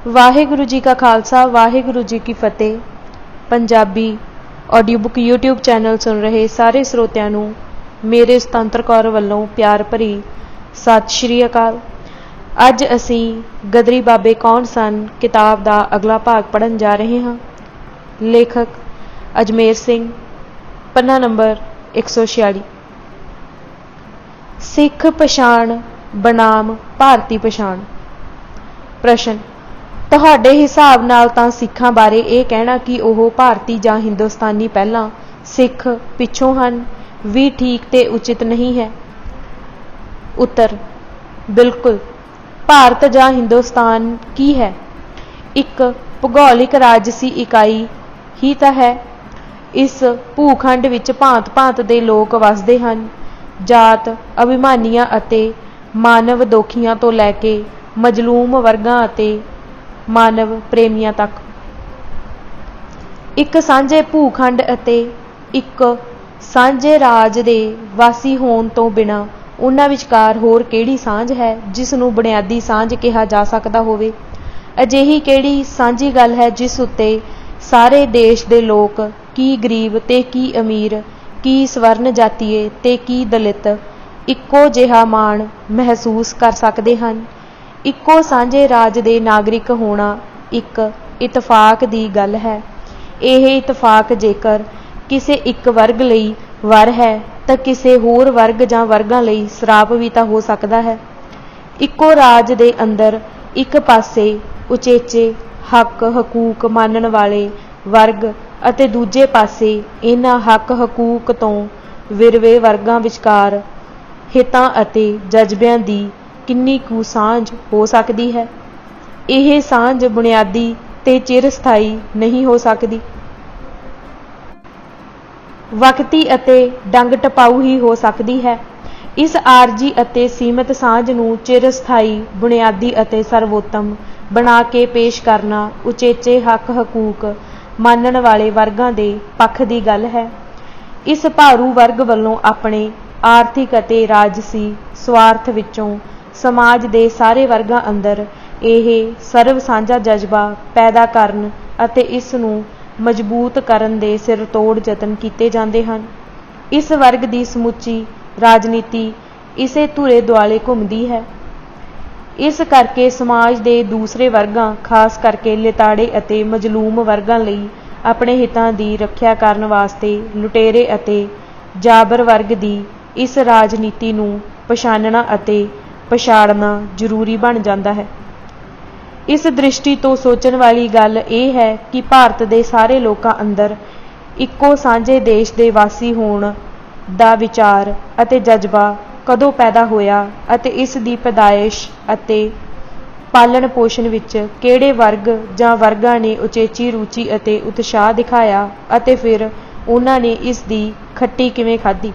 वाहिगुरु जी का खालसा वाहिगुरु जी की फतेह। Punjabi audio book YouTube channel सुन रहे सारे ਸਰੋਤਿਆਂ ਨੂੰ मेरे ਸੁਤੰਤਰ कौर ਵੱਲੋਂ प्यार भरी सत श्री अकाल। ਅੱਜ ਅਸੀਂ गदरी बाबे कौन सन किताब का अगला भाग पढ़न जा रहे हाँ। लेखक अजमेर सिंह, पन्ना नंबर 146। सिख पछाण बनाम भारती पछाण। प्रश्न, ਤੁਹਾਡੇ ਹਿਸਾਬ ਨਾਲ ਤਾਂ ਸਿੱਖਾਂ ਬਾਰੇ ਇਹ ਕਹਿਣਾ ਕਿ ਉਹ ਭਾਰਤੀ ਜਾਂ ਹਿੰਦੁਸਤਾਨੀ ਪਹਿਲਾਂ, ਸਿੱਖ ਪਿੱਛੋਂ ਹਨ ਵੀ ਠੀਕ ਤੇ ਉਚਿਤ ਨਹੀਂ ਹੈ। ਉੱਤਰ, ਬਿਲਕੁਲ। ਭਾਰਤ ਜਾਂ ਹਿੰਦੁਸਤਾਨ ਕੀ ਹੈ? ਇੱਕ ਭੂਗੋਲਿਕ ਰਾਜਸੀ ਇਕਾਈ ਹੀ ਤਾਂ ਹੈ। ਇਸ ਭੂਖੰਡ ਵਿੱਚ ਭਾਂਤ-ਭਾਂਤ ਦੇ ਲੋਕ ਵਸਦੇ ਹਨ। ਜਾਤ ਅਭਿਮਾਨੀਆਂ ਅਤੇ ਮਾਨਵ ਦੋਖੀਆਂ ਤੋਂ ਲੈ ਕੇ ਮਜ਼ਲੂਮ ਵਰਗਾਂ ਅਤੇ ਮਾਨਵ ਪ੍ਰੇਮੀਆਂ ਤੱਕ। ਇੱਕ ਸਾਂਝੇ ਭੂਖੰਡ ਅਤੇ ਇੱਕ ਸਾਂਝੇ ਰਾਜ ਦੇ ਵਾਸੀ ਹੋਣ ਤੋਂ ਬਿਨਾਂ ਉਹਨਾਂ ਵਿਚਕਾਰ ਹੋਰ ਕਿਹੜੀ ਸਾਂਝ ਹੈ ਜਿਸ ਨੂੰ ਬੁਨਿਆਦੀ ਸਾਂਝ ਕਿਹਾ ਜਾ ਸਕਦਾ ਹੋਵੇ? ਅਜਿਹੀ ਕਿਹੜੀ ਸਾਂਝੀ ਗੱਲ ਹੈ ਜਿਸ ਉੱਤੇ ਸਾਰੇ ਦੇਸ਼ ਦੇ ਲੋਕ, ਕੀ ਗਰੀਬ ਤੇ ਕੀ ਅਮੀਰ, ਕੀ ਸਵਰਨ ਜਾਤੀਏ ਤੇ ਕੀ ਦਲਿਤ, ਇੱਕੋ ਜਿਹਾ ਮਾਣ ਮਹਿਸੂਸ ਕਰ ਸਕਦੇ ਹਨ? ਇੱਕੋ ਸਾਂਝੇ ਰਾਜ ਦੇ ਨਾਗਰਿਕ ਹੋਣਾ ਇੱਕ ਇਤਫਾਕ ਦੀ ਗੱਲ ਹੈ। ਇਹ ਇਤਫਾਕ ਜੇਕਰ ਕਿਸੇ ਇੱਕ ਵਰਗ ਲਈ ਵਰ ਹੈ ਤਾਂ ਕਿਸੇ ਹੋਰ ਵਰਗ ਜਾਂ ਵਰਗਾਂ ਲਈ ਸਰਾਪ ਵੀ ਤਾਂ ਹੋ ਸਕਦਾ ਹੈ। ਇੱਕੋ ਰਾਜ ਦੇ ਅੰਦਰ ਇੱਕ ਪਾਸੇ ਉਚੇਚੇ ਹੱਕ ਹਕੂਕ ਮੰਨਣ ਵਾਲੇ ਵਰਗ ਅਤੇ ਦੂਜੇ ਪਾਸੇ ਇਹਨਾਂ ਹੱਕ ਹਕੂਕ ਤੋਂ ਵਿਰਵੇ ਵਰਗਾਂ ਵਿਚਕਾਰ ਹਿੱਤਾਂ ਅਤੇ ਜਜ਼ਬਿਆਂ ਦੀ ਕਿੰਨੀ ਕੁ ਸਾਂਝ ਹੋ ਸਕਦੀ ਹੈ? ਇਹ ਸਾਂਝ ਬੁਨਿਆਦੀ ਤੇ ਚਿਰਸਥਾਈ ਨਹੀਂ ਹੋ ਸਕਦੀ। ਵਕਤੀ ਅਤੇ ਡੰਗ ਟਪਾਊ ਹੀ ਹੋ ਸਕਦੀ ਹੈ। ਇਸ ਆਰਜੀ ਅਤੇ ਸੀਮਤ ਸਾਂਝ ਨੂੰ ਚਿਰਸਥਾਈ, ਬੁਨਿਆਦੀ ਅਤੇ ਸਰਵੋਤਮ ਬਣਾ ਕੇ ਪੇਸ਼ ਕਰਨਾ ਉਚੇਚੇ ਹੱਕ ਹਕੂਕ ਮੰਨਣ ਵਾਲੇ ਵਰਗਾਂ ਦੇ ਪੱਖ ਦੀ ਗੱਲ ਹੈ। ਇਸ ਭਾਰੂ ਵਰਗ ਵੱਲੋਂ ਆਪਣੇ ਆਰਥਿਕ ਅਤੇ ਰਾਜਸੀ ਸਵਾਰਥ ਵਿੱਚੋਂ ਸਮਾਜ ਦੇ ਸਾਰੇ ਵਰਗਾਂ ਅੰਦਰ ਇਹ ਸਰਵ ਸਾਂਝਾ ਜਜ਼ਬਾ ਪੈਦਾ ਕਰਨ ਅਤੇ ਇਸ ਨੂੰ ਮਜ਼ਬੂਤ ਕਰਨ ਦੇ ਸਿਰ ਤੋੜ ਯਤਨ ਕੀਤੇ ਜਾਂਦੇ ਹਨ। ਇਸ ਵਰਗ ਦੀ ਸਮੁੱਚੀ ਰਾਜਨੀਤੀ ਇਸੇ ਧੁਰੇ ਦੁਆਲੇ ਘੁੰਮਦੀ ਹੈ। ਇਸ ਕਰਕੇ ਸਮਾਜ ਦੇ ਦੂਸਰੇ ਵਰਗਾਂ, ਖਾਸ ਕਰਕੇ ਲਿਤਾੜੇ ਅਤੇ ਮਜ਼ਲੂਮ ਵਰਗਾਂ ਲਈ ਆਪਣੇ ਹਿੱਤਾਂ ਦੀ ਰੱਖਿਆ ਕਰਨ ਵਾਸਤੇ ਲੁਟੇਰੇ ਅਤੇ ਜਾਬਰ ਵਰਗ ਦੀ ਇਸ ਰਾਜਨੀਤੀ ਨੂੰ ਪਛਾਣਨਾ ਅਤੇ ਪਛਾੜਨਾ ਜ਼ਰੂਰੀ ਬਣ ਜਾਂਦਾ ਹੈ। ਇਸ ਦ੍ਰਿਸ਼ਟੀ ਤੋਂ ਸੋਚਣ ਵਾਲੀ ਗੱਲ ਇਹ ਹੈ ਕਿ ਭਾਰਤ ਦੇ ਸਾਰੇ ਲੋਕਾਂ ਅੰਦਰ ਇੱਕੋ ਸਾਂਝੇ ਦੇਸ਼ ਦੇ ਵਾਸੀ ਹੋਣ ਦਾ ਵਿਚਾਰ ਅਤੇ ਜਜ਼ਬਾ ਕਦੋਂ ਪੈਦਾ ਹੋਇਆ ਅਤੇ ਇਸ ਦੀ ਪੈਦਾਇਸ਼ ਅਤੇ ਪਾਲਣ ਪੋਸ਼ਣ ਵਿੱਚ ਕਿਹੜੇ ਵਰਗ ਜਾਂ ਵਰਗਾਂ ਨੇ ਉਚੇਚੀ ਰੁਚੀ ਅਤੇ ਉਤਸ਼ਾਹ ਦਿਖਾਇਆ ਅਤੇ ਫਿਰ ਉਹਨਾਂ ਨੇ ਇਸ ਦੀ ਖੱਟੀ ਕਿਵੇਂ ਖਾਧੀ।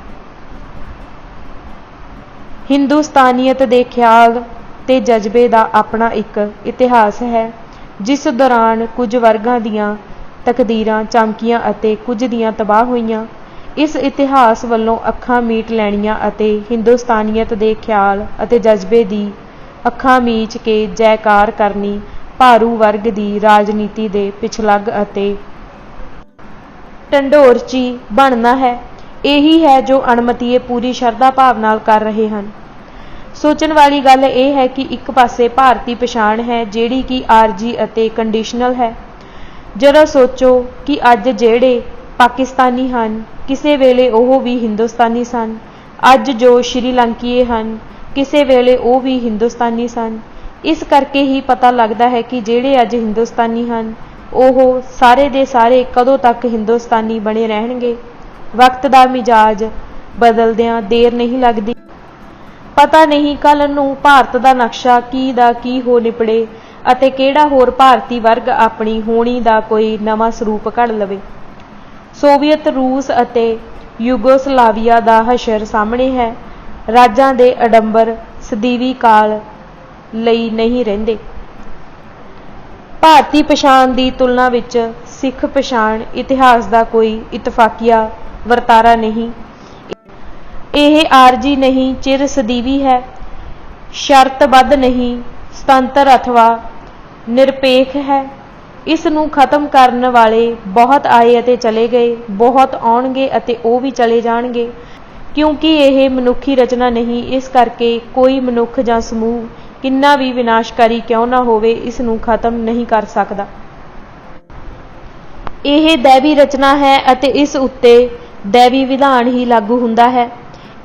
ਹਿੰਦੁਸਤਾਨੀਅਤ ਦੇ ਖਿਆਲ ਤੇ ਜਜ਼ਬੇ ਦਾ ਆਪਣਾ ਇੱਕ ਇਤਿਹਾਸ ਹੈ ਜਿਸ ਦੌਰਾਨ ਕੁਝ ਵਰਗਾਂ ਦੀਆਂ ਤਕਦੀਰਾਂ ਚਮਕੀਆਂ ਅਤੇ ਕੁਝ ਦੀਆਂ ਤਬਾਹ ਹੋਈਆਂ। ਇਸ ਇਤਿਹਾਸ ਵੱਲੋਂ ਅੱਖਾਂ ਮੀਟ ਲੈਣੀਆਂ ਅਤੇ ਹਿੰਦੁਸਤਾਨੀਅਤ ਦੇ ਖਿਆਲ ਅਤੇ ਜਜ਼ਬੇ ਦੀ ਅੱਖਾਂ ਮੀਚ ਕੇ ਜੈਕਾਰ ਕਰਨੀ ਭਾਰੂ ਵਰਗ ਦੀ ਰਾਜਨੀਤੀ ਦੇ ਪਿਛਲੱਗ ਅਤੇ ਢੰਡੋਰਚੀ ਬਣਨਾ ਹੈ। ਇਹੀ ਹੈ ਜੋ ਅਣਮਤੀਏ ਪੂਰੀ ਸ਼ਰਧਾ ਭਾਵ ਨਾਲ ਕਰ ਰਹੇ ਹਨ। ਸੋਚਣ ਵਾਲੀ ਗੱਲ ਇਹ ਹੈ ਕਿ ਇੱਕ ਪਾਸੇ ਭਾਰਤੀ ਪਛਾਣ ਹੈ ਜਿਹੜੀ ਕਿ ਆਰਜੀ ਅਤੇ ਕੰਡੀਸ਼ਨਲ ਹੈ। ਜਰਾ ਸੋਚੋ ਕਿ ਅੱਜ ਜਿਹੜੇ ਪਾਕਿਸਤਾਨੀ ਹਨ ਕਿਸੇ ਵੇਲੇ ਉਹ ਵੀ ਹਿੰਦੁਸਤਾਨੀ ਸਨ। ਅੱਜ ਜੋ ਸ਼੍ਰੀਲੰਕੀਏ ਹਨ ਕਿਸੇ ਵੇਲੇ ਉਹ ਵੀ ਹਿੰਦੁਸਤਾਨੀ ਸਨ। ਇਸ ਕਰਕੇ ਹੀ ਪਤਾ ਲੱਗਦਾ ਹੈ ਕਿ ਜਿਹੜੇ ਅੱਜ ਹਿੰਦੁਸਤਾਨੀ ਹਨ ਉਹ ਸਾਰੇ ਦੇ ਸਾਰੇ ਕਦੋਂ ਤੱਕ ਹਿੰਦੁਸਤਾਨੀ ਬਣੇ ਰਹਿਣਗੇ। ਵਕਤ ਦਾ ਮਿਜਾਜ ਬਦਲਦਿਆਂ ਦੇਰ ਨਹੀਂ ਲੱਗਦੀ। ਪਤਾ ਨਹੀਂ ਕੱਲ੍ਹ ਨੂੰ ਭਾਰਤ ਦਾ ਨਕਸ਼ਾ ਕੀ ਦਾ ਕੀ ਹੋ ਨਿਪੜੇ ਅਤੇ ਕਿਹੜਾ ਹੋਰ ਭਾਰਤੀ ਵਰਗ ਆਪਣੀ ਹੋਣੀ ਦਾ ਕੋਈ ਨਵਾਂ ਸਰੂਪ ਘੜ ਲਵੇ। ਸੋਵੀਅਤ ਰੂਸ ਅਤੇ ਯੂਗੋਸਲਾਵੀਆ ਦਾ ਹਸ਼ਰ ਸਾਹਮਣੇ ਹੈ। ਰਾਜਾਂ ਦੇ ਅਡੰਬਰ ਸਦੀਵੀ ਕਾਲ ਲਈ ਨਹੀਂ ਰਹਿੰਦੇ। ਭਾਰਤੀ ਪਛਾਣ ਦੀ ਤੁਲਨਾ ਵਿੱਚ ਸਿੱਖ ਪਛਾਣ ਇਤਿਹਾਸ ਦਾ ਕੋਈ ਇਤਫਾਕੀਆ ਵਰਤਾਰਾ ਨਹੀਂ। ਇਹ ਆਰਜੀ ਨਹੀਂ, ਚਿਰ ਸਦੀਵੀ ਹੈ, ਸ਼ਰਤਬੱਧ ਨਹੀਂ, ਸੁਤੰਤਰ ਅਥਵਾ ਨਿਰਪੇਖ ਹੈ। ਇਸ ਨੂੰ ਖਤਮ ਕਰਨ ਵਾਲੇ ਬਹੁਤ ਆਏ ਅਤੇ ਚਲੇ ਗਏ, ਬਹੁਤ ਆਉਣਗੇ ਅਤੇ ਉਹ ਵੀ ਚਲੇ ਜਾਣਗੇ। ਕਿਉਂਕਿ ਇਹ ਮਨੁੱਖੀ ਰਚਨਾ ਨਹੀਂ, ਇਸ ਕਰਕੇ ਕੋਈ ਮਨੁੱਖ ਜਾਂ ਸਮੂਹ ਕਿੰਨਾ ਵੀ ਵਿਨਾਸ਼ਕਾਰੀ ਕਿਉਂ ਨਾ ਹੋਵੇ, ਇਸ ਨੂੰ ਖਤਮ ਨਹੀਂ ਕਰ ਸਕਦਾ। ਇਹ ਦੈਵੀ ਰਚਨਾ ਹੈ ਅਤੇ ਇਸ ਉੱਤੇ ਦੈਵੀ ਵਿਧਾਨ ਹੀ ਲਾਗੂ ਹੁੰਦਾ ਹੈ।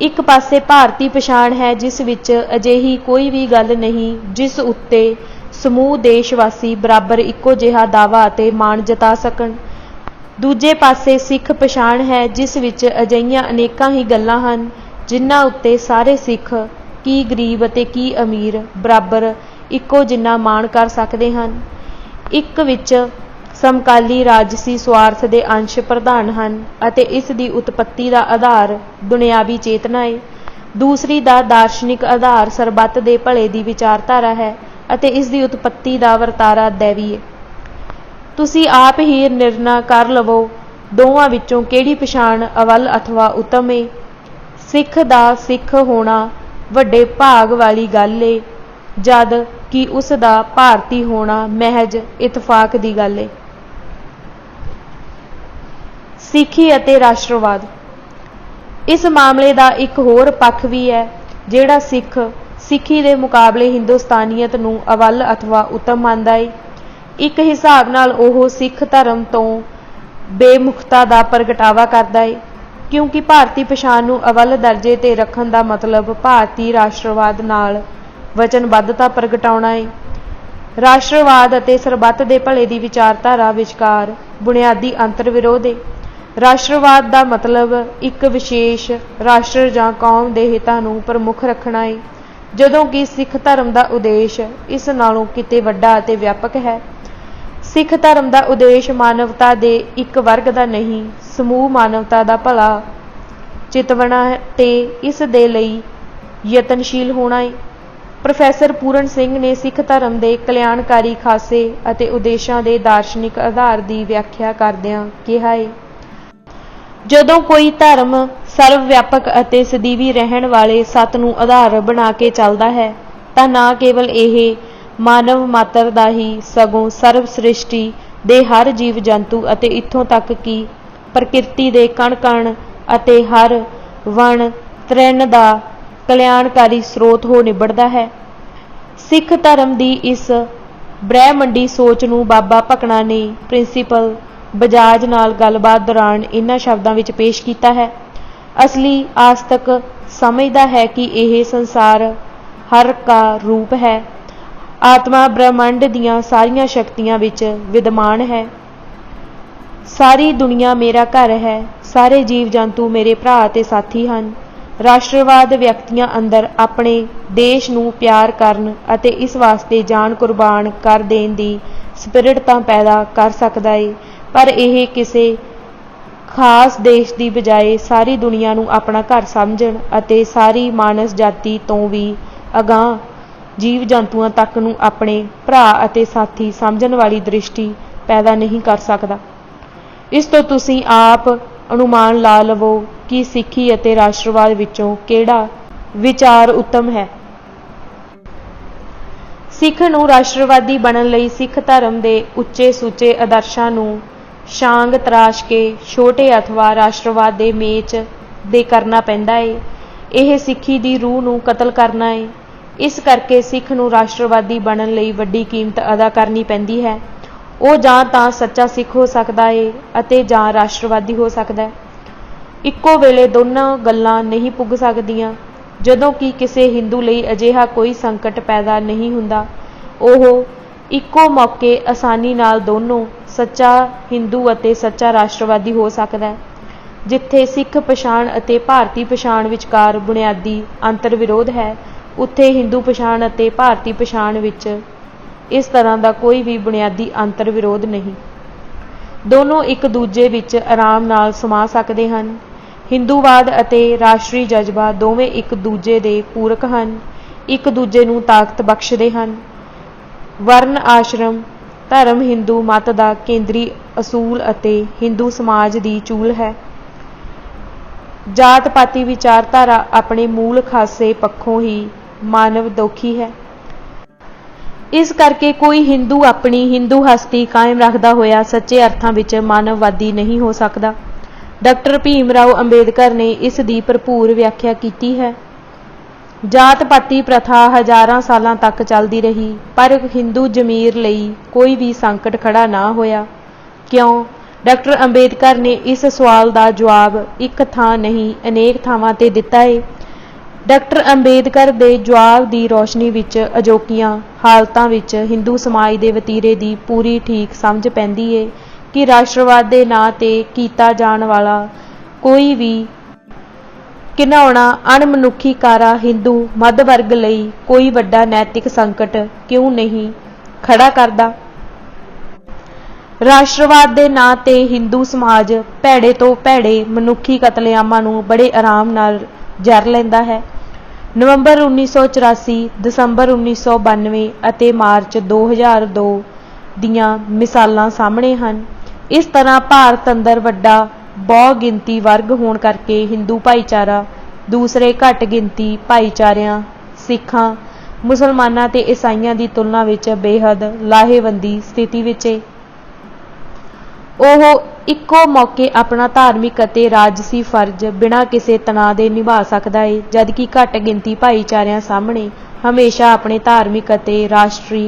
ਇੱਕ ਪਾਸੇ ਭਾਰਤੀ ਪਛਾਣ ਹੈ, ਜਿਸ ਵਿੱਚ ਅਜਿਹੀ ਕੋਈ ਵੀ ਗੱਲ ਨਹੀਂ ਜਿਸ ਉੱਤੇ ਸਮੂਹ ਦੇਸ਼ਵਾਸੀ ਬਰਾਬਰ ਇੱਕੋ ਜਿਹਾ ਦਾਅਵਾ ਅਤੇ ਮਾਣ ਜਤਾ ਸਕਣ। ਦੂਜੇ ਪਾਸੇ ਸਿੱਖ ਪਛਾਣ ਹੈ, ਜਿਸ ਵਿੱਚ ਅਜਿਹੀਆਂ ਅਨੇਕਾਂ ਹੀ ਗੱਲਾਂ ਹਨ ਜਿਨ੍ਹਾਂ ਉੱਤੇ ਸਾਰੇ ਸਿੱਖ, ਕੀ ਗਰੀਬ ਅਤੇ ਕੀ ਅਮੀਰ, ਬਰਾਬਰ ਇੱਕੋ ਜਿੰਨਾ ਮਾਣ ਕਰ ਸਕਦੇ ਹਨ। ਇੱਕ ਵਿੱਚ ਸਮਕਾਲੀ ਰਾਜਸੀ ਸੁਆਰਥ ਦੇ ਅੰਸ਼ ਪ੍ਰਧਾਨ ਹਨ ਅਤੇ ਇਸ ਦੀ ਉਤਪੱਤੀ ਦਾ ਆਧਾਰ ਦੁਨਿਆਵੀ ਚੇਤਨਾ ਹੈ। ਦੂਸਰੀ ਦਾ ਦਾਰਸ਼ਨਿਕ ਆਧਾਰ ਸਰਬੱਤ ਦੇ ਭਲੇ ਦੀ ਵਿਚਾਰਧਾਰਾ ਹੈ ਅਤੇ ਇਸ ਦੀ ਉਤਪੱਤੀ ਦਾ ਵਰਤਾਰਾ ਦੈਵੀ ਹੈ। ਤੁਸੀਂ ਆਪ ਹੀ ਨਿਰਣਾ ਕਰ ਲਵੋ, ਦੋਵਾਂ ਵਿੱਚੋਂ ਕਿਹੜੀ ਪਛਾਣ ਅਵਲ ਅਥਵਾ ਉੱਤਮ ਹੈ। ਸਿੱਖ ਦਾ ਸਿੱਖ ਹੋਣਾ ਵੱਡੇ ਭਾਗ ਵਾਲੀ ਗੱਲ ਹੈ, ਜਦ ਕਿ ਉਸ ਦਾ ਭਾਰਤੀ ਹੋਣਾ ਮਹਿਜ ਇਤਫਾਕ ਦੀ ਗੱਲ ਹੈ। ਸਿੱਖੀ ਅਤੇ ਰਾਸ਼ਟਰਵਾਦ। ਇਸ ਮਾਮਲੇ ਦਾ ਇੱਕ ਹੋਰ ਪੱਖ ਵੀ ਹੈ, ਜਿਹੜਾ ਸਿੱਖੀ ਦੇ ਮੁਕਾਬਲੇ ਹਿੰਦੁਸਤਾਨੀਅਤ ਨੂੰ ਅਵਲ ਅਥਵਾ ਉੱਤਮ ਮੰਨਦਾ ਹੈ। ਇੱਕ ਹਿਸਾਬ ਨਾਲ ਉਹ ਸਿੱਖ ਧਰਮ ਤੋਂ ਬੇਮੁਖਤਾ ਦਾ ਪ੍ਰਗਟਾਵਾ ਕਰਦਾ ਹੈ, ਕਿਉਂਕਿ ਭਾਰਤੀ ਪਛਾਣ ਨੂੰ ਅਵਲ ਦਰਜੇ ਤੇ ਰੱਖਣ ਦਾ ਮਤਲਬ ਭਾਰਤੀ ਰਾਸ਼ਟਰਵਾਦ ਨਾਲ ਵਚਨਬੱਧਤਾ ਪ੍ਰਗਟਾਉਣਾ ਹੈ। ਰਾਸ਼ਟਰਵਾਦ ਅਤੇ ਸਰਬੱਤ ਦੇ ਭਲੇ ਦੀ ਵਿਚਾਰਧਾਰਾ ਵਿਚਕਾਰ ਬੁਨਿਆਦੀ ਅੰਤਰ ਵਿਰੋਧ ਹੈ। ਰਾਸ਼ਟਰਵਾਦ ਦਾ ਮਤਲਬ ਇੱਕ ਵਿਸ਼ੇਸ਼ ਰਾਸ਼ਟਰ ਜਾਂ ਕੌਮ ਦੇ ਹਿੱਤਾਂ ਨੂੰ ਪ੍ਰਮੁੱਖ ਰੱਖਣਾ ਹੈ, ਜਦੋਂ ਕਿ ਸਿੱਖ ਧਰਮ ਦਾ ਉਦੇਸ਼ ਇਸ ਨਾਲੋਂ ਕਿਤੇ ਵੱਡਾ ਅਤੇ ਵਿਆਪਕ ਹੈ। ਸਿੱਖ ਧਰਮ ਦਾ ਉਦੇਸ਼ ਮਾਨਵਤਾ ਦੇ ਇੱਕ ਵਰਗ ਦਾ ਨਹੀਂ, ਸਮੂਹ ਮਾਨਵਤਾ ਦਾ ਭਲਾ ਚਿਤਵਣਾ ਤੇ ਇਸ ਦੇ ਲਈ ਯਤਨਸ਼ੀਲ ਹੋਣਾ ਹੈ। ਪ੍ਰੋਫੈਸਰ ਪੂਰਨ ਸਿੰਘ ਨੇ ਸਿੱਖ ਧਰਮ ਦੇ ਕਲਿਆਣਕਾਰੀ ਖਾਸੇ ਅਤੇ ਉਦੇਸ਼ਾਂ ਦੇ ਦਾਰਸ਼ਨਿਕ ਆਧਾਰ ਦੀ ਵਿਆਖਿਆ ਕਰਦਿਆਂ ਕਿਹਾ ਹੈ, ਜਦੋਂ ਕੋਈ ਧਰਮ ਸਰਵ ਵਿਆਪਕ ਅਤੇ ਸਦੀਵੀ ਰਹਿਣ ਵਾਲੇ ਸੱਤ ਨੂੰ ਆਧਾਰ ਬਣਾ ਕੇ ਚੱਲਦਾ ਹੈ, ਤਾਂ ਨਾ ਕੇਵਲ ਇਹ ਮਾਨਵ ਮਾਤਰ ਦਾ ਹੀ, ਸਗੋਂ ਸਰਵ ਸ੍ਰਿਸ਼ਟੀ ਦੇ ਹਰ ਜੀਵ ਜੰਤੂ ਅਤੇ ਇੱਥੋਂ ਤੱਕ ਕਿ ਪ੍ਰਕਿਰਤੀ ਦੇ ਕਣ ਕਣ ਅਤੇ ਹਰ ਵਣ ਤ੍ਰਿਣ ਦਾ ਕਲਿਆਣਕਾਰੀ ਸਰੋਤ ਹੋ ਨਿਬੜਦਾ ਹੈ। ਸਿੱਖ ਧਰਮ ਦੀ ਇਸ ਬ੍ਰਹਿਮੰਡੀ ਸੋਚ ਨੂੰ ਬਾਬਾ ਭਕਨਾ ਨੇ ਪ੍ਰਿੰਸੀਪਲ ਬਜਾਜ ਨਾਲ ਗੱਲਬਾਤ ਦੌਰਾਨ ਇਹਨਾਂ ਸ਼ਬਦਾਂ ਵਿੱਚ ਪੇਸ਼ ਕੀਤਾ ਹੈ। ਅਸਲੀ ਆਸਤਕ ਸਮਝਦਾ ਹੈ ਕਿ ਇਹ ਸੰਸਾਰ ਹਰ ਕਾ ਰੂਪ ਹੈ, ਆਤਮਾ ਬ੍ਰਹਿਮੰਡ ਦੀਆਂ ਸਾਰੀਆਂ ਸ਼ਕਤੀਆਂ ਵਿੱਚ ਵਿਦਮਾਨ ਹੈ। ਸਾਰੀ ਦੁਨੀਆ ਮੇਰਾ ਘਰ ਹੈ, ਸਾਰੇ ਜੀਵ ਜੰਤੂ ਮੇਰੇ ਭਰਾ ਅਤੇ ਸਾਥੀ ਹਨ। ਰਾਸ਼ਟਰਵਾਦ ਵਿਅਕਤੀਆਂ ਅੰਦਰ ਆਪਣੇ ਦੇਸ਼ ਨੂੰ ਪਿਆਰ ਕਰਨ ਅਤੇ ਇਸ ਵਾਸਤੇ ਜਾਨ ਕੁਰਬਾਨ ਕਰ ਦੇਣ ਦੀ ਸਪਿਰਿਟ ਤਾਂ ਪੈਦਾ ਕਰ ਸਕਦਾ ਹੈ, ਪਰ ਇਹ ਕਿਸੇ ਖਾਸ ਦੇਸ਼ ਦੀ ਬਜਾਏ ਸਾਰੀ ਦੁਨੀਆ ਨੂੰ ਆਪਣਾ ਘਰ ਸਮਝਣ ਅਤੇ ਸਾਰੀ ਮਾਨਸ ਜਾਤੀ ਤੋਂ ਵੀ ਅਗਾਂਹ ਜੀਵ ਜੰਤੂਆਂ ਤੱਕ ਨੂੰ ਆਪਣੇ ਭਰਾ ਅਤੇ ਸਾਥੀ ਸਮਝਣ ਵਾਲੀ ਦ੍ਰਿਸ਼ਟੀ ਪੈਦਾ ਨਹੀਂ ਕਰ ਸਕਦਾ। ਇਸ ਤੋਂ ਤੁਸੀਂ ਆਪ ਅਨੁਮਾਨ ਲਾ ਲਵੋ ਕਿ ਸਿੱਖੀ ਅਤੇ ਰਾਸ਼ਟਰਵਾਦ ਵਿੱਚੋਂ ਕਿਹੜਾ ਵਿਚਾਰ ਉੱਤਮ ਹੈ। ਸਿੱਖ ਨੂੰ ਰਾਸ਼ਟਰਵਾਦੀ ਬਣਨ ਲਈ ਸਿੱਖ ਧਰਮ ਦੇ ਉੱਚੇ ਸੁੱਚੇ ਆਦਰਸ਼ਾਂ ਨੂੰ ਛਾਂਗ ਤਰਾਸ਼ ਕੇ ਛੋਟੇ ਅਥਵਾ ਰਾਸ਼ਟਰਵਾਦ ਦੇ ਮੇਚ ਦੇ ਕਰਨਾ ਪੈਂਦਾ ਹੈ। ਇਹ ਸਿੱਖੀ ਦੀ ਰੂਹ ਨੂੰ ਕਤਲ ਕਰਨਾ ਹੈ। ਇਸ ਕਰਕੇ ਸਿੱਖ ਨੂੰ ਰਾਸ਼ਟਰਵਾਦੀ ਬਣਨ ਲਈ ਵੱਡੀ ਕੀਮਤ ਅਦਾ ਕਰਨੀ ਪੈਂਦੀ ਹੈ। ਉਹ ਜਾਂ ਤਾਂ ਸੱਚਾ ਸਿੱਖ ਹੋ ਸਕਦਾ ਹੈ ਅਤੇ ਜਾਂ ਰਾਸ਼ਟਰਵਾਦੀ ਹੋ ਸਕਦਾ ਹੈ। ਇੱਕੋ ਵੇਲੇ ਦੋਨੋਂ ਗੱਲਾਂ ਨਹੀਂ ਪੁੱਗ ਸਕਦੀਆਂ। ਜਦੋਂ ਕਿ ਕਿਸੇ ਹਿੰਦੂ ਲਈ ਅਜਿਹਾ ਕੋਈ ਸੰਕਟ ਪੈਦਾ ਨਹੀਂ ਹੁੰਦਾ, ਉਹ ਇੱਕੋ ਮੌਕੇ ਆਸਾਨੀ ਨਾਲ ਦੋਨੋਂ ਸੱਚਾ ਹਿੰਦੂ ਅਤੇ ਸੱਚਾ ਰਾਸ਼ਟਰਵਾਦੀ ਹੋ ਸਕਦਾ ਹੈ। ਜਿੱਥੇ ਸਿੱਖ ਪਛਾਣ ਅਤੇ ਭਾਰਤੀ ਪਛਾਣ ਵਿਚਕਾਰ ਬੁਨਿਆਦੀ ਅੰਤਰ ਵਿਰੋਧ ਹੈ, ਉੱਥੇ ਹਿੰਦੂ ਪਛਾਣ ਅਤੇ ਭਾਰਤੀ ਪਛਾਣ ਵਿੱਚ ਇਸ ਤਰ੍ਹਾਂ ਦਾ ਕੋਈ ਵੀ ਬੁਨਿਆਦੀ ਅੰਤਰ ਵਿਰੋਧ ਨਹੀਂ। ਦੋਨੋਂ ਇੱਕ ਦੂਜੇ ਵਿੱਚ ਆਰਾਮ ਨਾਲ ਸਮਾ ਸਕਦੇ ਹਨ। ਹਿੰਦੂਵਾਦ ਅਤੇ ਰਾਸ਼ਟਰੀ ਜਜ਼ਬਾ ਦੋਵੇਂ ਇੱਕ ਦੂਜੇ ਦੇ ਪੂਰਕ ਹਨ, ਇੱਕ ਦੂਜੇ ਨੂੰ ਤਾਕਤ ਬਖਸ਼ਦੇ ਹਨ। ਵਰਨ ਆਸ਼ਰਮ ਧਰਮ ਹਿੰਦੂ ਮਤ ਦਾ ਕੇਂਦਰੀ ਅਸੂਲ ਅਤੇ ਹਿੰਦੂ ਸਮਾਜ ਦੀ ਚੂਲ ਹੈ। ਜਾਤ ਪਾਤੀ ਵਿਚਾਰਧਾਰਾ ਆਪਣੇ ਮੂਲ ਖਾਸੇ ਪੱਖੋਂ ਹੀ ਮਾਨਵ ਦੋਖੀ ਹੈ। इस करके कोई हिंदू अपनी हिंदू हस्ती कायम रखदा होया सच्चे अर्थां विच मानववादी नहीं हो सकदा। डॉक्टर भीमराव अंबेडकर ने इस दी भरपूर व्याख्या कीती है। जात पाती प्रथा हज़ारां सालां तक चलदी रही पर हिंदू जमीर लई कोई भी संकट खड़ा ना होया। क्यों? डॉक्टर अंबेडकर ने इस सवाल का जवाब एक थां नहीं अनेक थावां ते दिता है। डॉक्टर अंबेडकर दे जवाब की रोशनी विच अजोकियां हालतां विच हिंदू समाज के वतीरे की पूरी ठीक समझ पैंदी है कि राष्ट्रवाद के नां ते कीता जाण वाला कोई भी घिनौना अणमनुखी कारा हिंदू मध वर्ग लई कोई वड्डा नैतिक संकट क्यों नहीं खड़ा करदा। राष्ट्रवाद के नां ते हिंदू समाज भैड़े तो भैड़े मनुखी कतलेआमां नूं बड़े आराम नाल जर लैंदा है। नवंबर 1984, दसंबर 1992 ਅਤੇ मार्च 2002 ਦੀਆਂ मिसालां सामने ਹਨ। इस तरह भारत अंदर वड्डा बहु गिनती वर्ग होण करके हिंदू भाईचारा दूसरे घट गिनती भाईचारिਆਂ सिखां मुसलमानां ते ईसाइयां की तुलना विच बेहद लाहेवंदी स्थिति विच है। ਉਹ ਇੱਕੋ मौके अपना धार्मिक ਅਤੇ राजसी फर्ज बिना किसी तनाव के निभा सकता है जबकि घट गिनती भाईचारिਆਂ सामने हमेशा अपने धार्मिक ਅਤੇ राष्ट्री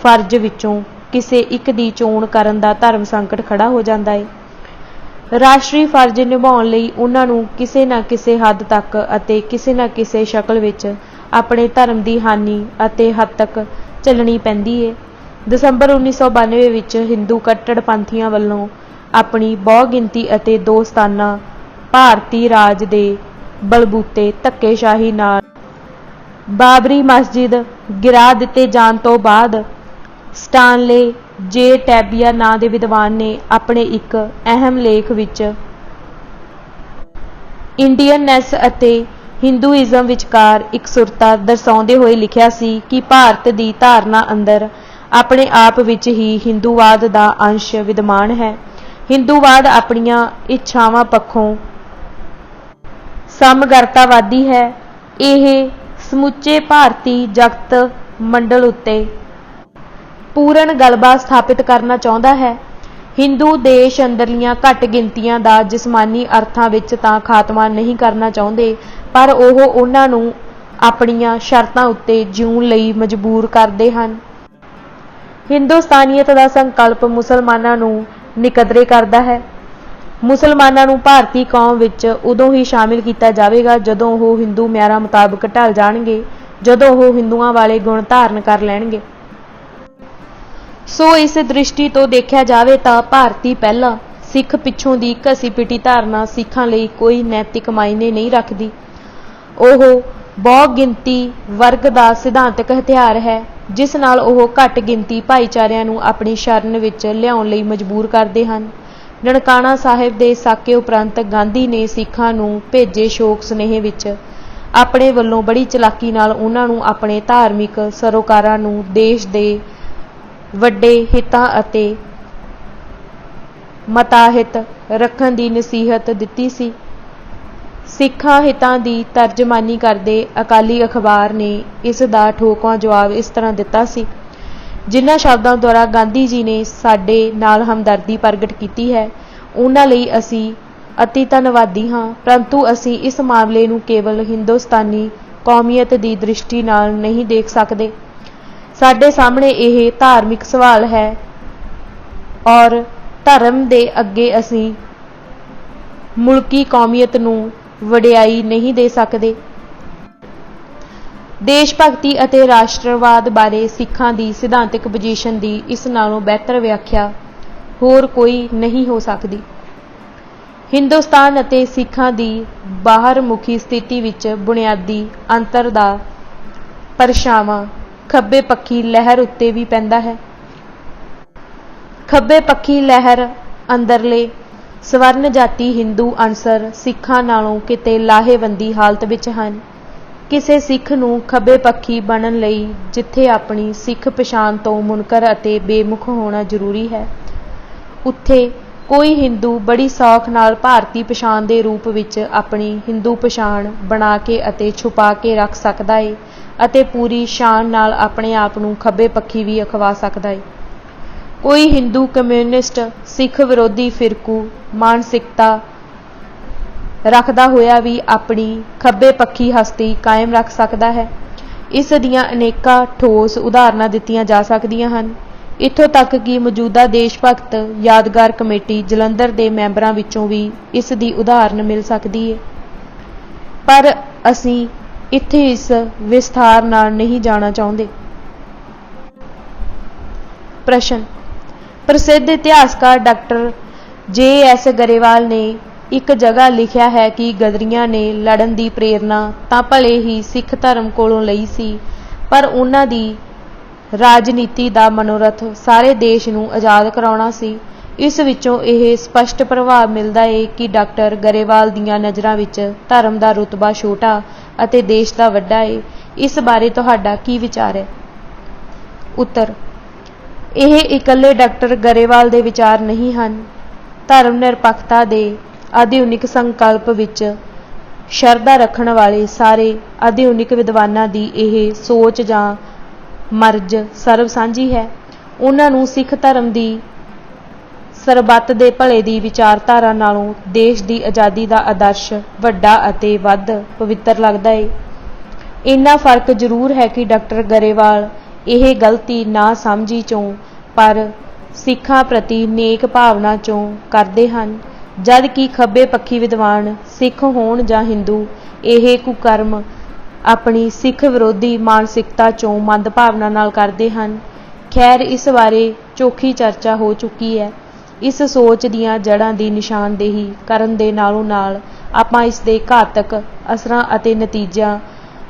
फर्ज विचों किसी एक दी चोण करन दा धर्म संकट खड़ा हो जाता है। राष्ट्री फर्ज निभाउण लई उन्हां नूं किसी ना किसी हद तक अते किसी ना किसी शक्ल विच अपने धर्म की हानि अते हद तक झल्लणी पैंदी है। दसंबर 1992 विच हिंदू कट्टड़पंथियों वालों अपनी बहु गिनती अते दोस्ताना भारती राज दे बलबूते धक्केशाही नाल बाबरी मस्जिद गिरा दिते जाण तो बाद स्टानले जे टैबिया नां दे विद्वान ने अपने एक अहम लेख विच इंडियननेस अते हिंदूइज़म विचकार इकसुरता दर्शाउंदे होए लिखिया सी कि भारत दी धारना अंदर अपने आप विच ही हिंदूवाद का अंश विद्यमान है। हिंदूवाद अपनियां इच्छावां पक्षों समगरतावादी है। यह समुचे भारती जगत मंडल उत्ते पूर्ण गलबा स्थापित करना चाहता है। हिंदू देश अंदरलियां घट गिनतियां का जिसमानी अर्थां विच तां खात्मा नहीं करना चाहते पर ओह उन्हां नूं अपनियां शर्तां उत्ते जीउण लई मजबूर करते हैं। हिंदुस्तानीयत का संकल्प मुसलमानां नूं निकदरे करता है। मुसलमानां नूं भारती कौम विच उदों ही शामिल किया जाएगा जदों वो हिंदू म्यारां मुताबिक ढल जाणगे जदों वो हिंदुआं वाले गुण धारण कर लैणगे। सो इस दृष्टि तो देखा जाए तो भारती पहला सिख पिछों की घसी पिटी धारणा सिखां लई कोई नैतिक मायने नहीं रखती। ओह बहु गिनती वर्ग का सिद्धांतक हथियार है जिस नाल ओह घट गिनती भाईचारिਆਂ नूं अपनी शरण विच लियाउण लई मजबूर करते हैं। ननकाना साहिब के साके उपरंत गांधी ने सिखां नूं भेजे शोक सुनेहे विच अपने वल्लों बड़ी चलाकी नाल उन्हां नूं अपने धार्मिक सरोकारां नूं देश दे वड्डे हितां अते मताहित रखण दी नसीहत दित्ती सी। सिखां हितां दी तर्जमानी करदे अकाली अखबार ने इस दा ठोकवां जवाब इस तरह दिता सी। जिन्हां शब्दां द्वारा गांधी जी ने साडे नाल हमदर्दी प्रगट की है उन्हां लई असीं अति धन्नवादी हाँ परंतु असीं इस मामले नूं केवल हिंदुस्तानी कौमीयत की दृष्टि नाल नहीं देख सकते। साडे सामने यह धार्मिक सवाल है और धर्म दे अगे असीं मुल्की कौमीयत नूं वडियाई नहीं दे सकते। देश भगती अते राष्ट्रवाद बारे सिखां दी सिद्धांतिक पोजीशन दी इस नालों बेहतर व्याख्या होर कोई नहीं हो सकती। हिंदुस्तान अते सिखां दी बाहरमुखी स्थिति विच बुनियादी अंतर दा परछावां खब्बे पक्षी लहर उत्ते भी पैंदा है। खब्बे पक्षी लहर अंदरले स्वर्ण जाति हिंदू अंसर सिखां नालों किते लाहेवंदी हालत विच हन। किसे सिख नूं खब्बे पक्षी बनन लई जिथे अपनी सिख पछाण तो मुनकर अते बेमुख होना जरूरी है उत्थे कोई हिंदू बड़ी सौख नाल भारती पछाण दे रूप विच अपनी हिंदू पछाण बना के अते छुपा के रख सकदा है ਅਤੇ ਪੂਰੀ ਸ਼ਾਨ ਨਾਲ ਆਪਣੇ ਆਪ ਨੂੰ ਖੱਬੇ ਪੱਖੀ ਵੀ ਅਖਵਾ ਸਕਦਾ ਹੈ। ਕੋਈ ਹਿੰਦੂ ਕਮਿਊਨਿਸਟ ਸਿੱਖ ਵਿਰੋਧੀ ਫਿਰਕੂ ਮਾਨਸਿਕਤਾ ਰੱਖਦਾ ਹੋਇਆ ਵੀ ਆਪਣੀ ਖੱਬੇ ਪੱਖੀ ਹਸਤੀ ਕਾਇਮ ਰੱਖ ਸਕਦਾ ਹੈ। ਇਸ ਦੀਆਂ ਅਨੇਕਾਂ ਠੋਸ ਉਦਾਹਰਨਾਂ ਦਿੱਤੀਆਂ ਜਾ ਸਕਦੀਆਂ ਹਨ। ਇੱਥੋਂ ਤੱਕ ਕਿ ਮੌਜੂਦਾ ਦੇਸ਼ ਭਗਤ ਯਾਦਗਾਰ ਕਮੇਟੀ ਜਲੰਧਰ ਦੇ ਮੈਂਬਰਾਂ ਵਿੱਚੋਂ ਵੀ ਇਸ ਦੀ ਉਦਾਹਰਨ ਮਿਲ ਸਕਦੀ ਹੈ। ਪਰ ਅਸੀਂ ਇੱਥੇ ਇਸ ਵਿਸਥਾਰ ਨਾਲ ਨਹੀਂ ਜਾਣਾ ਚਾਹੁੰਦੇ। ਪ੍ਰਸ਼ਨ। ਪ੍ਰਸਿੱਧ ਇਤਿਹਾਸਕਾਰ ਡਾਕਟਰ J.S. ਗਰੇਵਾਲ ਨੇ ਇੱਕ ਜਗ੍ਹਾ ਲਿਖਿਆ ਹੈ ਕਿ ਗਦਰੀਆਂ ਨੇ ਲੜਨ ਦੀ ਪ੍ਰੇਰਨਾ ਤਾਂ ਭਲੇ ਹੀ ਸਿੱਖ ਧਰਮ ਕੋਲੋਂ ਲਈ ਸੀ, ਪਰ ਉਹਨਾਂ ਦੀ ਰਾਜਨੀਤੀ ਦਾ ਮਨੋਰਥ ਸਾਰੇ ਦੇਸ਼ ਨੂੰ ਆਜ਼ਾਦ ਕਰਾਉਣਾ ਸੀ। ਇਸ ਵਿੱਚੋਂ ਇਹ ਸਪਸ਼ਟ ਪ੍ਰਭਾਵ ਮਿਲਦਾ ਹੈ ਕਿ ਡਾਕਟਰ ਗਰੇਵਾਲ ਦੀਆਂ ਨਜ਼ਰਾਂ ਵਿੱਚ ਧਰਮ ਦਾ ਰੁਤਬਾ ਛੋਟਾ ਅਤੇ ਦੇਸ਼ ਦਾ ਵੱਡਾ ਹੈ। ਇਸ ਬਾਰੇ ਤੁਹਾਡਾ ਕੀ ਵਿਚਾਰ ਹੈ? ਉੱਤਰ। ਇਹ ਇਕੱਲੇ ਡਾਕਟਰ ਗਰੇਵਾਲ ਦੇ ਵਿਚਾਰ ਨਹੀਂ ਹਨ। ਧਰਮ ਨਿਰਪੱਖਤਾ ਦੇ ਆਧੁਨਿਕ ਸੰਕਲਪ ਵਿੱਚ ਸ਼ਰਧਾ ਰੱਖਣ ਵਾਲੇ ਸਾਰੇ ਆਧੁਨਿਕ ਵਿਦਵਾਨਾਂ ਦੀ ਇਹ ਸੋਚ ਜਾਂ ਮਰਜ਼ ਸਰਬ ਸਾਂਝੀ ਹੈ। ਉਹਨਾਂ ਨੂੰ ਸਿੱਖ ਧਰਮ ਦੀ ਸਰਬੱਤ ਦੇ ਭਲੇ ਦੀ ਵਿਚਾਰਧਾਰਾ ਨਾਲੋਂ ਦੇਸ਼ ਦੀ ਆਜ਼ਾਦੀ ਦਾ ਆਦਰਸ਼ ਵੱਡਾ ਅਤੇ ਵੱਧ ਪਵਿੱਤਰ ਲੱਗਦਾ ਹੈ। ਇੰਨਾ ਫਰਕ ਜ਼ਰੂਰ ਹੈ ਕਿ ਡਾਕਟਰ ਗਰੇਵਾਲ ਇਹ ਗਲਤੀ ਨਾ ਸਮਝੀ ਚੋਂ ਪਰ ਸਿੱਖਾਂ ਪ੍ਰਤੀ ਨੇਕ ਭਾਵਨਾ ਚੋਂ ਕਰਦੇ ਹਨ, ਜਦ ਕਿ ਖੱਬੇ ਪੱਖੀ ਵਿਦਵਾਨ ਸਿੱਖ ਹੋਣ ਜਾਂ ਹਿੰਦੂ ਇਹ ਕੁਕਰਮ ਆਪਣੀ ਸਿੱਖ ਵਿਰੋਧੀ ਮਾਨਸਿਕਤਾ ਚੋਂ ਮੰਦ ਭਾਵਨਾ ਨਾਲ ਕਰਦੇ ਹਨ। ਖੈਰ, ਇਸ ਬਾਰੇ ਚੋਖੀ ਚਰਚਾ ਹੋ ਚੁੱਕੀ ਹੈ। ਇਸ ਸੋਚ ਦੀਆਂ ਜੜ੍ਹਾਂ ਦੀ ਨਿਸ਼ਾਨਦੇਹੀ ਕਰਨ ਦੇ ਨਾਲੋਂ ਨਾਲ ਆਪਾਂ ਇਸ ਦੇ ਘਾਤਕ ਅਸਰਾਂ ਅਤੇ ਨਤੀਜਿਆਂ,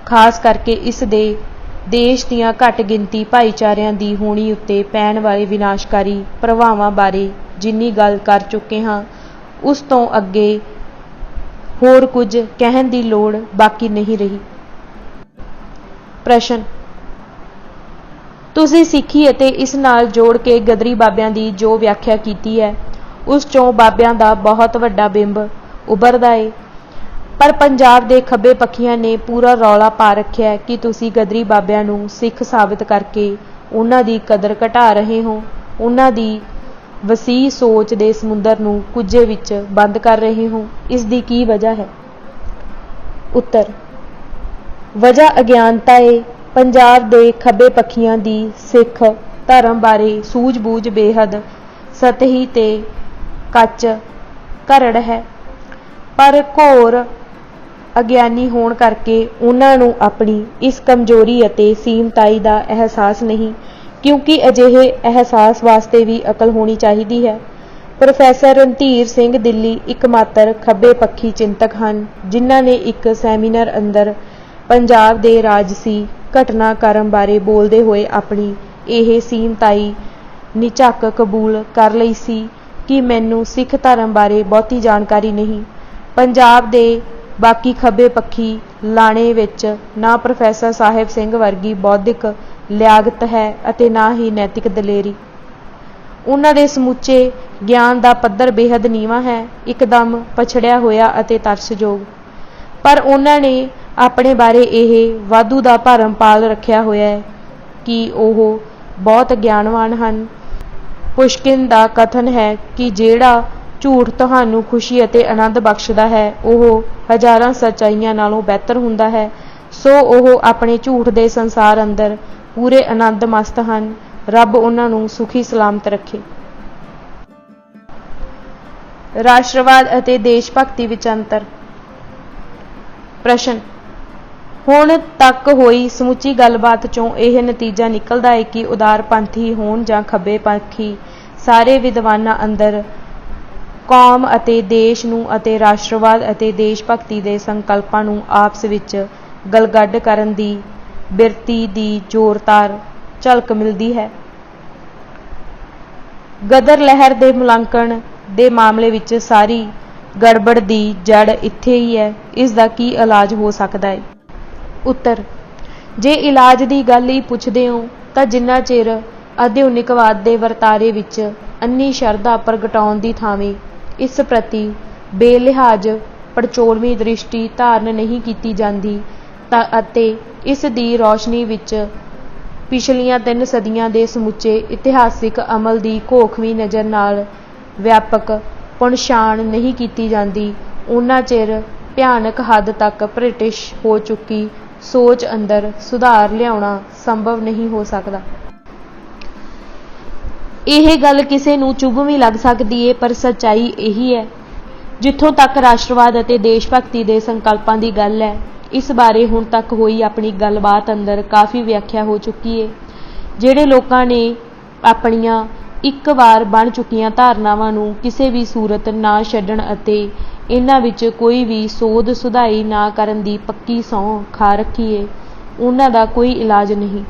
ਖਾਸ ਕਰਕੇ ਇਸ ਦੇ ਦੇਸ਼ ਦੀਆਂ ਘੱਟ ਗਿਣਤੀ ਭਾਈਚਾਰਿਆਂ ਦੀ ਹੋਣੀ ਉੱਤੇ ਪੈਣ ਵਾਲੇ ਵਿਨਾਸ਼ਕਾਰੀ ਪ੍ਰਭਾਵਾਂ ਬਾਰੇ ਜਿੰਨੀ ਗੱਲ ਕਰ ਚੁੱਕੇ ਹਾਂ, ਉਸ ਤੋਂ ਅੱਗੇ ਹੋਰ ਕੁਝ ਕਹਿਣ ਦੀ ਲੋੜ ਬਾਕੀ ਨਹੀਂ ਰਹੀ। ਪ੍ਰਸ਼ਨ। ਤੁਸੀਂ ਸਿੱਖੀ ਅਤੇ ਇਸ ਨਾਲ ਜੋੜ ਕੇ ਗਦਰੀ ਬਾਬਿਆਂ ਦੀ ਜੋ ਵਿਆਖਿਆ ਕੀਤੀ ਹੈ, ਉਸ ਚੋਂ ਬਾਬਿਆਂ ਦਾ ਬਹੁਤ ਵੱਡਾ ਬਿੰਬ ਉਭਰਦਾ ਹੈ, ਪਰ ਪੰਜਾਬ ਦੇ ਖੱਬੇ ਪੱਖੀਆਂ ਨੇ ਪੂਰਾ ਰੌਲਾ ਪਾ ਰੱਖਿਆ ਕਿ ਤੁਸੀਂ ਗਦਰੀ ਬਾਬਿਆਂ ਨੂੰ ਸਿੱਖ ਸਾਬਤ ਕਰਕੇ ਉਹਨਾਂ ਦੀ ਕਦਰ ਘਟਾ ਰਹੇ ਹੋ, ਉਹਨਾਂ ਦੀ ਵਸੀਹ ਸੋਚ ਦੇ ਸਮੁੰਦਰ ਨੂੰ ਕੁੱਜੇ ਵਿੱਚ ਬੰਦ ਕਰ ਰਹੇ ਹੋ। ਇਸ ਦੀ ਕੀ ਵਜ੍ਹਾ ਹੈ? ਉੱਤਰ। ਵਜ੍ਹਾ ਅਗਿਆਨਤਾ ਹੈ। ਪੰਜਾਬ ਦੇ ਖੱਬੇ ਪੱਖੀਆਂ ਦੀ ਸਿੱਖ ਧਰਮ ਬਾਰੇ ਸੂਝ-ਬੂਝ ਬੇਹੱਦ ਸਤਹੀ ਤੇ ਕੱਚ ਘਰੜ ਹੈ, ਪਰ ਘੋਰ ਅਗਿਆਨੀ ਹੋਣ ਕਰਕੇ ਉਹਨਾਂ ਨੂੰ ਆਪਣੀ ਇਸ ਕਮਜ਼ੋਰੀ ਅਤੇ ਸੀਮਤਾਈ ਦਾ ਅਹਿਸਾਸ ਨਹੀਂ, ਕਿਉਂਕਿ ਅਜਿਹੇ ਅਹਿਸਾਸ ਵਾਸਤੇ ਵੀ ਅਕਲ ਹੋਣੀ ਚਾਹੀਦੀ ਹੈ। ਪ੍ਰੋਫੈਸਰ ਰਣਧੀਰ ਸਿੰਘ ਦਿੱਲੀ ਇੱਕਮਾਤਰ ਖੱਬੇ ਪੱਖੀ ਚਿੰਤਕ ਹਨ ਜਿਨ੍ਹਾਂ ਨੇ ਇੱਕ ਸੈਮੀਨਾਰ ਅੰਦਰ ਪੰਜਾਬ ਦੇ ਰਾਜਸੀ ਘਟਨਾਕ੍ਰਮ ਬਾਰੇ ਬੋਲਦੇ ਹੋਏ ਆਪਣੀ ਇਹ ਸੀਮਤਾਈ ਨਿਝੱਕ ਕਬੂਲ ਕਰ ਲਈ ਸੀ ਕਿ ਮੈਨੂੰ ਸਿੱਖ ਧਰਮ ਬਾਰੇ ਬਹੁਤੀ ਜਾਣਕਾਰੀ ਨਹੀਂ। ਪੰਜਾਬ ਦੇ ਬਾਕੀ ਖੱਬੇ ਪੱਖੀ ਲਾਣੇ ਵਿੱਚ ਨਾ ਪ੍ਰੋਫੈਸਰ ਸਾਹਿਬ ਸਿੰਘ ਵਰਗੀ ਬੌਧਿਕ ਲਿਆਕਤ ਹੈ ਅਤੇ ਨਾ ਹੀ ਨੈਤਿਕ ਦਲੇਰੀ। ਉਹਨਾਂ ਦੇ ਸਮੁੱਚੇ ਗਿਆਨ ਦਾ ਪੱਧਰ ਬੇਹੱਦ ਨੀਵਾਂ ਹੈ, ਇੱਕਦਮ ਪਛੜਿਆ ਹੋਇਆ ਅਤੇ ਤਰਸਯੋਗ। ਪਰ ਉਹਨਾਂ ਨੇ ਆਪਣੇ ਬਾਰੇ ਇਹ ਵਾਧੂ ਦਾ ਭਰਮ ਪਾਲ ਰੱਖਿਆ ਹੋਇਆ ਹੈ ਕਿ ਉਹ ਬਹੁਤ ਗਿਆਨਵਾਨ ਹਨ। ਪੁਸ਼ਕਿਨ ਦਾ ਕਥਨ ਹੈ ਕਿ ਜਿਹੜਾ ਝੂਠ ਤੁਹਾਨੂੰ ਖੁਸ਼ੀ ਅਤੇ ਆਨੰਦ ਬਖਸ਼ਦਾ ਹੈ, ਉਹ ਹਜ਼ਾਰਾਂ ਸੱਚਾਈਆਂ ਨਾਲੋਂ ਬਿਹਤਰ ਹੁੰਦਾ ਹੈ। ਸੋ ਉਹ ਆਪਣੇ ਝੂਠ ਦੇ ਸੰਸਾਰ ਅੰਦਰ ਪੂਰੇ ਆਨੰਦ ਮਸਤ ਹਨ। ਰੱਬ ਉਹਨਾਂ ਨੂੰ ਸੁਖੀ ਸਲਾਮਤ ਰੱਖੇ। ਰਾਸ਼ਟਰਵਾਦ ਅਤੇ ਦੇਸ਼ ਭਗਤੀ ਵਿੱਚ ਅੰਤਰ। ਪ੍ਰਸ਼ਨ। ਹੁਣ ਤੱਕ ਹੋਈ ਸਮੁੱਚੀ ਗੱਲਬਾਤ ਚੋਂ ਇਹ ਨਤੀਜਾ ਨਿਕਲਦਾ ਹੈ ਕਿ ਉਦਾਰਪੰਥੀ ਹੋਣ ਜਾਂ ਖੱਬੇ ਪੱਖੀ, ਸਾਰੇ ਵਿਦਵਾਨਾਂ ਅੰਦਰ ਕੌਮ ਅਤੇ ਦੇਸ਼ ਨੂੰ ਅਤੇ ਰਾਸ਼ਟਰਵਾਦ ਅਤੇ ਦੇਸ਼ ਭਗਤੀ ਦੇ ਸੰਕਲਪਾਂ ਨੂੰ ਆਪਸ ਵਿੱਚ ਗਲਗੱਡ ਕਰਨ ਦੀ ਬਿਰਤੀ ਦੀ ਜ਼ੋਰਦਾਰ ਝਲਕ ਮਿਲਦੀ ਹੈ। ਗਦਰ ਲਹਿਰ ਦੇ ਮੁਲਾਂਕਣ ਦੇ ਮਾਮਲੇ ਵਿੱਚ ਸਾਰੀ ਗੜਬੜ ਦੀ ਜੜ ਇੱਥੇ ਹੀ ਹੈ। ਇਸ ਦਾ ਕੀ ਇਲਾਜ ਹੋ ਸਕਦਾ ਹੈ? ਉੱਤਰ। ਜੇ ਇਲਾਜ ਦੀ ਗੱਲ ਹੀ ਪੁੱਛਦੇ ਹੋ ਤਾਂ ਜਿੰਨਾ ਚਿਰ ਆਧੁਨਿਕਵਾਦ ਦੇ ਵਰਤਾਰੇ ਵਿੱਚ ਅੰਨੀ ਸ਼ਰਧਾ ਪ੍ਰਗਟਾਉਣ ਦੀ ਥਾਵੇਂ ਇਸ ਪ੍ਰਤੀ ਬੇਲਿਹਾਜ਼ ਪੜਚੋਲਵੀਂ ਦ੍ਰਿਸ਼ਟੀ ਧਾਰਨ ਨਹੀਂ ਕੀਤੀ ਜਾਂਦੀ ਤਾਂ ਅਤੇ ਇਸ ਦੀ ਰੌਸ਼ਨੀ ਵਿੱਚ ਪਿਛਲੀਆਂ 3 ਸਦੀਆਂ ਦੇ ਸਮੁੱਚੇ ਇਤਿਹਾਸਿਕ ਅਮਲ ਦੀ ਘੋਖਵੀਂ ਨਜ਼ਰ ਨਾਲ ਵਿਆਪਕ ਪਣਛਾਣ ਨਹੀਂ ਕੀਤੀ ਜਾਂਦੀ, ਉਨਾ ਚਿਰ ਭਿਆਨਕ ਹੱਦ ਤੱਕ ਬ੍ਰਿਟਿਸ਼ ਹੋ ਚੁੱਕੀ ਸੋਚ ਅੰਦਰ ਸੁਧਾਰ ਲਿਆਉਣਾ ਸੰਭਵ ਨਹੀਂ ਹੋ ਸਕਦਾ। ਇਹ ਗੱਲ ਕਿਸੇ ਨੂੰ ਚੁਭਵੀਂ ਲੱਗ ਸਕਦੀ ਹੈ, ਪਰ ਸੱਚਾਈ ਇਹੀ ਹੈ। ਜਿੱਥੋਂ ਤੱਕ ਰਾਸ਼ਟਰਵਾਦ ਅਤੇ ਦੇਸ਼ ਭਗਤੀ ਦੇ ਸੰਕਲਪਾਂ ਦੀ ਗੱਲ ਹੈ, ਇਸ ਬਾਰੇ ਹੁਣ ਤੱਕ ਹੋਈ ਆਪਣੀ ਗੱਲਬਾਤ ਅੰਦਰ ਕਾਫੀ ਵਿਆਖਿਆ ਹੋ ਚੁੱਕੀ ਹੈ। ਜਿਹੜੇ ਲੋਕਾਂ ਨੇ ਆਪਣੀਆਂ ਇੱਕ ਵਾਰ ਬਣ ਚੁੱਕੀਆਂ ਧਾਰਨਾਵਾਂ ਨੂੰ ਕਿਸੇ ਵੀ ਸੂਰਤ ਨਾ ਛੱਡਣ ਅਤੇ ਇਹਨਾਂ ਵਿੱਚ ਕੋਈ ਵੀ ਸੋਧ ਸੁਧਾਈ ਨਾ ਕਰਨ ਦੀ ਪੱਕੀ ਸਹੁੰ ਖਾ ਰੱਖੀ ਹੈ, ਉਹਨਾਂ ਦਾ ਕੋਈ ਇਲਾਜ ਨਹੀਂ।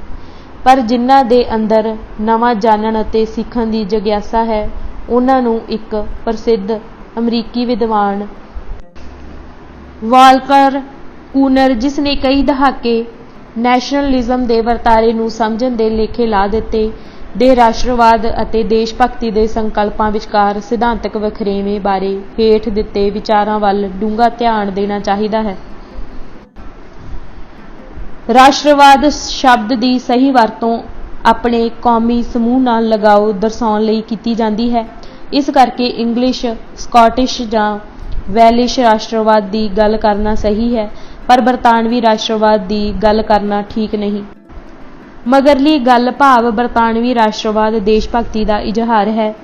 ਪਰ ਜਿਨ੍ਹਾਂ ਦੇ ਅੰਦਰ ਨਵਾਂ ਜਾਣਨ ਅਤੇ ਸਿੱਖਣ ਦੀ ਜਗਿਆਸਾ ਹੈ, ਉਹਨਾਂ ਨੂੰ ਇੱਕ ਪ੍ਰਸਿੱਧ ਅਮਰੀਕੀ ਵਿਦਵਾਨ ਵਾਲਕਰ ਕੂਨਰ, ਜਿਸ ਨੇ ਕਈ ਦਹਾਕੇ ਨੈਸ਼ਨਲਿਜ਼ਮ ਦੇ ਵਰਤਾਰੇ ਨੂੰ ਸਮਝਣ ਦੇ ਲੇਖੇ ਲਾ ਦਿੱਤੇ, ਦੇ ਰਾਸ਼ਟਰਵਾਦ ਅਤੇ ਦੇਸ਼ ਭਗਤੀ ਦੇ ਸੰਕਲਪਾਂ ਵਿਚਕਾਰ ਸਿਧਾਂਤਕ ਵਖਰੇਵੇਂ ਬਾਰੇ ਹੇਠ ਦਿੱਤੇ ਵਿਚਾਰਾਂ ਵੱਲ ਡੂੰਘਾ ਧਿਆਨ ਦੇਣਾ ਚਾਹੀਦਾ ਹੈ। ਰਾਸ਼ਟਰਵਾਦ ਸ਼ਬਦ ਦੀ ਸਹੀ ਵਰਤੋਂ ਆਪਣੇ ਕੌਮੀ ਸਮੂਹ ਨਾਲ ਲਗਾਓ ਦਰਸਾਉਣ ਲਈ ਕੀਤੀ ਜਾਂਦੀ ਹੈ। ਇਸ ਕਰਕੇ ਇੰਗਲਿਸ਼, ਸਕਾਟਿਸ਼ ਜਾਂ ਵੈਲਿਸ਼ ਰਾਸ਼ਟਰਵਾਦ ਦੀ ਗੱਲ ਕਰਨਾ ਸਹੀ ਹੈ, ਪਰ ਬਰਤਾਨਵੀ ਰਾਸ਼ਟਰਵਾਦ ਦੀ ਗੱਲ ਕਰਨਾ ਠੀਕ ਨਹੀਂ। ਮਗਰਲੀ ਗੱਲ ਭਾਵ ਬਰਤਾਨਵੀ ਰਾਸ਼ਟਰਵਾਦ ਦੇਸ਼ ਭਗਤੀ ਦਾ ਇਜ਼ਹਾਰ ਹੈ।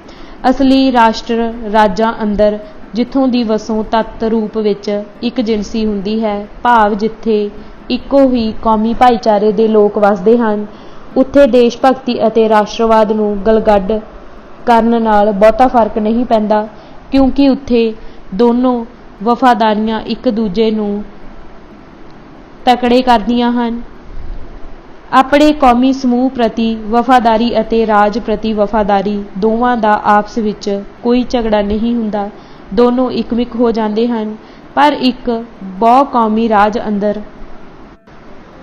ਅਸਲੀ ਰਾਸ਼ਟਰ ਰਾਜਾਂ ਅੰਦਰ ਜਿੱਥੋਂ ਦੀ ਵਸੋਂ ਤੱਤ ਰੂਪ ਵਿੱਚ ਇੱਕ ਜਿਨਸੀ ਹੁੰਦੀ ਹੈ, ਭਾਵ ਜਿੱਥੇ ਇੱਕੋ ਹੀ ਕੌਮੀ ਭਾਈਚਾਰੇ ਦੇ ਲੋਕ ਵਸਦੇ ਹਨ, ਉੱਥੇ ਦੇਸ਼ ਭਗਤੀ ਅਤੇ ਰਾਸ਼ਟਰਵਾਦ ਨੂੰ ਗਲਗੱਡ ਕਰਨ ਨਾਲ ਬਹੁਤਾ ਫਰਕ ਨਹੀਂ ਪੈਂਦਾ, ਕਿਉਂਕਿ ਉੱਥੇ ਦੋਨੋਂ ਵਫਾਦਾਰੀਆਂ ਇੱਕ ਦੂਜੇ ਨੂੰ ਤਕੜੇ ਕਰਦੀਆਂ ਹਨ। ਆਪਣੇ ਕੌਮੀ ਸਮੂਹ ਪ੍ਰਤੀ ਵਫਾਦਾਰੀ ਅਤੇ ਰਾਜ ਪ੍ਰਤੀ ਵਫਾਦਾਰੀ ਦੋਵਾਂ ਦਾ ਆਪਸ ਵਿੱਚ ਕੋਈ ਝਗੜਾ ਨਹੀਂ ਹੁੰਦਾ, ਦੋਨੋਂ ਇੱਕਮਿਕ ਹੋ ਜਾਂਦੇ ਹਨ। ਪਰ ਇੱਕ ਬਹੁ ਕੌਮੀ ਰਾਜ ਅੰਦਰ,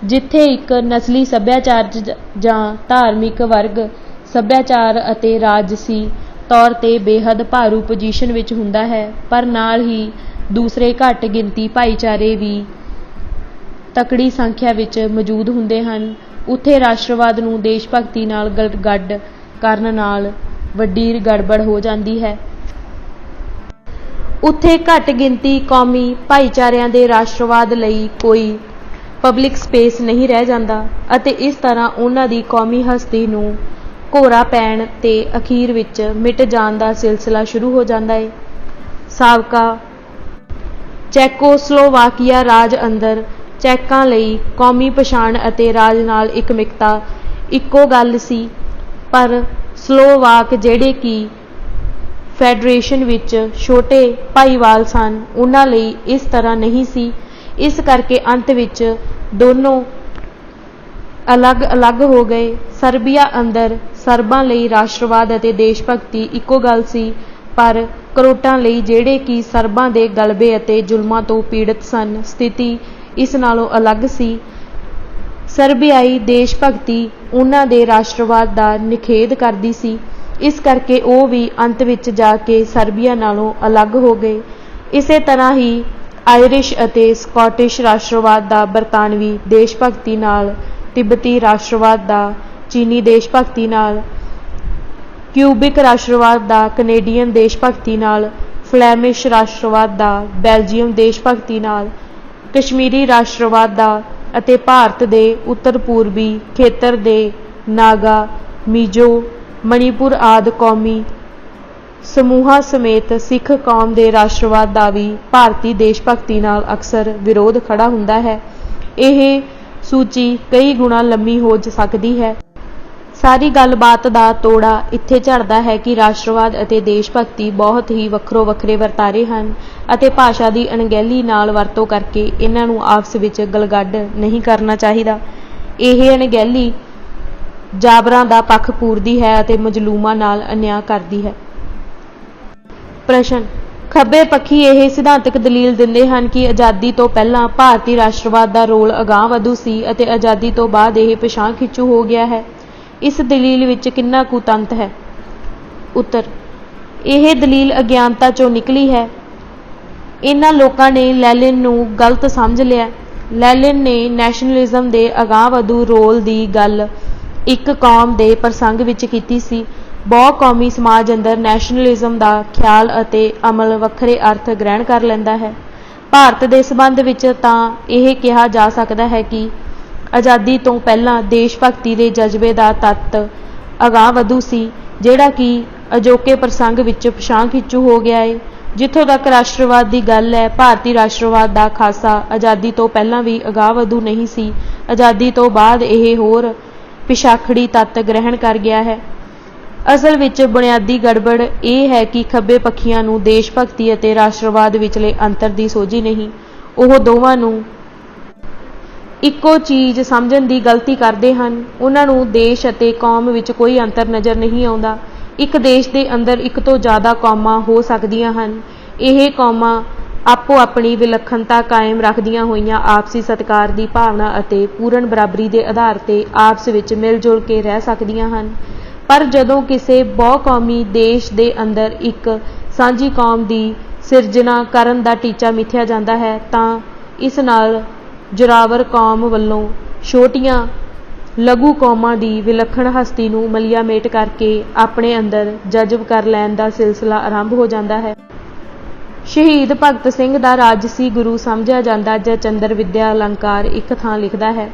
ਜਿੱਥੇ ਇੱਕ ਨਸਲੀ ਸੱਭਿਆਚਾਰ ਜਾਂ ਧਾਰਮਿਕ ਵਰਗ ਸੱਭਿਆਚਾਰ ਅਤੇ ਰਾਜਸੀ ਤੌਰ ਤੇ ਬੇਹੱਦ ਭਾਰੂ ਪੋਜੀਸ਼ਨ ਵਿੱਚ ਹੁੰਦਾ ਹੈ, ਪਰ ਨਾਲ ਹੀ ਦੂਸਰੇ ਘੱਟ ਗਿਣਤੀ ਭਾਈਚਾਰੇ ਵੀ ਤਕੜੀ ਸੰਖਿਆ ਵਿੱਚ ਮੌਜੂਦ ਹੁੰਦੇ ਹਨ, ਉੱਥੇ ਰਾਸ਼ਟਰਵਾਦ ਨੂੰ ਦੇਸ਼ ਭਗਤੀ ਨਾਲ ਗਲਗੱਡ ਕਰਨ ਨਾਲ ਵੱਡੀ ਗੜਬੜ ਹੋ ਜਾਂਦੀ ਹੈ। ਉੱਥੇ ਘੱਟ ਗਿਣਤੀ ਕੌਮੀ ਭਾਈਚਾਰਿਆਂ ਦੇ ਰਾਸ਼ਟਰਵਾਦ ਲਈ ਕੋਈ ਪਬਲਿਕ ਸਪੇਸ ਨਹੀਂ ਰਹਿ ਜਾਂਦਾ ਅਤੇ ਇਸ ਤਰ੍ਹਾਂ ਉਹਨਾਂ ਦੀ ਕੌਮੀ ਹਸਤੀ ਨੂੰ ਘੋਰਾ ਪੈਣ ਤੇ ਅਖੀਰ ਵਿੱਚ ਮਿਟ ਜਾਣ ਦਾ ਸਿਲਸਿਲਾ ਸ਼ੁਰੂ ਹੋ ਜਾਂਦਾ ਹੈ। ਸਾਬਕਾ ਚੈਕੋਸਲੋਵਾਕੀਆ ਰਾਜ ਅੰਦਰ ਚੈਕਾਂ ਲਈ ਕੌਮੀ ਪਛਾਣ ਅਤੇ ਰਾਜ ਨਾਲ ਇਕਮਿਕਤਾ ਇੱਕੋ ਗੱਲ ਸੀ, ਪਰ ਸਲੋਵਾਕ ਜਿਹੜੇ ਕਿ ਫੈਡਰੇਸ਼ਨ ਵਿੱਚ ਛੋਟੇ ਭਾਈਵਾਲ ਸਨ, ਉਹਨਾਂ ਲਈ ਇਸ ਤਰ੍ਹਾਂ ਨਹੀਂ ਸੀ। ਇਸ ਕਰਕੇ ਅੰਤ ਵਿੱਚ ਦੋਨੋਂ ਅਲੱਗ-ਅਲੱਗ ਹੋ ਗਏ। ਸਰਬੀਆ ਅੰਦਰ ਸਰਬਾਂ ਲਈ ਰਾਸ਼ਟਰਵਾਦ ਅਤੇ ਦੇਸ਼ ਭਗਤੀ ਇੱਕੋ ਗੱਲ ਸੀ, ਪਰ ਕਰੋਟਾਂ ਲਈ ਜਿਹੜੇ ਕਿ ਸਰਬਾਂ ਦੇ ਗਲਬੇ ਅਤੇ ਜ਼ੁਲਮਾਂ ਤੋਂ ਪੀੜਤ ਸਨ, ਸਥਿਤੀ ਇਸ ਨਾਲੋਂ ਅਲੱਗ ਸੀ। ਸਰਬਿਆਈ ਦੇਸ਼ ਭਗਤੀ ਉਹਨਾਂ ਦੇ ਰਾਸ਼ਟਰਵਾਦ ਦਾ ਨਿਖੇਧ ਕਰਦੀ ਸੀ, ਇਸ ਕਰਕੇ ਉਹ ਵੀ ਅੰਤ ਵਿੱਚ ਜਾ ਕੇ ਸਰਬੀਆ ਨਾਲੋਂ ਅਲੱਗ ਹੋ ਗਏ। ਇਸੇ ਤਰ੍ਹਾਂ ਹੀ ਆਇਰਿਸ਼ ਅਤੇ ਸਕਾਟਿਸ਼ ਰਾਸ਼ਟਰਵਾਦ ਦਾ ਬਰਤਾਨਵੀ ਦੇਸ਼ ਭਗਤੀ ਨਾਲ, ਤਿੱਬਤੀ ਰਾਸ਼ਟਰਵਾਦ ਦਾ ਚੀਨੀ ਦੇਸ਼ ਭਗਤੀ ਨਾਲ, ਕਿਊਬਿਕ ਰਾਸ਼ਟਰਵਾਦ ਦਾ ਕੈਨੇਡੀਅਨ ਦੇਸ਼ ਭਗਤੀ ਨਾਲ, ਫਲੈਮਿਸ਼ ਰਾਸ਼ਟਰਵਾਦ ਦਾ ਬੈਲਜੀਅਮ ਦੇਸ਼ ਭਗਤੀ ਨਾਲ, ਕਸ਼ਮੀਰੀ ਰਾਸ਼ਟਰਵਾਦ ਦਾ ਅਤੇ ਭਾਰਤ ਦੇ ਉੱਤਰ ਪੂਰਬੀ ਖੇਤਰ ਦੇ ਨਾਗਾ, ਮਿਜ਼ੋ, ਮਣੀਪੁਰ ਆਦਿ ਕੌਮੀ ਸਮੂਹਾਂ ਸਮੇਤ ਸਿੱਖ ਕੌਮ ਦੇ ਰਾਸ਼ਟਰਵਾਦ ਦਾ ਵੀ ਭਾਰਤੀ ਦੇਸ਼ ਭਗਤੀ ਨਾਲ ਅਕਸਰ ਵਿਰੋਧ ਖੜਾ ਹੁੰਦਾ ਹੈ। ਇਹ ਸੂਚੀ ਕਈ ਗੁਣਾ ਲੰਮੀ ਹੋ ਸਕਦੀ ਹੈ। ਸਾਰੀ ਗੱਲਬਾਤ ਦਾ ਤੋੜਾ ਇੱਥੇ ਝੜਦਾ ਹੈ ਕਿ ਰਾਸ਼ਟਰਵਾਦ ਅਤੇ ਦੇਸ਼ ਭਗਤੀ ਬਹੁਤ ਹੀ ਵੱਖਰੋ ਵੱਖਰੇ ਵਰਤਾਰੇ ਹਨ ਅਤੇ ਭਾਸ਼ਾ ਦੀ ਅਣਗਹਿਲੀ ਨਾਲ ਵਰਤੋਂ ਕਰਕੇ ਇਹਨਾਂ ਨੂੰ ਆਪਸ ਵਿੱਚ ਗਲਗੱਡ ਨਹੀਂ ਕਰਨਾ ਚਾਹੀਦਾ। ਇਹ ਅਣਗਹਿਲੀ ਜਾਬਰਾਂ ਦਾ ਪੱਖ ਪੂਰਦੀ ਹੈ ਅਤੇ ਮਜ਼ਲੂਮਾਂ ਨਾਲ ਅਨਿਆਂ ਕਰਦੀ ਹੈ। ਪ੍ਰਸ਼ਨ: ਖੱਬੇ ਪੱਖੀ ਇਹ ਸਿਧਾਂਤਕ ਦਲੀਲ ਦਿੰਦੇ ਹਨ ਕਿ ਆਜ਼ਾਦੀ ਤੋਂ ਪਹਿਲਾਂ ਭਾਰਤੀ ਰਾਸ਼ਟਰਵਾਦ ਦਾ ਰੋਲ ਅਗਾਂਹ-ਵਧੂ ਸੀ ਅਤੇ ਆਜ਼ਾਦੀ ਤੋਂ ਬਾਅਦ ਇਹ ਪਿਛਾਂਹ ਖਿੱਚੂ ਹੋ ਗਿਆ ਹੈ। ਇਸ ਦਲੀਲ ਵਿੱਚ ਕਿੰਨਾ ਕੁ ਤੰਤ ਹੈ? ਉੱਤਰ: ਇਹ ਦਲੀਲ ਅਗਿਆਨਤਾ ਚੋਂ ਨਿਕਲੀ ਹੈ। ਇਹਨਾਂ ਲੋਕਾਂ ਨੇ ਲੈਨਿਨ ਨੂੰ ਗਲਤ ਸਮਝ ਲਿਆ। ਲੈਲਿਨ ਨੇ ਨੈਸ਼ਨਲਿਜ਼ਮ ਦੇ ਅਗਾਂਹਵਧੂ ਰੋਲ ਦੀ ਗੱਲ ਇੱਕ ਕੌਮ ਦੇ ਪ੍ਰਸੰਗ ਵਿੱਚ ਕੀਤੀ ਸੀ। ਬਹੁ ਕੌਮੀ ਸਮਾਜ ਅੰਦਰ ਨੈਸ਼ਨਲਿਜ਼ਮ ਦਾ ਖਿਆਲ ਅਤੇ ਅਮਲ ਵੱਖਰੇ ਅਰਥ ਗ੍ਰਹਿਣ ਕਰ ਲੈਂਦਾ ਹੈ। ਭਾਰਤ ਦੇ ਸੰਬੰਧ ਵਿੱਚ ਤਾਂ ਇਹ ਕਿਹਾ ਜਾ ਸਕਦਾ ਹੈ ਕਿ ਆਜ਼ਾਦੀ ਤੋਂ ਪਹਿਲਾਂ ਦੇਸ਼ ਭਗਤੀ ਦੇ ਜਜ਼ਬੇ ਦਾ ਤੱਤ ਅਗਾਂਹਵਧੂ ਸੀ, ਜਿਹੜਾ ਕਿ ਅਜੋਕੇ ਪ੍ਰਸੰਗ ਵਿੱਚ ਪਛਾਣ ਖਿੱਚੂ ਹੋ ਗਿਆ ਏ। ਜਿੱਥੋਂ ਤੱਕ ਰਾਸ਼ਟਰਵਾਦ ਦੀ ਗੱਲ ਹੈ, ਭਾਰਤੀ ਰਾਸ਼ਟਰਵਾਦ ਦਾ ਖਾਸਾ ਆਜ਼ਾਦੀ ਤੋਂ ਪਹਿਲਾਂ ਵੀ ਅਗਾਂਹਵਧੂ ਨਹੀਂ ਸੀ। ਆਜ਼ਾਦੀ ਤੋਂ ਬਾਅਦ ਇਹ ਹੋਰ ਪਿਛਾਖੜੀ ਤੱਤ ਗ੍ਰਹਿਣ ਕਰ ਗਿਆ ਹੈ। ਅਸਲ ਵਿੱਚ ਬੁਨਿਆਦੀ ਗੜਬੜ ਇਹ ਹੈ ਕਿ ਖੱਬੇ ਪੱਖੀਆਂ ਨੂੰ ਦੇਸ਼ ਭਗਤੀ ਅਤੇ ਰਾਸ਼ਟਰਵਾਦ ਵਿਚਲੇ ਅੰਤਰ ਦੀ ਸੋਝੀ ਨਹੀਂ। ਉਹ ਦੋਵਾਂ ਨੂੰ ਇੱਕੋ ਚੀਜ਼ ਸਮਝਣ ਦੀ ਗਲਤੀ ਕਰਦੇ ਹਨ। ਉਹਨਾਂ ਨੂੰ ਦੇਸ਼ ਅਤੇ ਕੌਮ ਵਿੱਚ ਕੋਈ ਅੰਤਰ ਨਜ਼ਰ ਨਹੀਂ ਆਉਂਦਾ। ਇੱਕ ਦੇਸ਼ ਦੇ ਅੰਦਰ ਇੱਕ ਤੋਂ ਜ਼ਿਆਦਾ ਕੌਮਾਂ ਹੋ ਸਕਦੀਆਂ ਹਨ। ਇਹ ਕੌਮਾਂ ਆਪੋ ਆਪਣੀ ਵਿਲੱਖਣਤਾ ਕਾਇਮ ਰੱਖਦੀਆਂ ਹੋਈਆਂ ਆਪਸੀ ਸਤਿਕਾਰ ਦੀ ਭਾਵਨਾ ਅਤੇ ਪੂਰਨ ਬਰਾਬਰੀ ਦੇ ਆਧਾਰ ਤੇ ਆਪਸ ਵਿੱਚ ਮਿਲ ਜੁਲ ਕੇ ਰਹਿ ਸਕਦੀਆਂ ਹਨ। ਪਰ ਜਦੋਂ ਕਿਸੇ ਬਹੁ-ਕੌਮੀ ਦੇਸ਼ ਦੇ ਅੰਦਰ ਇੱਕ ਸਾਂਝੀ ਕੌਮ ਦੀ ਸਿਰਜਣਾ ਕਰਨ ਦਾ ਟੀਚਾ ਮਿਥਿਆ ਜਾਂਦਾ ਹੈ, ਤਾਂ ਇਸ ਨਾਲ ਜ਼ੋਰਾਵਰ ਕੌਮ ਵੱਲੋਂ ਛੋਟੀਆਂ ਲਘੂ ਕੌਮਾਂ ਦੀ ਵਿਲੱਖਣ ਹਸਤੀ ਨੂੰ ਮਲੀਆਮੇਟ ਕਰਕੇ ਆਪਣੇ ਅੰਦਰ ਜਜ਼ਬ ਕਰ ਲੈਣ ਦਾ ਸਿਲਸਿਲਾ ਆਰੰਭ ਹੋ ਜਾਂਦਾ ਹੈ। ਸ਼ਹੀਦ ਭਗਤ ਸਿੰਘ ਦਾ ਰਾਜਸੀ ਗੁਰੂ ਸਮਝਿਆ ਜਾਂਦਾ ਜੈਚੰਦਰ ਵਿਦਿਆ ਅਲੰਕਾਰ ਇੱਕ ਥਾਂ ਲਿਖਦਾ ਹੈ,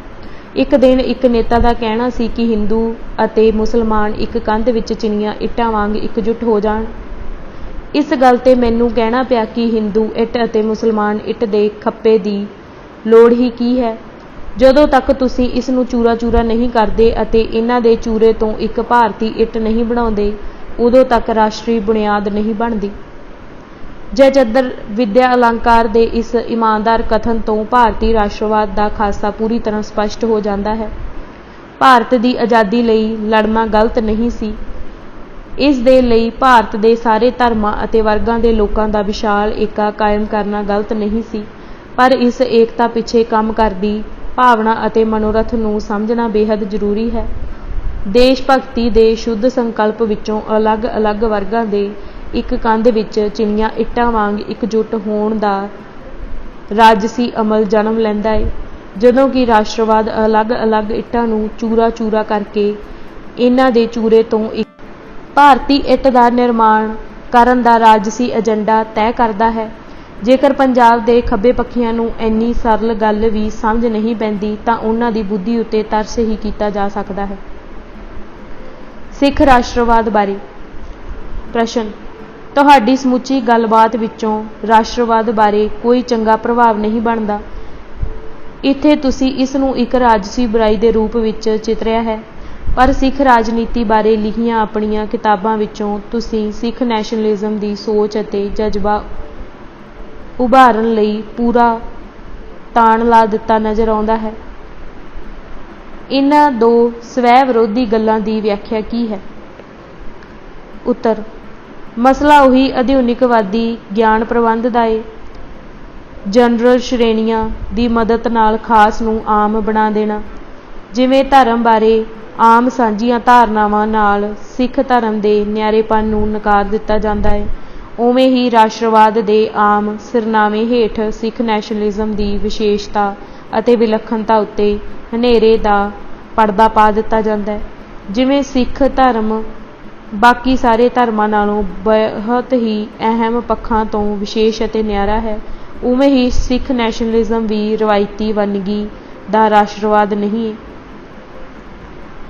ਇੱਕ ਦਿਨ ਇੱਕ ਨੇਤਾ ਦਾ ਕਹਿਣਾ ਸੀ ਕਿ ਹਿੰਦੂ ਅਤੇ ਮੁਸਲਮਾਨ ਇੱਕ ਕੰਧ ਵਿੱਚ ਚਿਣੀਆਂ ਇੱਟਾਂ ਵਾਂਗ ਇਕਜੁੱਟ ਹੋ ਜਾਣ। ਇਸ ਗੱਲ ਤੇ ਮੈਨੂੰ ਕਹਿਣਾ ਪਿਆ ਕਿ ਹਿੰਦੂ ਇੱਟ ਅਤੇ ਮੁਸਲਮਾਨ ਇੱਟ ਦੇ ਖੱਪੇ ਦੀ ਲੋੜ ਹੀ ਕੀ ਹੈ। ਜਦੋਂ ਤੱਕ ਤੁਸੀਂ ਇਸ ਨੂੰ ਚੂਰਾ-ਚੂਰਾ ਨਹੀਂ ਕਰਦੇ ਅਤੇ ਇਹਨਾਂ ਦੇ ਚੂਰੇ ਤੋਂ ਇੱਕ ਭਾਰਤੀ ਇੱਟ ਨਹੀਂ ਬਣਾਉਂਦੇ, ਉਦੋਂ ਤੱਕ ਰਾਸ਼ਟਰੀ ਬੁਨਿਆਦ ਨਹੀਂ ਬਣਦੀ। ਜੈਚੰਦਰ ਵਿਦਿਆ ਅਲੰਕਾਰ ਦੇ ਇਸ ਇਮਾਨਦਾਰ ਕਥਨ ਤੋਂ ਭਾਰਤੀ ਰਾਸ਼ਟਰਵਾਦ ਦਾ ਖਾਸਾ ਪੂਰੀ ਤਰ੍ਹਾਂ ਸਪਸ਼ਟ ਹੋ ਜਾਂਦਾ ਹੈ। ਭਾਰਤ ਦੀ ਆਜ਼ਾਦੀ ਲਈ ਲੜਨਾ ਗਲਤ ਨਹੀਂ ਸੀ। ਇਸ ਦੇ ਲਈ ਭਾਰਤ ਦੇ ਸਾਰੇ ਧਰਮਾਂ ਅਤੇ ਵਰਗਾਂ ਦੇ ਲੋਕਾਂ ਦਾ ਵਿਸ਼ਾਲ ਏਕਾ ਕਾਇਮ ਕਰਨਾ ਗਲਤ ਨਹੀਂ ਸੀ। ਪਰ ਇਸ ਏਕਤਾ ਪਿੱਛੇ ਕੰਮ ਕਰਦੀ ਭਾਵਨਾ ਅਤੇ ਮਨੋਰਥ ਨੂੰ ਸਮਝਣਾ ਬੇਹੱਦ ਜ਼ਰੂਰੀ ਹੈ। ਦੇਸ਼ ਭਗਤੀ ਦੇ ਸ਼ੁੱਧ ਸੰਕਲਪ ਵਿੱਚੋਂ ਅਲੱਗ-ਅਲੱਗ ਵਰਗਾਂ ਦੇ ਇੱਕ ਕੰਧ ਵਿੱਚ ਚਿਣੀਆਂ ਇੱਟਾਂ ਵਾਂਗ ਇਕਜੁੱਟ ਹੋਣ ਦਾ ਰਾਜਸੀ ਅਮਲ ਜਨਮ ਲੈਂਦਾ ਹੈ, ਜਦੋਂ ਕਿ ਰਾਸ਼ਟਰਵਾਦ ਅਲੱਗ-ਅਲੱਗ ਇੱਟਾਂ ਨੂੰ ਚੂਰਾ-ਚੂਰਾ ਕਰਕੇ ਇਹਨਾਂ ਦੇ ਚੂਰੇ ਤੋਂ ਇੱਕ ਭਾਰਤੀ ਇੱਟ ਦਾ ਨਿਰਮਾਣ ਕਰਨ ਦਾ ਰਾਜਸੀ ਏਜੰਡਾ ਤੈਅ ਕਰਦਾ ਹੈ। ਜੇਕਰ ਪੰਜਾਬ ਦੇ ਖੱਬੇ ਪੱਖੀਆਂ ਨੂੰ ਇੰਨੀ ਸਰਲ ਗੱਲ ਵੀ ਸਮਝ ਨਹੀਂ ਪੈਂਦੀ ਤਾਂ ਉਹਨਾਂ ਦੀ ਬੁੱਧੀ ਉੱਤੇ ਤਰਸ ਹੀ ਕੀਤਾ ਜਾ ਸਕਦਾ ਹੈ। ਸਿੱਖ ਰਾਸ਼ਟਰਵਾਦ ਬਾਰੇ ਪ੍ਰਸ਼ਨ। ਤੁਹਾਡੀ ਸਮੁੱਚੀ ਗੱਲਬਾਤ ਵਿੱਚੋਂ ਰਾਸ਼ਟਰਵਾਦ ਬਾਰੇ ਕੋਈ ਚੰਗਾ ਪ੍ਰਭਾਵ ਨਹੀਂ ਬਣਦਾ। ਇੱਥੇ ਤੁਸੀਂ ਇਸ ਨੂੰ ਇੱਕ ਰਾਜਸੀ ਬੁਰਾਈ ਦੇ ਰੂਪ ਵਿੱਚ ਚਿਤਰਿਆ ਹੈ, ਪਰ ਸਿੱਖ ਰਾਜਨੀਤੀ ਬਾਰੇ ਲਿਖੀਆਂ ਆਪਣੀਆਂ ਕਿਤਾਬਾਂ ਵਿੱਚੋਂ ਤੁਸੀਂ ਸਿੱਖ ਨੈਸ਼ਨਲਿਜ਼ਮ ਦੀ ਸੋਚ ਅਤੇ ਜਜ਼ਬਾ ਉਭਾਰਨ ਲਈ ਪੂਰਾ ਤਾਣ ਲਾ ਦਿੱਤਾ ਨਜ਼ਰ ਆਉਂਦਾ ਹੈ। ਇਹਨਾਂ ਦੋ ਸਵੈ ਵਿਰੋਧੀ ਗੱਲਾਂ ਦੀ ਵਿਆਖਿਆ ਕੀ ਹੈ? ਉੱਤਰ। ਮਸਲਾ ਉਹੀ ਆਧੁਨਿਕਵਾਦੀ ਗਿਆਨ ਪ੍ਰਬੰਧ ਦਾ ਏ। ਜਨਰਲ ਸ਼੍ਰੇਣੀਆਂ ਦੀ ਮਦਦ ਨਾਲ ਖਾਸ ਨੂੰ ਆਮ ਬਣਾ ਦੇਣਾ। ਜਿਵੇਂ ਧਰਮ ਬਾਰੇ ਆਮ ਸਾਂਝੀਆਂ ਧਾਰਨਾਵਾਂ ਨਾਲ ਸਿੱਖ ਧਰਮ ਦੇ ਨਿਆਰੇਪਨ ਨੂੰ ਨਕਾਰ ਦਿੱਤਾ ਜਾਂਦਾ ਹੈ, ਉਵੇਂ ਹੀ ਰਾਸ਼ਟਰਵਾਦ ਦੇ ਆਮ ਸਿਰਨਾਵੇਂ ਹੇਠ ਸਿੱਖ ਨੈਸ਼ਨਲਿਜ਼ਮ ਦੀ ਵਿਸ਼ੇਸ਼ਤਾ ਅਤੇ ਵਿਲੱਖਣਤਾ ਉੱਤੇ ਹਨੇਰੇ ਦਾ ਪਰਦਾ ਪਾ ਦਿੱਤਾ ਜਾਂਦਾ ਹੈ। ਜਿਵੇਂ ਸਿੱਖ ਧਰਮ ਬਾਕੀ ਸਾਰੇ ਧਰਮਾਂ ਨਾਲੋਂ ਬਹੁਤ ਹੀ ਅਹਿਮ ਪੱਖਾਂ ਤੋਂ ਵਿਸ਼ੇਸ਼ ਅਤੇ ਨਿਆਰਾ ਹੈ, ਉਵੇਂ ਹੀ ਸਿੱਖ ਨੈਸ਼ਨਲਿਜ਼ਮ ਵੀ ਰਵਾਇਤੀ ਵੰਨਗੀ ਦਾ ਰਾਸ਼ਟਰਵਾਦ ਨਹੀਂ ਹੈ।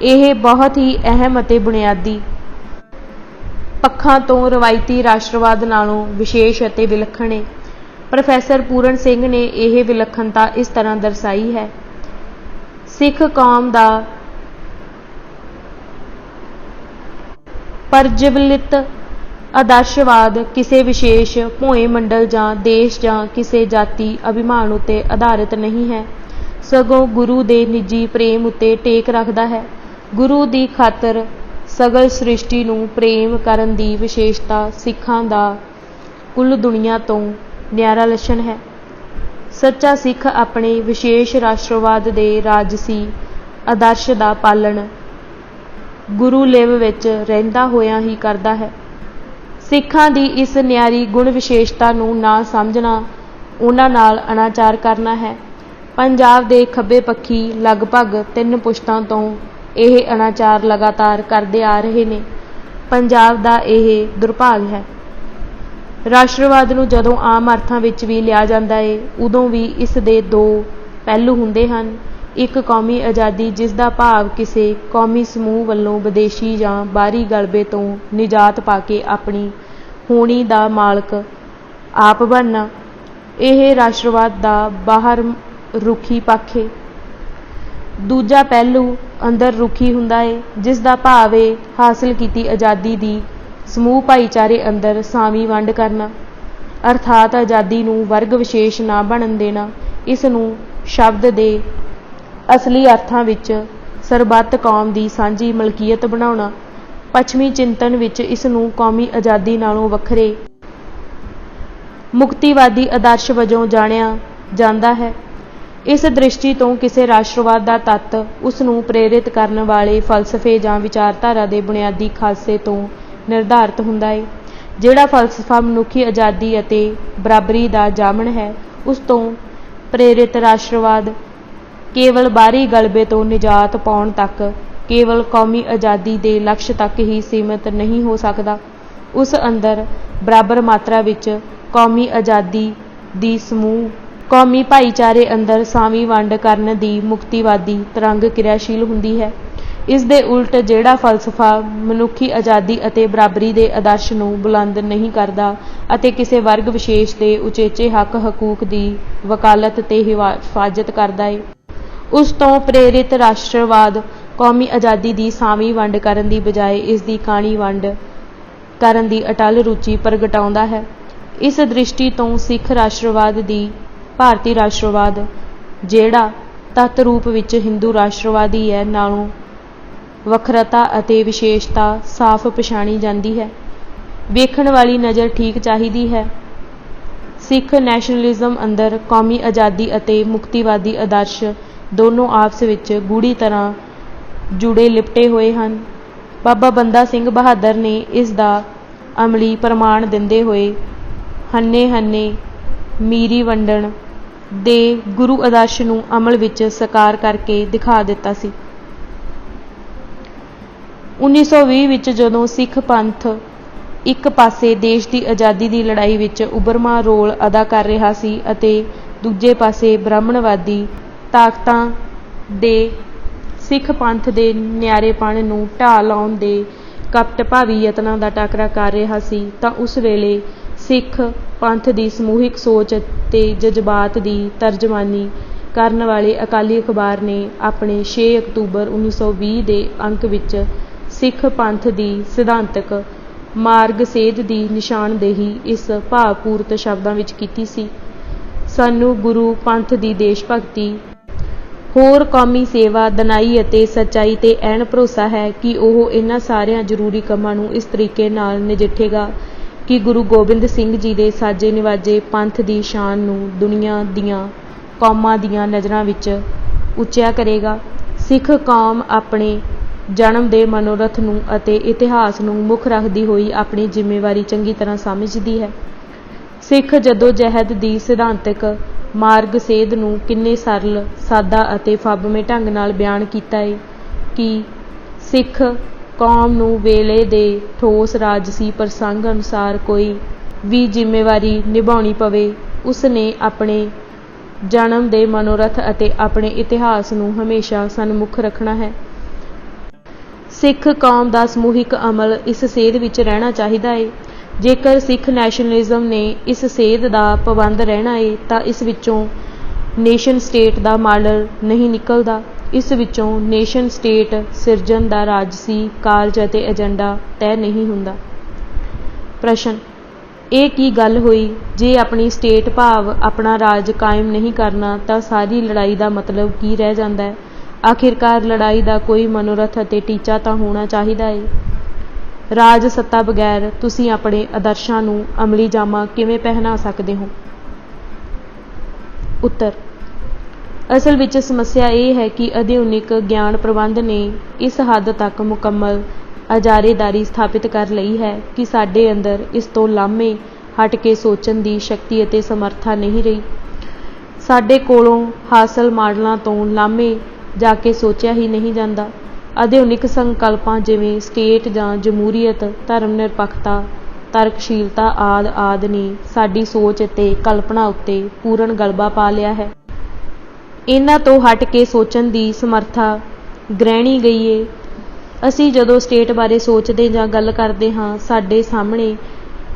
ਇਹ ਬਹੁਤ ਹੀ ਅਹਿਮ ਅਤੇ ਬੁਨਿਆਦੀ ਪੱਖਾਂ ਤੋਂ ਰਵਾਇਤੀ ਰਾਸ਼ਟਰਵਾਦ ਨਾਲੋਂ ਵਿਸ਼ੇਸ਼ ਅਤੇ ਵਿਲੱਖਣ ਹੈ। ਪ੍ਰੋਫੈਸਰ ਪੂਰਨ ਸਿੰਘ ਨੇ ਇਹ ਵਿਲੱਖਣਤਾ ਇਸ ਤਰ੍ਹਾਂ ਦਰਸਾਈ ਹੈ। ਸਿੱਖ ਕੌਮ ਦਾ ਪ੍ਰਜਵਲਿਤ ਆਦਰਸ਼ਵਾਦ ਕਿਸੇ ਵਿਸ਼ੇਸ਼ ਭੋਏ ਮੰਡਲ ਜਾਂ ਦੇਸ਼ ਜਾਂ ਕਿਸੇ ਜਾਤੀ ਅਭਿਮਾਨ ਉੱਤੇ ਆਧਾਰਿਤ ਨਹੀਂ ਹੈ, ਸਗੋਂ ਗੁਰੂ ਦੇ ਨਿੱਜੀ ਪ੍ਰੇਮ ਉੱਤੇ ਟੇਕ ਰੱਖਦਾ ਹੈ। ਗੁਰੂ ਦੀ ਖਾਤਰ ਸਗਲ ਸ੍ਰਿਸ਼ਟੀ ਨੂੰ ਪ੍ਰੇਮ ਕਰਨ ਦੀ ਵਿਸ਼ੇਸ਼ਤਾ ਸਿੱਖਾਂ ਦਾ ਕੁੱਲ ਦੁਨੀਆ ਤੋਂ ਨਿਆਰਾ ਲੱਛਣ ਹੈ। ਸੱਚਾ ਸਿੱਖ ਆਪਣੇ ਵਿਸ਼ੇਸ਼ ਰਾਸ਼ਟਰਵਾਦ ਦੇ ਰਾਜਸੀ ਆਦਰਸ਼ ਦਾ ਪਾਲਣ ਗੁਰੂ ਲਿਵ ਵਿੱਚ ਰਹਿੰਦਾ ਹੋਇਆਂ ਹੀ ਕਰਦਾ ਹੈ। ਸਿੱਖਾਂ ਦੀ ਇਸ ਨਿਆਰੀ ਗੁਣ ਵਿਸ਼ੇਸ਼ਤਾ ਨੂੰ ਨਾ ਸਮਝਣਾ ਉਹਨਾਂ ਨਾਲ ਅਨਾਚਾਰ ਕਰਨਾ ਹੈ। ਪੰਜਾਬ ਦੇ ਖੱਬੇ ਪੱਖੀ ਲਗਭਗ 3 ਪੁਸ਼ਤਾਂ ਤੋਂ ਇਹ ਅਨਾਚਾਰ ਲਗਾਤਾਰ ਕਰਦੇ ਆ ਰਹੇ ਨੇ। ਪੰਜਾਬ ਦਾ ਇਹ ਦੁਰਭਾਗ ਹੈ। ਰਾਸ਼ਟਰਵਾਦ ਨੂੰ ਜਦੋਂ ਆਮ ਅਰਥਾਂ ਵਿੱਚ ਵੀ ਲਿਆ ਜਾਂਦਾ ਏ, ਉਦੋਂ ਵੀ ਇਸ ਦੇ 2 ਪਹਿਲੂ ਹੁੰਦੇ ਹਨ। ਇੱਕ ਕੌਮੀ ਆਜ਼ਾਦੀ, ਜਿਸ ਦਾ ਭਾਵ ਕਿਸੇ ਕੌਮੀ ਸਮੂਹ ਵੱਲੋਂ ਵਿਦੇਸ਼ੀ ਜਾਂ ਬਾਹਰੀ ਗਲਬੇ ਤੋਂ ਨਿਜਾਤ ਪਾ ਕੇ ਆਪਣੀ ਹੋਣੀ ਦਾ ਮਾਲਕ ਆਪ ਬਣਨਾ। ਇਹ ਰਾਸ਼ਟਰਵਾਦ ਦਾ ਬਾਹਰ ਰੁਖੀ ਪੱਖ ਏ। ਦੂਜਾ ਪਹਿਲੂ ਅੰਦਰ ਰੁਖੀ ਹੁੰਦਾ ਏ, ਜਿਸ ਦਾ ਭਾਵ ਏ ਹਾਸਲ ਕੀਤੀ ਆਜ਼ਾਦੀ ਦੀ ਸਮੂਹ ਭਾਈਚਾਰੇ ਅੰਦਰ ਸਾਵੀਂ ਵੰਡ ਕਰਨਾ, ਅਰਥਾਤ ਆਜ਼ਾਦੀ ਨੂੰ ਵਰਗ ਵਿਸ਼ੇਸ਼ ਨਾ ਬਣਨ ਦੇਣਾ। ਇਸ ਨੂੰ ਸ਼ਬਦ ਦੇ ਅਸਲੀ ਅਰਥਾਂ ਵਿੱਚ ਸਰਬੱਤ ਕੌਮ ਦੀ ਸਾਂਝੀ ਮਲਕੀਅਤ ਬਣਾਉਣਾ। ਪੱਛਮੀ ਚਿੰਤਨ ਵਿੱਚ ਇਸ ਨੂੰ ਕੌਮੀ ਆਜ਼ਾਦੀ ਨਾਲੋਂ ਵੱਖਰੇ ਮੁਕਤੀਵਾਦੀ ਆਦਰਸ਼ ਵਜੋਂ ਜਾਣਿਆ ਜਾਂਦਾ ਹੈ। ਇਸ ਦ੍ਰਿਸ਼ਟੀ ਤੋਂ ਕਿਸੇ ਰਾਸ਼ਟਰਵਾਦ ਦਾ ਤੱਤ ਉਸ ਨੂੰ ਪ੍ਰੇਰਿਤ ਕਰਨ ਵਾਲੇ ਫਲਸਫੇ ਜਾਂ ਵਿਚਾਰਧਾਰਾ ਦੇ ਬੁਨਿਆਦੀ ਖਾਸੇ ਤੋਂ ਨਿਰਧਾਰਿਤ ਹੁੰਦਾ ਹੈ। ਜਿਹੜਾ ਫਲਸਫਾ ਮਨੁੱਖੀ ਆਜ਼ਾਦੀ ਅਤੇ ਬਰਾਬਰੀ ਦਾ ਜਾਮਣ ਹੈ, ਉਸ ਤੋਂ ਪ੍ਰੇਰਿਤ ਰਾਸ਼ਟਰਵਾਦ ਕੇਵਲ ਬਾਹਰੀ ਗਲਬੇ ਤੋਂ ਨਿਜਾਤ ਪਾਉਣ ਤੱਕ, ਕੇਵਲ ਕੌਮੀ ਆਜ਼ਾਦੀ ਦੇ ਲਕਸ਼ ਤੱਕ ਹੀ ਸੀਮਿਤ ਨਹੀਂ ਹੋ ਸਕਦਾ। ਉਸ ਅੰਦਰ ਬਰਾਬਰ ਮਾਤਰਾ ਵਿੱਚ ਕੌਮੀ ਆਜ਼ਾਦੀ ਦੀ ਸਮੂਹ ਕੌਮੀ ਭਾਈਚਾਰੇ ਅੰਦਰ ਸਾਵੀਂ ਵੰਡ ਕਰਨ ਦੀ ਮੁਕਤੀਵਾਦੀ ਤਰੰਗ ਕਿਰਿਆਸ਼ੀਲ ਹੁੰਦੀ ਹੈ। ਇਸ ਦੇ ਉਲਟ ਜਿਹੜਾ ਫਲਸਫਾ ਮਨੁੱਖੀ ਆਜ਼ਾਦੀ ਅਤੇ ਬਰਾਬਰੀ ਦੇ ਆਦਰਸ਼ ਨੂੰ ਬੁਲੰਦ ਨਹੀਂ ਕਰਦਾ ਅਤੇ ਕਿਸੇ ਵਰਗ ਵਿਸ਼ੇਸ਼ ਦੇ ਉਚੇਚੇ ਹੱਕ ਹਕੂਕ ਦੀ ਵਕਾਲਤ ਤੇ ਹਿਫਾਜ਼ਤ ਕਰਦਾ ਹੈ, ਉਸ ਤੋਂ ਪ੍ਰੇਰਿਤ ਰਾਸ਼ਟਰਵਾਦ ਕੌਮੀ ਆਜ਼ਾਦੀ ਦੀ ਸਾਵੀਂ ਵੰਡ ਕਰਨ ਦੀ ਬਜਾਏ ਇਸ ਦੀ ਕਾਣੀ ਵੰਡ ਕਰਨ ਦੀ ਅਟੱਲ ਰੁਚੀ ਪ੍ਰਗਟਾਉਂਦਾ ਹੈ। ਇਸ ਦ੍ਰਿਸ਼ਟੀ ਤੋਂ ਸਿੱਖ ਰਾਸ਼ਟਰਵਾਦ ਦੀ ਭਾਰਤੀ ਰਾਸ਼ਟਰਵਾਦ, ਜਿਹੜਾ ਤੱਤ ਰੂਪ ਵਿੱਚ ਹਿੰਦੂ ਰਾਸ਼ਟਰਵਾਦ ਹੀ ਹੈ, ਨਾਲੋਂ ਵੱਖਰਤਾ ਅਤੇ ਵਿਸ਼ੇਸ਼ਤਾ ਸਾਫ਼ ਪਛਾਣੀ ਜਾਂਦੀ ਹੈ। ਵੇਖਣ ਵਾਲੀ ਨਜ਼ਰ ਠੀਕ ਚਾਹੀਦੀ ਹੈ। ਸਿੱਖ ਨੈਸ਼ਨਲਿਜ਼ਮ ਅੰਦਰ ਕੌਮੀ ਆਜ਼ਾਦੀ ਅਤੇ ਮੁਕਤੀਵਾਦੀ ਆਦਰਸ਼ ਦੋਨੋਂ ਆਪਸ ਵਿੱਚ ਗੂੜ੍ਹੀ ਤਰ੍ਹਾਂ ਜੁੜੇ ਲਿਪਟੇ ਹੋਏ ਹਨ। ਬਾਬਾ ਬੰਦਾ ਸਿੰਘ ਬਹਾਦਰ ਨੇ ਇਸ ਦਾ ਅਮਲੀ ਪ੍ਰਮਾਣ ਦਿੰਦੇ ਹੋਏ ਹੰਨੇ ਹੰਨੇ ਮੀਰੀ ਵੰਡਣ ਦੇ ਗੁਰੂ ਆਦਰਸ਼ ਨੂੰ ਅਮਲ ਵਿੱਚ ਸਾਕਾਰ ਕਰਕੇ ਦਿਖਾ ਦਿੱਤਾ ਸੀ। 1920 ਵਿੱਚ ਜਦੋਂ ਸਿੱਖ ਪੰਥ ਇੱਕ ਪਾਸੇ ਦੇਸ਼ ਦੀ ਆਜ਼ਾਦੀ ਦੀ ਲੜਾਈ ਵਿੱਚ ਉਭਰਵਾਂ ਰੋਲ ਅਦਾ ਕਰ ਰਿਹਾ ਸੀ ਅਤੇ ਦੂਜੇ ਪਾਸੇ ਬ੍ਰਾਹਮਣਵਾਦੀ ਤਾਕਤਾਂ ਦੇ ਸਿੱਖ ਪੰਥ ਦੇ ਨਿਆਰੇਪਣ ਨੂੰ ਢਾਹ ਲਾਉਣ ਦੇ ਕਪਟ ਭਾਵੀ ਯਤਨਾਂ ਦਾ ਟਾਕਰਾ ਕਰ ਰਿਹਾ ਸੀ, ਤਾਂ ਉਸ ਵੇਲੇ ਸਿੱਖ ਪੰਥ ਦੀ ਸਮੂਹਿਕ ਸੋਚ ਤੇ ਜਜ਼ਬਾਤ ਦੀ ਤਰਜਮਾਨੀ ਕਰਨ ਵਾਲੇ ਅਕਾਲੀ ਅਖਬਾਰ ਨੇ ਆਪਣੇ 6 ਅਕਤੂਬਰ 1920 ਦੇ ਅੰਕ ਵਿੱਚ ਸਿੱਖ ਪੰਥ ਦੀ ਸਿਧਾਂਤਕ ਮਾਰਗ ਸੇਧ ਦੀ ਨਿਸ਼ਾਨਦੇਹੀ ਇਸ ਭਾਵਪੂਰਤ ਸ਼ਬਦਾਂ ਵਿੱਚ ਕੀਤੀ ਸੀ। ਸਾਨੂੰ ਗੁਰੂ ਪੰਥ ਦੀ ਦੇਸ਼ ਭਗਤੀ, ਹੋਰ ਕੌਮੀ ਸੇਵਾ, ਦਨਾਈ ਅਤੇ ਸੱਚਾਈ ਤੇ ਐਨ ਭਰੋਸਾ ਹੈ ਕਿ ਉਹ ਇਹਨਾਂ ਸਾਰਿਆਂ ਜ਼ਰੂਰੀ ਕੰਮਾਂ ਨੂੰ ਇਸ ਤਰੀਕੇ ਨਾਲ ਨਜਿੱਠੇਗਾ ਕਿ ਗੁਰੂ ਗੋਬਿੰਦ ਸਿੰਘ ਜੀ ਦੇ ਸਾਜੇ ਨਿਵਾਜੇ ਪੰਥ ਦੀ ਸ਼ਾਨ ਨੂੰ ਦੁਨੀਆ ਦੀਆਂ ਕੌਮਾਂ ਦੀਆਂ ਨਜ਼ਰਾਂ ਵਿੱਚ ਉੱਚਿਆ ਕਰੇਗਾ। ਸਿੱਖ ਕੌਮ ਆਪਣੇ ਜਨਮ ਦੇ ਮਨੋਰਥ ਨੂੰ ਅਤੇ ਇਤਿਹਾਸ ਨੂੰ ਮੁੱਖ ਰੱਖਦੀ ਹੋਈ ਆਪਣੀ ਜ਼ਿੰਮੇਵਾਰੀ ਚੰਗੀ ਤਰ੍ਹਾਂ ਸਮਝਦੀ ਹੈ। ਸਿੱਖ ਜੱਦੋ-ਜਹਿਦ ਦੀ ਸਿਧਾਂਤਕ ਮਾਰਗ ਸੇਧ ਨੂੰ ਕਿੰਨੇ ਸਰਲ, ਸਾਦਾ ਅਤੇ ਫੱਬਵੇਂ ਢੰਗ ਨਾਲ ਬਿਆਨ ਕੀਤਾ ਹੈ ਕਿ ਸਿੱਖ ਕੌਮ ਨੂੰ ਵੇਲੇ ਦੇ ਠੋਸ ਰਾਜਸੀ ਪ੍ਰਸੰਗ ਅਨੁਸਾਰ ਕੋਈ ਵੀ ਜ਼ਿੰਮੇਵਾਰੀ ਨਿਭਾਉਣੀ ਪਵੇ, ਉਸ ਨੇ ਆਪਣੇ ਜਨਮ ਦੇ ਮਨੋਰਥ ਅਤੇ ਆਪਣੇ ਇਤਿਹਾਸ ਨੂੰ ਹਮੇਸ਼ਾ ਸਨਮੁੱਖ ਰੱਖਣਾ ਹੈ। ਸਿੱਖ ਕੌਮ ਦਾ ਸਮੂਹਿਕ ਅਮਲ ਇਸ ਸੇਧ ਵਿੱਚ ਰਹਿਣਾ ਚਾਹੀਦਾ ਹੈ। ਜੇਕਰ ਸਿੱਖ ਨੈਸ਼ਨਲਿਜ਼ਮ ਨੇ ਇਸ ਸੇਧ ਦਾ ਪਾਬੰਦ ਰਹਿਣਾ ਹੈ ਤਾਂ ਇਸ ਵਿੱਚੋਂ ਨੇਸ਼ਨ ਸਟੇਟ ਦਾ ਮਾਡਲ ਨਹੀਂ ਨਿਕਲਦਾ। ਇਸ ਵਿੱਚੋਂ ਨੇਸ਼ਨ ਸਟੇਟ ਸਿਰਜਣ ਦਾ ਰਾਜਸੀ ਕਾਰਜ ਅਤੇ ਏਜੰਡਾ ਤੈਅ ਨਹੀਂ ਹੁੰਦਾ। ਪ੍ਰਸ਼ਨ: ਇਹ ਕੀ ਗੱਲ ਹੋਈ? ਜੇ ਆਪਣੀ ਸਟੇਟ ਭਾਵ ਆਪਣਾ ਰਾਜ ਕਾਇਮ ਨਹੀਂ ਕਰਨਾ ਤਾਂ ਸਾਰੀ ਲੜਾਈ ਦਾ ਮਤਲਬ ਕੀ ਰਹਿ ਜਾਂਦਾ ਹੈ? ਆਖਿਰਕਾਰ ਲੜਾਈ ਦਾ ਕੋਈ ਮਨੋਰਥ ਅਤੇ ਟੀਚਾ ਤਾਂ ਹੋਣਾ ਚਾਹੀਦਾ ਹੈ। ਰਾਜ ਸੱਤਾ ਬਗੈਰ ਤੁਸੀਂ ਆਪਣੇ ਆਦਰਸ਼ਾਂ ਨੂੰ ਅਮਲੀ ਜਾਮਾ ਕਿਵੇਂ ਪਹਿਨਾ ਸਕਦੇ ਹੋ? ਉੱਤਰ: ਅਸਲ ਵਿੱਚ ਸਮੱਸਿਆ ਇਹ ਹੈ ਕਿ ਆਧੁਨਿਕ ਗਿਆਨ ਪ੍ਰਬੰਧ ਨੇ ਇਸ ਹੱਦ ਤੱਕ ਮੁਕੰਮਲ ਅਜਾਰੇਦਾਰੀ ਸਥਾਪਿਤ ਕਰ ਲਈ ਹੈ ਕਿ ਸਾਡੇ ਅੰਦਰ ਇਸ ਤੋਂ ਲਾਮੇ ਹਟ ਕੇ ਸੋਚਣ ਦੀ ਸ਼ਕਤੀ ਅਤੇ ਸਮਰੱਥਾ ਨਹੀਂ ਰਹੀ। ਸਾਡੇ ਕੋਲੋਂ ਹਾਸਲ ਮਾਡਲਾਂ ਤੋਂ ਲਾਮੇ ਜਾ ਕੇ ਸੋਚਿਆ ਹੀ ਨਹੀਂ ਜਾਂਦਾ। ਆਧੁਨਿਕ ਸੰਕਲਪਾਂ ਜਿਵੇਂ ਸਟੇਟ ਜਾਂ ਜਮਹੂਰੀਅਤ, ਧਰਮ ਨਿਰਪੱਖਤਾ, ਤਰਕਸ਼ੀਲਤਾ ਆਦਿ ਨੇ ਸਾਡੀ ਸੋਚ ਅਤੇ ਕਲਪਨਾ ਉੱਤੇ ਪੂਰਨ ਗਲਬਾ ਪਾ ਲਿਆ ਹੈ। ਇਹਨਾਂ ਤੋਂ ਹਟ ਕੇ ਸੋਚਣ ਦੀ ਸਮਰੱਥਾ ਗ੍ਰਹਿਣੀ ਗਈ ਏ। ਅਸੀਂ ਜਦੋਂ ਸਟੇਟ ਬਾਰੇ ਸੋਚਦੇ ਜਾਂ ਗੱਲ ਕਰਦੇ ਹਾਂ, ਸਾਡੇ ਸਾਹਮਣੇ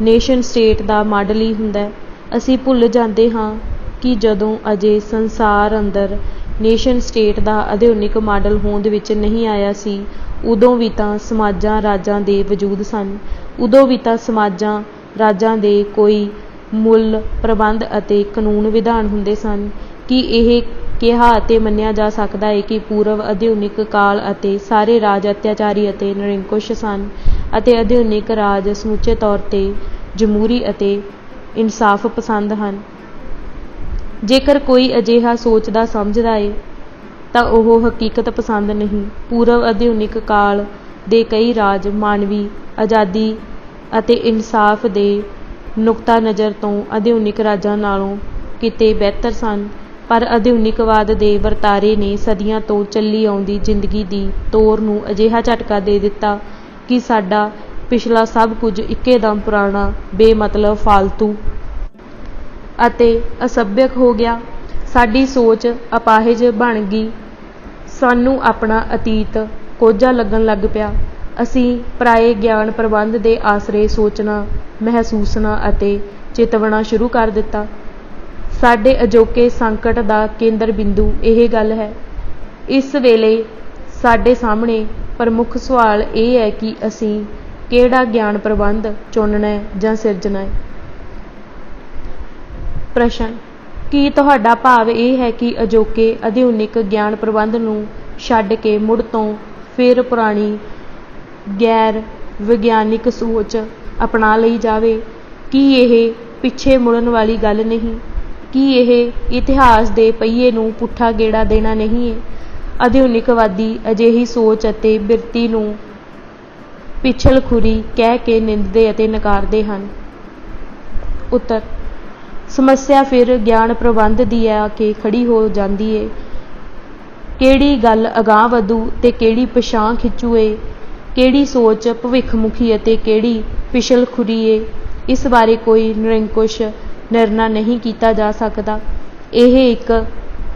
ਨੇਸ਼ਨ ਸਟੇਟ ਦਾ ਮਾਡਲ ਹੀ ਹੁੰਦਾ ਹੈ। ਅਸੀਂ ਭੁੱਲ ਜਾਂਦੇ ਹਾਂ ਕਿ ਜਦੋਂ ਅਜੇ ਸੰਸਾਰ ਅੰਦਰ ਨੇਸ਼ਨ ਸਟੇਟ ਦਾ ਆਧੁਨਿਕ ਮਾਡਲ ਹੋਂਦ ਵਿੱਚ ਨਹੀਂ ਆਇਆ ਸੀ, ਉਦੋਂ ਵੀ ਤਾਂ ਸਮਾਜਾਂ ਰਾਜਾਂ ਦੇ ਵਜੂਦ ਸਨ। ਉਦੋਂ ਵੀ ਤਾਂ ਸਮਾਜਾਂ ਰਾਜਾਂ ਦੇ ਕੋਈ ਮੂਲ ਪ੍ਰਬੰਧ ਅਤੇ ਕਾਨੂੰਨ ਵਿਧਾਨ ਹੁੰਦੇ ਸਨ। ਕੀ ਇਹ ਕਿਹਾ ਅਤੇ ਮੰਨਿਆ ਜਾ ਸਕਦਾ ਹੈ ਕਿ ਪੂਰਵ ਆਧੁਨਿਕ ਕਾਲ ਅਤੇ ਸਾਰੇ ਰਾਜ ਅਤਿਆਚਾਰੀ ਅਤੇ ਨਿਰੰਕੁਸ਼ ਸਨ ਅਤੇ ਆਧੁਨਿਕ ਰਾਜ ਸਮੁੱਚੇ ਤੌਰ 'ਤੇ ਜਮਹੂਰੀ ਅਤੇ ਇਨਸਾਫ ਪਸੰਦ ਹਨ? ਜੇਕਰ ਕੋਈ ਅਜਿਹਾ ਸੋਚਦਾ ਸਮਝਦਾ ਏ ਤਾਂ ਉਹ ਹਕੀਕਤ ਪਸੰਦ ਨਹੀਂ। ਪੂਰਵ ਆਧੁਨਿਕ ਕਾਲ ਦੇ ਕਈ ਰਾਜ ਮਾਨਵੀ ਆਜ਼ਾਦੀ ਅਤੇ ਇਨਸਾਫ ਦੇ ਨੁਕਤਾ ਨਜ਼ਰ ਤੋਂ ਆਧੁਨਿਕ ਰਾਜਾਂ ਨਾਲੋਂ ਕਿਤੇ ਬਿਹਤਰ ਸਨ, ਪਰ ਆਧੁਨਿਕਵਾਦ ਦੇ ਵਰਤਾਰੇ ਨੇ ਸਦੀਆਂ ਤੋਂ ਚੱਲੀ ਆਉਂਦੀ ਜ਼ਿੰਦਗੀ ਦੀ ਤੋਰ ਨੂੰ ਅਜਿਹਾ ਝਟਕਾ ਦੇ ਦਿੱਤਾ ਕਿ ਸਾਡਾ ਪਿਛਲਾ ਸਭ ਕੁਝ ਇੱਕਦਮ ਪੁਰਾਣਾ, ਬੇਮਤਲਬ, ਫਾਲਤੂ ਅਤੇ ਅਸੱਭਿਅਕ ਹੋ ਗਿਆ। ਸਾਡੀ ਸੋਚ ਅਪਾਹਿਜ ਬਣ ਗਈ। ਸਾਨੂੰ ਆਪਣਾ ਅਤੀਤ ਕੋਝਾ ਲੱਗਣ ਲੱਗ ਪਿਆ। ਅਸੀਂ ਪਰਾਏ ਗਿਆਨ ਪ੍ਰਬੰਧ ਦੇ ਆਸਰੇ ਸੋਚਣਾ, ਮਹਿਸੂਸਣਾ ਅਤੇ ਚਿਤਵਣਾ ਸ਼ੁਰੂ ਕਰ ਦਿੱਤਾ। ਸਾਡੇ ਅਜੋਕੇ ਸੰਕਟ ਦਾ ਕੇਂਦਰ ਬਿੰਦੂ ਇਹ ਗੱਲ ਹੈ। ਇਸ ਵੇਲੇ ਸਾਡੇ ਸਾਹਮਣੇ ਪ੍ਰਮੁੱਖ ਸਵਾਲ ਇਹ ਹੈ ਕਿ ਅਸੀਂ ਕਿਹੜਾ ਗਿਆਨ ਪ੍ਰਬੰਧ ਚੁਣਨਾ ਹੈ ਜਾਂ ਸਿਰਜਣਾ ਹੈ। ਪ੍ਰਸ਼ਨ: ਕੀ ਤੁਹਾਡਾ ਭਾਵ ਇਹ ਹੈ ਕਿ ਅਜੋਕੇ ਆਧੁਨਿਕ ਗਿਆਨ ਪ੍ਰਬੰਧ ਨੂੰ ਛੱਡ ਕੇ ਮੁੜ ਤੋਂ ਫਿਰ ਪੁਰਾਣੀ ਗੈਰ ਵਿਗਿਆਨਿਕ ਸੋਚ ਅਪਣਾ ਲਈ ਜਾਵੇ? ਕੀ ਇਹ ਪਿੱਛੇ ਮੁੜਨ ਵਾਲੀ ਗੱਲ ਨਹੀਂ? ਕੀ ਇਹ ਇਤਿਹਾਸ ਦੇ ਪਹੀਏ ਨੂੰ ਪੁੱਠਾ ਗੇੜਾ ਦੇਣਾ ਨਹੀਂ ਹੈ? ਆਧੁਨਿਕਵਾਦੀ ਅਜਿਹੀ ਸੋਚ ਅਤੇ ਬਿਰਤੀ ਨੂੰ ਪਿਛਲਖੁਰੀ ਕਹਿ ਕੇ ਨਿੰਦਦੇ ਅਤੇ ਨਕਾਰਦੇ ਹਨ। ਉੱਤਰ: ਸਮੱਸਿਆ ਫਿਰ ਗਿਆਨ ਪ੍ਰਬੰਧ ਦੀ ਆ ਕੇ ਖੜੀ ਹੋ ਜਾਂਦੀ ਏ। ਕਿਹੜੀ ਗੱਲ ਅਗਾਂਹ ਵਧੂ ਤੇ ਕਿਹੜੀ ਪਿਛਾਂਹ ਖਿੱਚੂ ਏ? ਕਿਹੜੀ ਸੋਚ ਭਵਿੱਖਮੁਖੀ ਅਤੇ ਕਿਹੜੀ ਪਿਛਲਖੁਰੀ ਏ? ਇਸ ਬਾਰੇ ਕੋਈ ਨਿਰੰਕੁਸ਼ ਨਿਰਣਾ ਨਹੀਂ ਕੀਤਾ ਜਾ ਸਕਦਾ। ਇਹ ਇੱਕ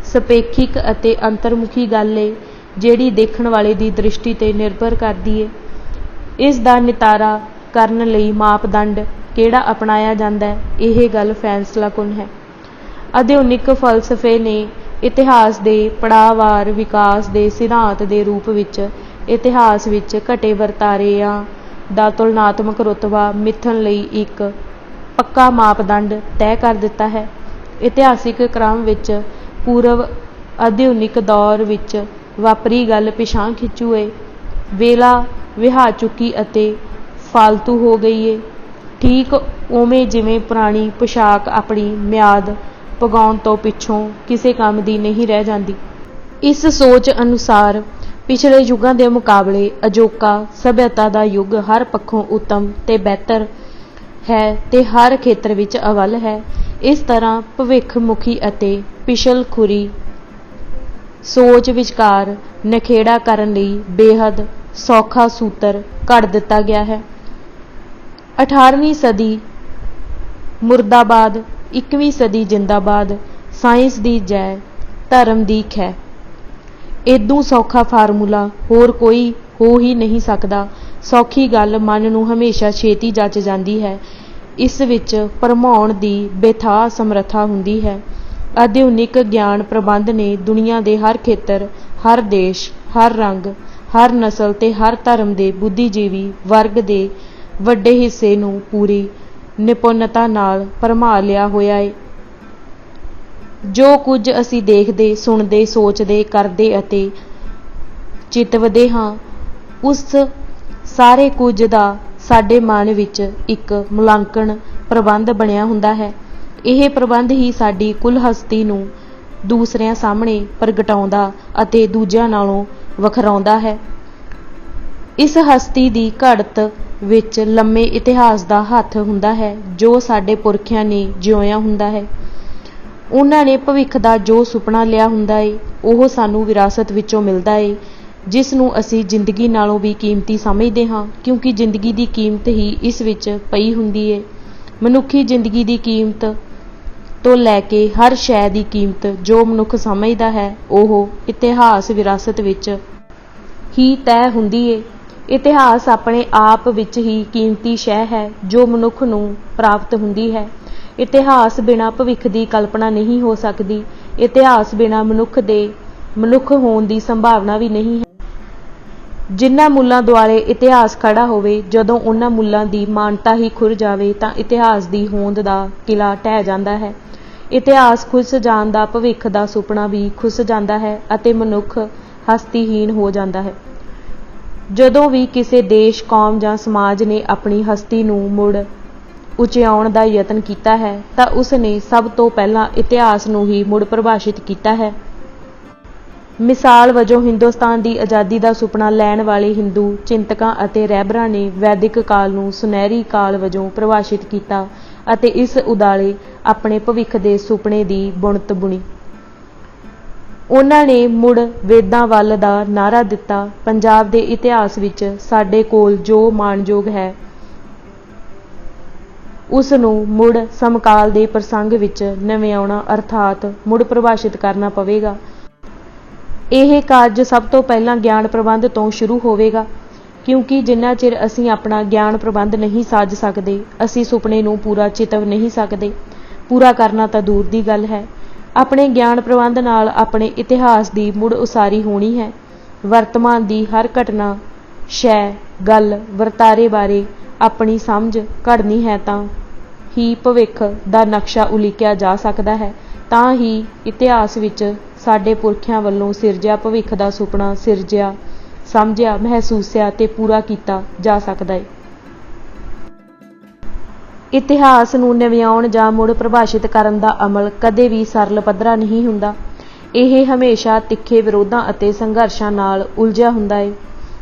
ਸਪੇਖਿਕ ਅਤੇ ਅੰਤਰਮੁਖੀ ਗੱਲ ਏ ਜਿਹੜੀ ਦੇਖਣ ਵਾਲੇ ਦੀ ਦ੍ਰਿਸ਼ਟੀ 'ਤੇ ਨਿਰਭਰ ਕਰਦੀ ਏ। ਇਸ ਦਾ ਨਿਤਾਰਾ ਕਰਨ ਲਈ ਮਾਪਦੰਡ ਕਿਹੜਾ ਅਪਣਾਇਆ ਜਾਂਦਾ ਹੈ, ਇਹ ਗੱਲ ਫੈਸਲਾਕੁਨ ਹੈ। ਆਧੁਨਿਕ ਫਲਸਫੇ ਨੇ ਇਤਿਹਾਸ ਦੇ ਪੜਾਅਵਾਰ ਵਿਕਾਸ ਦੇ ਸਿਧਾਂਤ ਦੇ ਰੂਪ ਵਿੱਚ ਇਤਿਹਾਸ ਵਿੱਚ ਘਟੇ ਵਰਤਾਰਿਆਂ ਦਾ ਤੁਲਨਾਤਮਕ ਰੁਤਬਾ ਮਿਥਣ ਲਈ ਇੱਕ ਪੱਕਾ ਮਾਪਦੰਡ ਤੈਅ ਕਰ ਦਿੱਤਾ ਹੈ। ਇਤਿਹਾਸਿਕ ਕ੍ਰਮ ਵਿੱਚ ਪੂਰਵ ਆਧੁਨਿਕ ਦੌਰ ਵਿੱਚ ਵਾਪਰੀ ਗੱਲ ਪਿਛਾਂਹ ਖਿੱਚੂ ਏ, ਵੇਲਾ ਵਿਹਾ ਚੁੱਕੀ ਅਤੇ ਫਾਲਤੂ ਹੋ ਗਈ ਏ। ਠੀਕ ਉਵੇਂ ਜਿਵੇਂ ਪੁਰਾਣੀ ਪੁਸ਼ਾਕ ਆਪਣੀ ਮਿਆਦ ਪੁਗਾਉਣ ਤੋਂ ਪਿੱਛੋਂ ਕਿਸੇ ਕੰਮ ਦੀ ਨਹੀਂ ਰਹਿ ਜਾਂਦੀ। ਇਸ ਸੋਚ ਅਨੁਸਾਰ ਪਿਛਲੇ ਯੁੱਗਾਂ ਦੇ ਮੁਕਾਬਲੇ ਅਜੋਕਾ ਸਭਿਅਤਾ ਦਾ ਯੁੱਗ ਹਰ ਪੱਖੋਂ ਉੱਤਮ ਤੇ ਬਿਹਤਰ ਹੈ ਤੇ ਹਰ ਖੇਤਰ ਵਿੱਚ ਅਵੱਲ ਹੈ। ਇਸ ਤਰ੍ਹਾਂ ਭਵਿੱਖਮੁਖੀ ਅਤੇ ਪਿਛਲਖੁਰੀ ਸੋਚ ਵਿਚਕਾਰ ਨਖੇੜਾ ਕਰਨ ਲਈ ਬੇਹੱਦ ਸੌਖਾ ਸੂਤਰ ਘੜ ਦਿੱਤਾ ਗਿਆ ਹੈ। 18ਵੀਂ ਸਦੀ ਮੁਰਦਾਬਾਦ, 21ਵੀਂ ਸਦੀ ਜਿੰਦਾਬਾਦ, ਸਾਇੰਸ ਦੀ ਜੈ, ਧਰਮ ਦੀ ਖੈ। ਏਦੂ ਸੌਖਾ ਫਾਰਮੂਲਾ ਹੋਰ ਕੋਈ ਹੋ ਹੀ ਨਹੀਂ ਸਕਦਾ। ਸੌਖੀ ਗੱਲ ਮਨ ਨੂੰ ਹਮੇਸ਼ਾ ਛੇਤੀ ਜਚ ਜਾਂਦੀ ਹੈ। ਇਸ ਵਿੱਚ ਭਰਮਾਉਣ ਦੀ ਬੇਥਾਹ ਸਮਰੱਥਾ ਹੁੰਦੀ ਹੈ। ਆਧੁਨਿਕ ਗਿਆਨ ਪ੍ਰਬੰਧ ਨੇ ਦੁਨੀਆ ਦੇ ਹਰ ਖੇਤਰ, ਹਰ ਦੇਸ਼, ਹਰ ਰੰਗ, ਹਰ ਨਸਲ ਤੇ ਹਰ ਧਰਮ ਦੇ ਬੁੱਧੀਜੀਵੀ ਵਰਗ ਦੇ ਵੱਡੇ ਹਿੱਸੇ ਨੂੰ ਪੂਰੀ ਨਿਪੁੰਨਤਾ ਨਾਲ ਭਰਮਾ ਲਿਆ ਹੋਇਆ ਏ। ਜੋ ਕੁਝ ਅਸੀਂ ਦੇਖਦੇ, ਸੁਣਦੇ, ਸੋਚਦੇ, ਕਰਦੇ ਅਤੇ ਚਿਤਵਦੇ ਹਾਂ, ਉਸ ਸਾਰੇ ਕੁਝ ਦਾ ਸਾਡੇ ਮਨ ਵਿੱਚ ਇੱਕ ਮੁਲਾਂਕਣ ਪ੍ਰਬੰਧ ਬਣਿਆ ਹੁੰਦਾ ਹੈ। ਇਹ ਪ੍ਰਬੰਧ ਹੀ ਸਾਡੀ ਕੁੱਲ ਹਸਤੀ ਨੂੰ ਦੂਸਰਿਆਂ ਸਾਹਮਣੇ ਪ੍ਰਗਟਾਉਂਦਾ ਅਤੇ ਦੂਜਿਆਂ ਨਾਲੋਂ ਵੱਖਰਾਉਂਦਾ ਹੈ। ਇਸ ਹਸਤੀ ਦੀ ਘੜਤ ਵਿੱਚ ਲੰਮੇ ਇਤਿਹਾਸ ਦਾ ਹੱਥ ਹੁੰਦਾ ਹੈ ਜੋ ਸਾਡੇ ਪੁਰਖਿਆਂ ਨੇ ਜਿਉਇਆ ਹੁੰਦਾ ਹੈ। ਉਹਨਾਂ ਨੇ ਭਵਿੱਖ ਦਾ ਜੋ ਸੁਪਨਾ ਲਿਆ ਹੁੰਦਾ ਏ ਉਹ ਸਾਨੂੰ ਵਿਰਾਸਤ ਵਿੱਚੋਂ ਮਿਲਦਾ ਏ, ਜਿਸ ਨੂੰ ਅਸੀਂ ਜ਼ਿੰਦਗੀ ਨਾਲੋਂ ਵੀ ਕੀਮਤੀ ਸਮਝਦੇ ਹਾਂ, ਕਿਉਂਕਿ ਜ਼ਿੰਦਗੀ ਦੀ ਕੀਮਤ ਹੀ ਇਸ ਵਿੱਚ ਪਈ ਹੁੰਦੀ ਏ। ਮਨੁੱਖੀ ਜ਼ਿੰਦਗੀ ਦੀ ਕੀਮਤ ਤੋਂ ਲੈ ਕੇ ਹਰ ਸ਼ੈ ਦੀ ਕੀਮਤ ਜੋ ਮਨੁੱਖ ਸਮਝਦਾ ਹੈ ਉਹ ਇਤਿਹਾਸ ਵਿਰਾਸਤ ਵਿੱਚ ਹੀ ਤੈਅ ਹੁੰਦੀ ਏ। ਇਤਿਹਾਸ ਆਪਣੇ ਆਪ ਵਿੱਚ ਹੀ ਕੀਮਤੀ ਸ਼ੈ ਹੈ ਜੋ ਮਨੁੱਖ ਨੂੰ ਪ੍ਰਾਪਤ ਹੁੰਦੀ ਹੈ। ਇਤਿਹਾਸ ਬਿਨਾਂ ਭਵਿੱਖ ਦੀ ਕਲਪਨਾ ਨਹੀਂ ਹੋ ਸਕਦੀ। ਇਤਿਹਾਸ ਬਿਨਾਂ ਮਨੁੱਖ ਹੋਣ ਦੀ ਸੰਭਾਵਨਾ ਵੀ ਨਹੀਂ ਹੈ। ਜਿਨ੍ਹਾਂ ਮੁੱਲਾਂ ਦੁਆਲੇ ਇਤਿਹਾਸ ਖੜਾ ਹੋਵੇ, ਜਦੋਂ ਉਹਨਾਂ ਮੁੱਲਾਂ ਦੀ ਮਾਨਤਾ ਹੀ ਖੁਰ ਜਾਵੇ ਤਾਂ ਇਤਿਹਾਸ ਦੀ ਹੋਂਦ ਦਾ ਕਿਲਾ ਢਹਿ ਜਾਂਦਾ ਹੈ। ਇਤਿਹਾਸ ਖੁੱਸ ਜਾਣ ਦਾ ਭਵਿੱਖ ਦਾ ਸੁਪਨਾ ਵੀ ਖੁੱਸ ਜਾਂਦਾ ਹੈ ਅਤੇ ਮਨੁੱਖ ਹਸਤੀਹੀਣ ਹੋ ਜਾਂਦਾ ਹੈ। ਜਦੋਂ ਵੀ ਕਿਸੇ ਦੇਸ਼, ਕੌਮ ਜਾਂ ਸਮਾਜ ਨੇ ਆਪਣੀ ਹਸਤੀ ਨੂੰ ਮੁੜ ਉਚਿਆਉਣ ਦਾ ਯਤਨ ਕੀਤਾ ਹੈ ਤਾਂ ਉਸ ਨੇ ਸਭ ਤੋਂ ਪਹਿਲਾਂ ਇਤਿਹਾਸ ਨੂੰ ਹੀ ਮੁੜ ਪਰਿਭਾਸ਼ਿਤ ਕੀਤਾ ਹੈ। ਮਿਸਾਲ ਵਜੋਂ ਹਿੰਦੁਸਤਾਨ ਦੀ ਆਜ਼ਾਦੀ ਦਾ ਸੁਪਨਾ ਲੈਣ ਵਾਲੇ ਹਿੰਦੂ ਚਿੰਤਕਾਂ ਅਤੇ ਰਹਿਬਰਾਂ ਨੇ ਵੈਦਿਕ ਕਾਲ ਨੂੰ ਸੁਨਹਿਰੀ ਕਾਲ ਵਜੋਂ ਪਰਿਭਾਸ਼ਿਤ ਕੀਤਾ ਅਤੇ ਇਸ ਉਦਾਲੇ ਆਪਣੇ ਭਵਿੱਖ ਦੇ ਸੁਪਨੇ ਦੀ ਬੁਣਤ ਬੁਣੀ। ਉਹਨਾਂ ਨੇ ਮੁੜ ਵੇਦਾਂ ਵੱਲ ਦਾ ਨਾਅਰਾ ਦਿੱਤਾ। ਪੰਜਾਬ ਦੇ ਇਤਿਹਾਸ ਵਿੱਚ ਸਾਡੇ ਕੋਲ ਜੋ ਮਾਣਯੋਗ ਹੈ ਉਸ ਨੂੰ ਮੁੜ ਸਮਕਾਲ ਦੇ ਪ੍ਰਸੰਗ ਵਿੱਚ ਨਵਿਆਉਣਾ ਅਰਥਾਤ ਮੁੜ ਪਰਿਭਾਸ਼ਿਤ ਕਰਨਾ ਪਵੇਗਾ। ਇਹ ਕਾਰਜ ਸਭ ਤੋਂ ਪਹਿਲਾਂ ਗਿਆਨ ਪ੍ਰਬੰਧ ਤੋਂ ਸ਼ੁਰੂ ਹੋਵੇਗਾ, ਕਿਉਂਕਿ ਜਿੰਨਾ ਚਿਰ ਅਸੀਂ ਆਪਣਾ ਗਿਆਨ ਪ੍ਰਬੰਧ ਨਹੀਂ ਸਾਜ ਸਕਦੇ, ਅਸੀਂ ਸੁਪਨੇ ਨੂੰ ਪੂਰਾ ਚਿਤਵ ਨਹੀਂ ਸਕਦੇ। ਪੂਰਾ ਕਰਨਾ ਤਾਂ ਦੂਰ ਦੀ ਗੱਲ ਹੈ। ਆਪਣੇ ਗਿਆਨ ਪ੍ਰਬੰਧ ਨਾਲ ਆਪਣੇ ਇਤਿਹਾਸ ਦੀ ਮੁੜ ਉਸਾਰੀ ਹੋਣੀ ਹੈ। ਵਰਤਮਾਨ ਦੀ ਹਰ ਘਟਨਾ, ਸ਼ੈ, ਗੱਲ, ਵਰਤਾਰੇ ਬਾਰੇ ਆਪਣੀ ਸਮਝ ਘੜਨੀ ਹੈ ਤਾਂ ਹੀ ਭਵਿੱਖ ਦਾ ਨਕਸ਼ਾ ਉਲੀਕਿਆ ਜਾ ਸਕਦਾ ਹੈ। ਤਾਂ ਹੀ ਇਤਿਹਾਸ ਵਿੱਚ ਸਾਡੇ ਪੁਰਖਿਆਂ ਵੱਲੋਂ ਸਿਰਜਿਆ ਭਵਿੱਖ ਦਾ ਸੁਪਨਾ ਸਿਰਜਿਆ, ਸਮਝਿਆ, ਮਹਿਸੂਸਿਆ ਤੇ ਪੂਰਾ ਕੀਤਾ ਜਾ ਸਕਦਾ ਹੈ। ਇਤਿਹਾਸ ਨੂੰ ਨਵਿਆਉਣ ਜਾਂ ਮੁੜ ਪਰਿਭਾਸ਼ਿਤ ਕਰਨ ਦਾ ਅਮਲ ਕਦੇ ਵੀ ਸਰਲ ਪੱਧਰਾ ਨਹੀਂ ਹੁੰਦਾ। ਇਹ ਹਮੇਸ਼ਾ ਤਿੱਖੇ ਵਿਰੋਧਾਂ ਅਤੇ ਸੰਘਰਸ਼ਾਂ ਨਾਲ ਉਲਝਿਆ ਹੁੰਦਾ ਹੈ।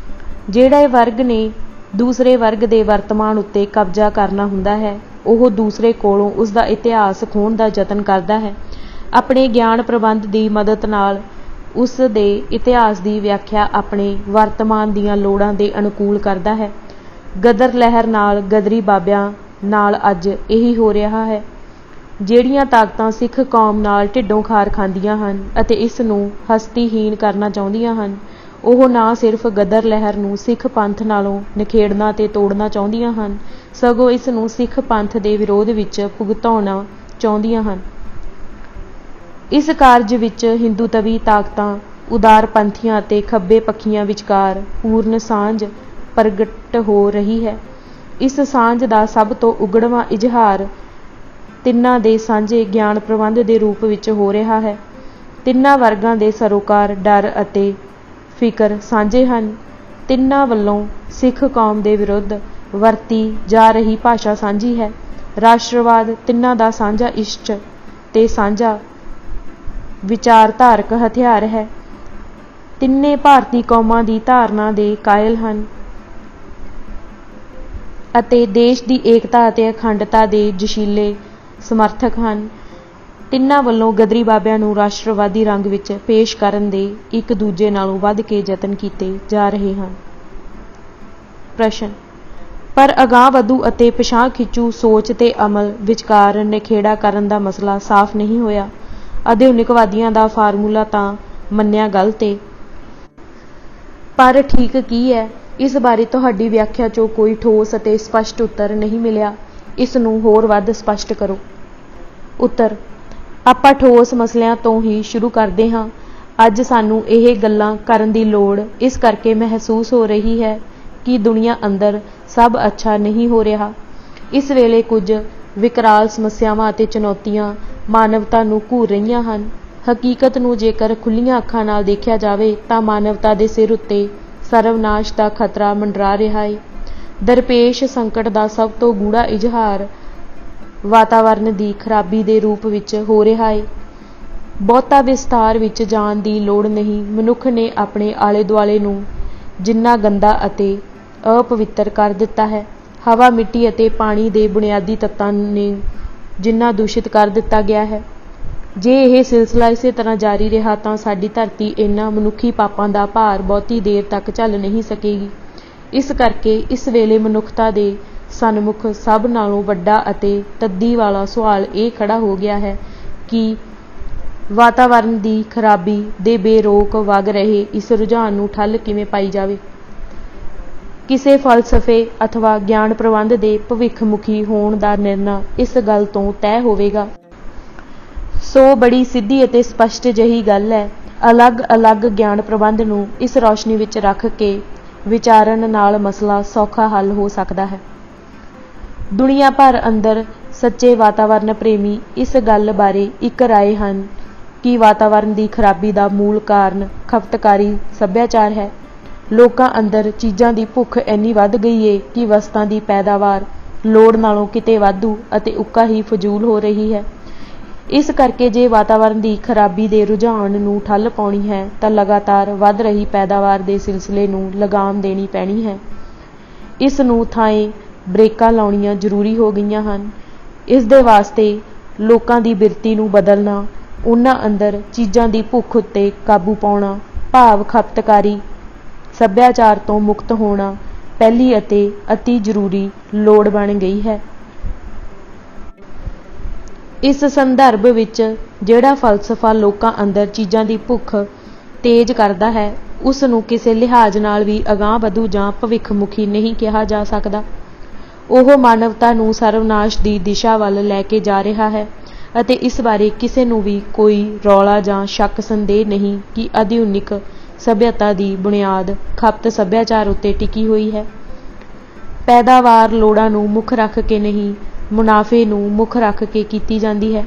ਜਿਹੜੇ ਵਰਗ ਨੇ ਦੂਸਰੇ ਵਰਗ ਦੇ ਵਰਤਮਾਨ ਉੱਤੇ ਕਬਜ਼ਾ ਕਰਨਾ ਹੁੰਦਾ ਹੈ, ਉਹ ਦੂਸਰੇ ਕੋਲੋਂ ਉਸ ਦਾ ਇਤਿਹਾਸ ਖੋਹਣ ਦਾ ਯਤਨ ਕਰਦਾ ਹੈ। ਆਪਣੇ ਗਿਆਨ ਪ੍ਰਬੰਧ ਦੀ ਮਦਦ ਨਾਲ ਉਸ ਦੇ ਇਤਿਹਾਸ ਦੀ ਵਿਆਖਿਆ ਆਪਣੇ ਵਰਤਮਾਨ ਦੀਆਂ ਲੋੜਾਂ ਦੇ ਅਨੁਕੂਲ ਕਰਦਾ ਹੈ। ਗਦਰ ਲਹਿਰ ਨਾਲ, ਗਦਰੀ ਬਾਬਿਆਂ ਨਾਲ ਅੱਜ ਇਹੀ ਹੋ ਰਿਹਾ ਹੈ। ਜਿਹੜੀਆਂ ਤਾਕਤਾਂ ਸਿੱਖ ਕੌਮ ਨਾਲ ਢਿੱਡੋਂ ਖਾਰ ਖਾਂਦੀਆਂ ਹਨ ਅਤੇ ਇਸ ਨੂੰ ਹਸਤੀਹੀਣ ਕਰਨਾ ਚਾਹੁੰਦੀਆਂ ਹਨ, ਉਹ ਨਾ ਸਿਰਫ ਗਦਰ ਲਹਿਰ ਨੂੰ ਸਿੱਖ ਪੰਥ ਨਾਲੋਂ ਨਿਖੇੜਨਾ ਤੇ ਤੋੜਨਾ ਚਾਹੁੰਦੀਆਂ ਹਨ, ਸਗੋਂ ਇਸ ਨੂੰ ਸਿੱਖ ਪੰਥ ਦੇ ਵਿਰੋਧ ਵਿੱਚ ਭੁਗਤਾਉਣਾ ਚਾਹੁੰਦੀਆਂ ਹਨ। ਇਸ ਕਾਰਜ ਵਿੱਚ ਹਿੰਦੂਤਵੀ ਤਾਕਤਾਂ, ਉਦਾਰਪੰਥੀਆਂ ਅਤੇ ਖੱਬੇ ਪੱਖੀਆਂ ਵਿਚਕਾਰ ਪੂਰਨ ਸਾਂਝ ਪ੍ਰਗਟ ਹੋ ਰਹੀ ਹੈ। ਇਸ ਸਾਂਝ ਦਾ ਸਭ ਤੋਂ ਉਘੜਵਾਂ ਇਜ਼ਹਾਰ ਤਿੰਨਾਂ ਦੇ ਸਾਂਝੇ ਗਿਆਨ ਪ੍ਰਬੰਧ ਦੇ ਰੂਪ ਵਿੱਚ ਹੋ ਰਿਹਾ ਹੈ। ਤਿੰਨਾਂ ਵਰਗਾਂ ਦੇ ਸਰੋਕਾਰ, ਡਰ ਅਤੇ ਫਿਕਰ ਸਾਂਝੇ ਹਨ। ਤਿੰਨਾਂ ਵੱਲੋਂ ਸਿੱਖ ਕੌਮ ਦੇ ਵਿਰੁੱਧ ਵਰਤੀ ਜਾ ਰਹੀ ਭਾਸ਼ਾ ਸਾਂਝੀ ਹੈ। ਰਾਸ਼ਟਰਵਾਦ ਤਿੰਨਾਂ ਦਾ ਸਾਂਝਾ ਇਸ਼ਟ ਤੇ ਸਾਂਝਾ ਵਿਚਾਰਧਾਰਕ ਹਥਿਆਰ ਹੈ। ਤਿੰਨੇ ਭਾਰਤੀ ਕੌਮਾਂ ਦੀ ਧਾਰਨਾ ਦੇ ਕਾਇਲ ਹਨ ਅਤੇ ਦੇਸ਼ ਦੀ ਏਕਤਾ ਅਤੇ ਅਖੰਡਤਾ ਦੇ ਜੋਸ਼ੀਲੇ ਸਮਰਥਕ ਹਨ। ਤਿੰਨਾਂ ਵੱਲੋਂ ਗਦਰੀ ਬਾਬਿਆਂ ਨੂੰ ਰਾਸ਼ਟਰਵਾਦੀ ਰੰਗ ਵਿੱਚ ਪੇਸ਼ ਕਰਨ ਦੇ ਇੱਕ ਦੂਜੇ ਨਾਲੋਂ ਵੱਧ ਕੇ ਯਤਨ ਕੀਤੇ ਜਾ ਰਹੇ ਹਨ। ਪ੍ਰਸ਼ਨ: ਪਰ ਅਗਾਂਹ-ਵਧੂ ਅਤੇ ਪਿਛਾਂਹ ਖਿੱਚੂ ਸੋਚ ਤੇ ਅਮਲ ਵਿਚਕਾਰ ਨਿਖੇੜਾ ਕਰਨ ਦਾ ਮਸਲਾ ਸਾਫ਼ ਨਹੀਂ ਹੋਇਆ। ਆਧੁਨਿਕਵਾਦੀਆਂ ਦਾ ਫਾਰਮੂਲਾ ਤਾਂ ਮੰਨਿਆ ਗਲਤ ਏ, ਪਰ ਠੀਕ ਕੀ ਹੈ, ਇਸ ਬਾਰੇ ਤੁਹਾਡੀ ਵਿਆਖਿਆ 'ਚੋਂ ਕੋਈ ਠੋਸ ਅਤੇ ਸਪਸ਼ਟ ਉੱਤਰ ਨਹੀਂ ਮਿਲਿਆ। ਇਸ ਨੂੰ ਹੋਰ ਵੱਧ ਸਪਸ਼ਟ ਕਰੋ। ਉੱਤਰ: ਆਪਾਂ ਠੋਸ ਮਸਲਿਆਂ ਤੋਂ ਹੀ ਸ਼ੁਰੂ ਕਰਦੇ ਹਾਂ। ਅੱਜ ਸਾਨੂੰ ਇਹ ਗੱਲਾਂ ਕਰਨ ਦੀ ਲੋੜ ਇਸ ਕਰਕੇ ਮਹਿਸੂਸ ਹੋ ਰਹੀ ਹੈ ਕਿ ਦੁਨੀਆ ਅੰਦਰ ਸਭ ਅੱਛਾ ਨਹੀਂ ਹੋ ਰਿਹਾ। ਇਸ ਵੇਲੇ ਕੁਝ ਵਿਕਰਾਲ ਸਮੱਸਿਆਵਾਂ ਅਤੇ ਚੁਣੌਤੀਆਂ ਮਾਨਵਤਾ ਨੂੰ ਘੂਰ ਰਹੀਆਂ ਹਨ। ਹਕੀਕਤ ਨੂੰ ਜੇਕਰ ਖੁੱਲ੍ਹੀਆਂ ਅੱਖਾਂ ਨਾਲ ਦੇਖਿਆ ਜਾਵੇ ਤਾਂ ਮਾਨਵਤਾ ਦੇ ਸਿਰ ਉੱਤੇ ਸਰਵਨਾਸ਼ ਦਾ ਖਤਰਾ ਮੰਡਰਾ ਰਿਹਾ ਹੈ। ਦਰਪੇਸ਼ ਸੰਕਟ ਦਾ ਸਭ ਤੋਂ ਗੂੜ੍ਹਾ ਇਜ਼ਹਾਰ ਵਾਤਾਵਰਨ ਦੀ ਖਰਾਬੀ ਦੇ ਰੂਪ ਵਿੱਚ ਹੋ ਰਿਹਾ ਹੈ। ਬਹੁਤਾ ਵਿਸਥਾਰ ਵਿੱਚ ਜਾਣ ਦੀ ਲੋੜ ਨਹੀਂ। ਮਨੁੱਖ ਨੇ ਆਪਣੇ ਆਲੇ ਦੁਆਲੇ ਨੂੰ ਜਿੰਨਾ ਗੰਦਾ ਅਤੇ ਅਪਵਿੱਤਰ ਕਰ ਦਿੱਤਾ ਹੈ, ਹਵਾ, ਮਿੱਟੀ ਅਤੇ ਪਾਣੀ ਦੇ ਬੁਨਿਆਦੀ ਤੱਤਾਂ ਨੇ ਜਿੰਨਾ ਦੂਸ਼ਿਤ ਕਰ ਦਿੱਤਾ ਗਿਆ ਹੈ, ਜੇ ਇਹ ਸਿਲਸਿਲਾ ਇਸੇ ਤਰ੍ਹਾਂ ਜਾਰੀ ਰਿਹਾ ਤਾਂ ਸਾਡੀ ਧਰਤੀ ਇਹਨਾਂ ਮਨੁੱਖੀ ਪਾਪਾਂ ਦਾ ਭਾਰ ਬਹੁਤੀ ਦੇਰ ਤੱਕ ਝੱਲ ਨਹੀਂ ਸਕੇਗੀ। ਇਸ ਕਰਕੇ ਇਸ ਵੇਲੇ ਮਨੁੱਖਤਾ ਦੇ ਸਨਮੁਖ ਸਭ ਨਾਲੋਂ ਵੱਡਾ ਅਤੇ ਤੱਦੀ ਵਾਲਾ ਸਵਾਲ ਇਹ ਖੜਾ ਹੋ ਗਿਆ ਹੈ ਕਿ ਵਾਤਾਵਰਣ ਦੀ ਖਰਾਬੀ ਦੇ ਬੇਰੋਕ ਵਗ ਰਹੇ ਇਸ ਰੁਝਾਨ ਨੂੰ ਠੱਲ ਕਿਵੇਂ ਪਾਈ ਜਾਵੇ। ਕਿਸੇ ਫਲਸਫੇ ਅਥਵਾ ਗਿਆਨ ਪ੍ਰਬੰਧ ਦੇ ਭਵਿੱਖਮੁਖੀ ਹੋਣ ਦਾ ਨਿਰਣਾ ਇਸ ਗੱਲ ਤੋਂ ਤੈਅ ਹੋਵੇਗਾ। ਸੋ ਬੜੀ ਸਿੱਧੀ ਅਤੇ ਸਪਸ਼ਟ ਜਿਹੀ ਗੱਲ ਹੈ। ਅਲੱਗ-ਅਲੱਗ ਗਿਆਨ ਪ੍ਰਬੰਧ ਨੂੰ ਇਸ ਰੌਸ਼ਨੀ ਵਿੱਚ ਰੱਖ ਕੇ ਵਿਚਾਰਨ ਨਾਲ ਮਸਲਾ ਸੌਖਾ ਹੱਲ ਹੋ ਸਕਦਾ ਹੈ। ਦੁਨੀਆ ਭਰ ਅੰਦਰ ਸੱਚੇ ਵਾਤਾਵਰਣ ਪ੍ਰੇਮੀ ਇਸ ਗੱਲ ਬਾਰੇ ਇੱਕ ਰਾਏ ਹਨ ਕਿ ਵਾਤਾਵਰਣ ਦੀ ਖਰਾਬੀ ਦਾ ਮੂਲ ਕਾਰਨ ਖਪਤਕਾਰੀ ਸੱਭਿਆਚਾਰ ਹੈ। ਲੋਕਾਂ ਅੰਦਰ ਚੀਜ਼ਾਂ ਦੀ ਭੁੱਖ ਇੰਨੀ ਵੱਧ ਗਈ ਏ ਕਿ ਵਸਤਾਂ ਦੀ ਪੈਦਾਵਾਰ ਲੋੜ ਨਾਲੋਂ ਕਿਤੇ ਵਾਧੂ ਅਤੇ ਉੱਕਾ ਹੀ ਫਜ਼ੂਲ ਹੋ ਰਹੀ ਹੈ। ਇਸ ਕਰਕੇ ਜੇ ਵਾਤਾਵਰਣ ਦੀ ਖਰਾਬੀ ਦੇ ਰੁਝਾਨ ਨੂੰ ਠੱਲ ਪਾਉਣੀ ਹੈ ਤਾਂ ਲਗਾਤਾਰ ਵੱਧ ਰਹੀ ਪੈਦਾਵਾਰ ਦੇ ਸਿਲਸਿਲੇ ਨੂੰ ਲਗਾਮ ਦੇਣੀ ਪੈਣੀ ਹੈ। ਇਸ ਨੂੰ ਥਾਂਏ ਬ੍ਰੇਕਾਂ ਲਾਉਣੀਆਂ ਜ਼ਰੂਰੀ ਹੋ ਗਈਆਂ ਹਨ। ਇਸ ਦੇ ਵਾਸਤੇ ਲੋਕਾਂ ਦੀ ਬਿਰਤੀ ਨੂੰ ਬਦਲਣਾ, ਉਹਨਾਂ ਅੰਦਰ ਚੀਜ਼ਾਂ ਦੀ ਭੁੱਖ ਉੱਤੇ ਕਾਬੂ ਪਾਉਣਾ, ਭਾਵ ਖਪਤਕਾਰੀ ਸੱਭਿਆਚਾਰ ਤੋਂ ਮੁਕਤ ਹੋਣਾ ਪਹਿਲੀ ਅਤੇ ਅਤੀ ਜ਼ਰੂਰੀ ਲੋੜ ਬਣ ਗਈ ਹੈ। ਇਸ ਸੰਦਰਭ ਵਿੱਚ ਜਿਹੜਾ ਫਲਸਫਾ ਲੋਕਾਂ ਅੰਦਰ ਚੀਜ਼ਾਂ ਦੀ ਭੁੱਖ ਤੇਜ਼ ਕਰਦਾ ਹੈ ਉਸ ਨੂੰ ਕਿਸੇ ਲਿਹਾਜ਼ ਨਾਲ ਵੀ ਅਗਾਂਹ-ਵਧੂ ਜਾਂ ਭਵਿੱਖਮੁਖੀ ਨਹੀਂ ਕਿਹਾ ਜਾ ਸਕਦਾ। ਉਹ ਮਾਨਵਤਾ ਨੂੰ ਸਰਵਨਾਸ਼ ਦੀ ਦਿਸ਼ਾ ਵੱਲ ਲੈ ਕੇ ਜਾ ਰਿਹਾ ਹੈ ਅਤੇ ਇਸ ਬਾਰੇ ਕਿਸੇ ਨੂੰ ਵੀ ਕੋਈ ਰੌਲਾ ਜਾਂ ਸ਼ੱਕ ਸੰਦੇਹ ਨਹੀਂ ਕਿ ਆਧੁਨਿਕ ਸਭਿਅਤਾ ਦੀ ਬੁਨਿਆਦ ਖਪਤ ਸੱਭਿਆਚਾਰ ਉੱਤੇ ਟਿਕੀ ਹੋਈ ਹੈ। ਪੈਦਾਵਾਰ ਲੋੜਾਂ ਨੂੰ ਮੁੱਖ ਰੱਖ ਕੇ ਨਹੀਂ, ਮੁਨਾਫੇ ਨੂੰ ਮੁੱਖ ਰੱਖ ਕੇ ਕੀਤੀ ਜਾਂਦੀ ਹੈ।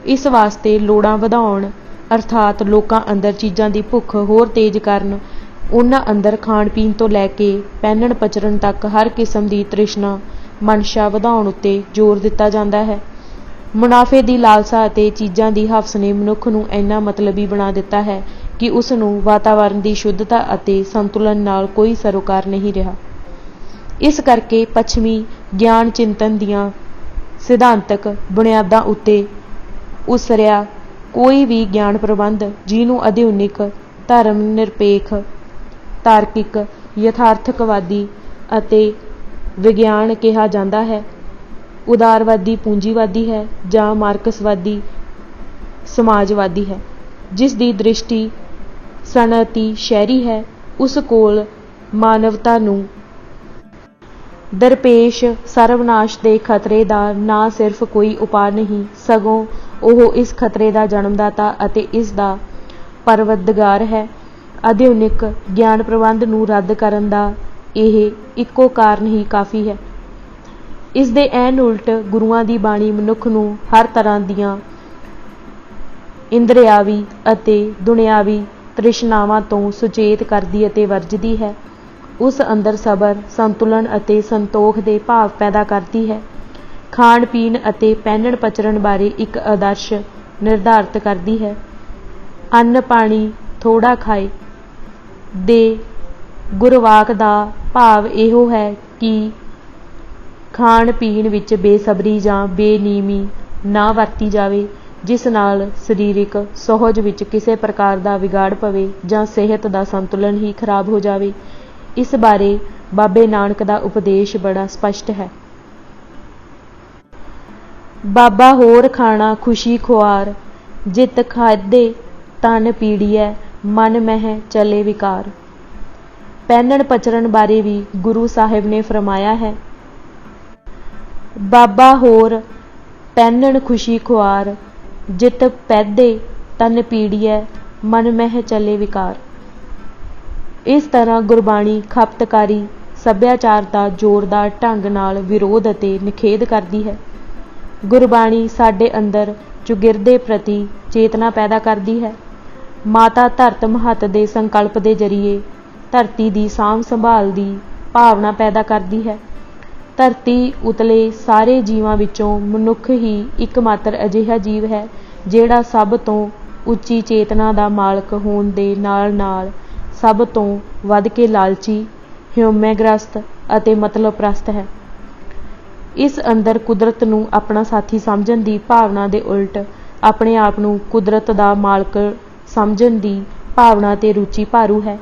ਇਸ ਵਾਸਤੇ ਲੋੜਾਂ ਵਧਾਉਣ ਅਰਥਾਤ ਲੋਕਾਂ ਅੰਦਰ ਚੀਜ਼ਾਂ ਦੀ ਭੁੱਖ ਹੋਰ ਤੇਜ਼ ਕਰਨ, ਉਹਨਾਂ ਅੰਦਰ ਖਾਣ ਪੀਣ ਤੋਂ ਲੈ ਕੇ ਪਹਿਨਣ ਪਚਰਨ ਤੱਕ ਹਰ ਕਿਸਮ ਦੀ ਤ੍ਰਿਸ਼ਨਾ ਮਨਸ਼ਾ ਵਧਾਉਣ ਉੱਤੇ ਜ਼ੋਰ ਦਿੱਤਾ ਜਾਂਦਾ ਹੈ। ਮੁਨਾਫੇ ਦੀ ਲਾਲਸਾ ਅਤੇ ਚੀਜ਼ਾਂ ਦੀ ਹਵਸ ਨੇ ਮਨੁੱਖ ਨੂੰ ਇੰਨਾ ਮਤਲਬੀ ਬਣਾ ਦਿੱਤਾ ਹੈ ਕਿ ਉਸ ਨੂੰ ਵਾਤਾਵਰਣ ਦੀ ਸ਼ੁੱਧਤਾ ਅਤੇ ਸੰਤੁਲਨ ਨਾਲ ਕੋਈ ਸਰੋਕਾਰ ਨਹੀਂ ਰਿਹਾ। ਇਸ ਕਰਕੇ ਪੱਛਮੀ ਗਿਆਨ ਚਿੰਤਨ ਦੀਆਂ ਸਿਧਾਂਤਕ ਬੁਨਿਆਦਾਂ ਉੱਤੇ ਉਸਰਿਆ ਕੋਈ ਵੀ ਗਿਆਨ ਪ੍ਰਬੰਧ ਜਿਹਨੂੰ ਆਧੁਨਿਕ ਧਰਮ ਨਿਰਪੇਖ, ਤਾਰਕਿਕ, ਯਥਾਰਥਕਵਾਦੀ ਅਤੇ ਵਿਗਿਆਨ ਕਿਹਾ ਜਾਂਦਾ ਹੈ, ਉਦਾਰਵਾਦੀ ਪੂੰਜੀਵਾਦੀ ਹੈ ਜਾਂ ਮਾਰਕਸਵਾਦੀ ਸਮਾਜਵਾਦੀ ਹੈ। ਜਿਸ ਦੀ ਦ੍ਰਿਸ਼ਟੀ ਸਨਅਤੀ ਸ਼ਹਿਰੀ ਹੈ ਉਸ ਕੋਲ ਮਾਨਵਤਾ ਨੂੰ ਦਰਪੇਸ਼ ਸਰਵਨਾਸ਼ ਦੇ ਖਤਰੇ ਦਾ ਨਾ ਸਿਰਫ ਕੋਈ ਉਪਾਅ ਨਹੀਂ ਸਗੋਂ ਉਹ ਇਸ ਖਤਰੇ ਦਾ ਜਨਮਦਾਤਾ ਅਤੇ ਇਸ ਦਾ ਪਰਵਰਦਗਾਰ ਹੈ। ਆਧੁਨਿਕ ਗਿਆਨ ਪ੍ਰਬੰਧ ਨੂੰ ਰੱਦ ਕਰਨ ਦਾ ਇਹ ਇੱਕੋ ਕਾਰਨ ਹੀ ਕਾਫੀ ਹੈ। ਇਸ ਦੇ ਐਨ ਉਲਟ ਗੁਰੂਆਂ ਦੀ ਬਾਣੀ ਮਨੁੱਖ ਨੂੰ ਹਰ ਤਰ੍ਹਾਂ ਦੀਆਂ ਇੰਦਰਿਆਵੀ ਅਤੇ ਦੁਨਿਆਵੀ ਤ੍ਰਿਸ਼ਨਾਵਾਂ ਤੋਂ ਸੁਚੇਤ ਕਰਦੀ ਅਤੇ ਵਰਜਦੀ ਹੈ। ਉਸ ਅੰਦਰ ਸਬਰ, ਸੰਤੁਲਨ ਅਤੇ ਸੰਤੋਖ ਦੇ ਭਾਵ ਪੈਦਾ ਕਰਦੀ ਹੈ। ਖਾਣ ਪੀਣ ਅਤੇ ਪਹਿਨਣ ਪਚਰਨ ਬਾਰੇ ਇੱਕ ਆਦਰਸ਼ ਨਿਰਧਾਰਤ ਕਰਦੀ ਹੈ। ਅੰਨ ਪਾਣੀ ਥੋੜ੍ਹਾ ਖਾਏ ਦੇ ਗੁਰਵਾਕ ਦਾ ਭਾਵ ਇਹੋ ਹੈ ਕਿ ਖਾਣ ਪੀਣ ਵਿੱਚ ਬੇਸਬਰੀ ਜਾਂ ਬੇਨਿਯਮੀ ਨਾ ਵਰਤੀ ਜਾਵੇ ਜਿਸ ਨਾਲ ਸਰੀਰਕ ਸੁਹਜ ਵਿੱਚ ਕਿਸੇ ਪ੍ਰਕਾਰ ਦਾ ਵਿਗਾੜ ਪਵੇ ਜਾਂ ਸਿਹਤ ਦਾ ਸੰਤੁਲਨ ਹੀ ਖਰਾਬ ਹੋ ਜਾਵੇ। ਇਸ ਬਾਰੇ ਬਾਬੇ ਨਾਨਕ ਦਾ ਉਪਦੇਸ਼ ਬੜਾ ਸਪਸ਼ਟ ਹੈ। ਬਾਬਾ ਹੋਰ ਖਾਣਾ ਖੁਸ਼ੀ ਖੁਆਰ, ਜਿਤ ਖਾਧੇ ਤਨ ਪੀੜੀਐ, ਮਨ ਮਹਿ ਚਲੇ ਵਿਕਾਰ। ਪਹਿਨਣ ਪਚਰਨ ਬਾਰੇ ਵੀ ਗੁਰੂ ਸਾਹਿਬ ਨੇ ਫਰਮਾਇਆ ਹੈ, ਬਾਬਾ ਹੋਰ ਪਹਿਨਣ ਖੁਸ਼ੀ ਖੁਆਰ, ਜਿਤ ਪੈਦੇ ਤਨ ਪੀੜੀਐ, ਮਨ ਮਹਿ ਚਲੇ ਵਿਕਾਰ। ਇਸ ਤਰ੍ਹਾਂ ਗੁਰਬਾਣੀ ਖਪਤਕਾਰੀ ਸੱਭਿਆਚਾਰ ਦਾ ਜ਼ੋਰਦਾਰ ਢੰਗ ਨਾਲ ਵਿਰੋਧ ਅਤੇ ਨਿਖੇਧ ਕਰਦੀ ਹੈ। ਗੁਰਬਾਣੀ ਸਾਡੇ ਅੰਦਰ ਚੁਗਿਰਦੇ ਪ੍ਰਤੀ ਚੇਤਨਾ ਪੈਦਾ ਕਰਦੀ ਹੈ। ਮਾਤਾ ਧਰਤ ਮਹੱਤ ਦੇ ਸੰਕਲਪ ਦੇ ਜ਼ਰੀਏ ਧਰਤੀ ਦੀ ਸਾਂਭ ਸੰਭਾਲ ਦੀ ਭਾਵਨਾ ਪੈਦਾ ਕਰਦੀ ਹੈ। ਧਰਤੀ ਉਤਲੇ ਸਾਰੇ ਜੀਵਾਂ ਵਿੱਚੋਂ ਮਨੁੱਖ ਹੀ ਇੱਕਮਾਤਰ ਅਜਿਹਾ ਜੀਵ ਹੈ ਜਿਹੜਾ ਸਭ ਤੋਂ ਉੱਚੀ ਚੇਤਨਾ ਦਾ ਮਾਲਕ ਹੋਣ ਦੇ ਨਾਲ-ਨਾਲ ਸਭ ਤੋਂ ਵੱਧ ਕੇ ਲਾਲਚੀ, ਹਿਊਮੈਗ੍ਰਸਤ ਅਤੇ ਮਤਲਬ ਪ੍ਰਸਤ ਹੈ। ਇਸ ਅੰਦਰ ਕੁਦਰਤ ਨੂੰ ਆਪਣਾ ਸਾਥੀ ਸਮਝਣ ਦੀ ਭਾਵਨਾ ਦੇ ਉਲਟ ਆਪਣੇ ਆਪ ਨੂੰ ਕੁਦਰਤ ਦਾ ਮਾਲਕ ਸਮਝਣ ਦੀ ਭਾਵਨਾ ਤੇ ਰੁਚੀ ਭਾਰੂ ਹੈ।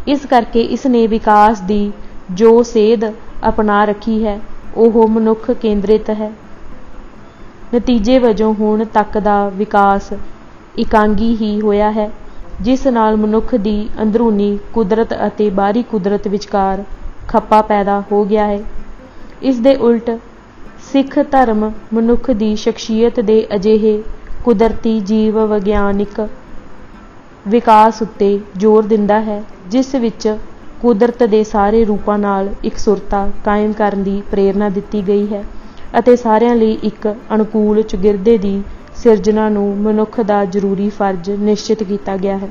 ਇਸ ਕਰਕੇ ਇਸ ਨੇ ਵਿਕਾਸ ਦੀ ਜੋ ਸੇਧ ਅਪਣਾ ਰੱਖੀ ਹੈ ਉਹ ਮਨੁੱਖ ਕੇਂਦਰਿਤ ਹੈ। ਨਤੀਜੇ ਵਜੋਂ ਹੁਣ ਤੱਕ ਦਾ ਵਿਕਾਸ ਇਕਾਂਗੀ ਹੀ ਹੋਇਆ ਹੈ, ਜਿਸ ਨਾਲ ਮਨੁੱਖ ਦੀ ਅੰਦਰੂਨੀ ਕੁਦਰਤ ਅਤੇ ਬਾਹਰੀ ਕੁਦਰਤ ਵਿਚਕਾਰ ਖੱਪਾ ਪੈਦਾ ਹੋ ਗਿਆ ਹੈ। ਇਸ ਦੇ ਉਲਟ ਸਿੱਖ ਧਰਮ ਮਨੁੱਖ ਦੀ ਸ਼ਖਸੀਅਤ ਦੇ ਅਜਿਹੇ ਕੁਦਰਤੀ ਜੀਵ ਵਿਗਿਆਨਿਕ ਵਿਕਾਸ ਉੱਤੇ ਜ਼ੋਰ ਦਿੰਦਾ ਹੈ, ਜਿਸ ਵਿੱਚ ਕੁਦਰਤ ਦੇ ਸਾਰੇ ਰੂਪਾਂ ਨਾਲ ਇਕਸੁਰਤਾ ਕਾਇਮ ਕਰਨ ਦੀ ਪ੍ਰੇਰਨਾ ਦਿੱਤੀ ਗਈ ਹੈ ਅਤੇ ਸਾਰਿਆਂ ਲਈ ਇੱਕ ਅਨੁਕੂਲ ਚੌਗਿਰਦੇ ਦੀ ਸਿਰਜਣਾ ਨੂੰ ਮਨੁੱਖ ਦਾ ਜ਼ਰੂਰੀ ਫਰਜ਼ ਨਿਸ਼ਚਿਤ ਕੀਤਾ ਗਿਆ ਹੈ।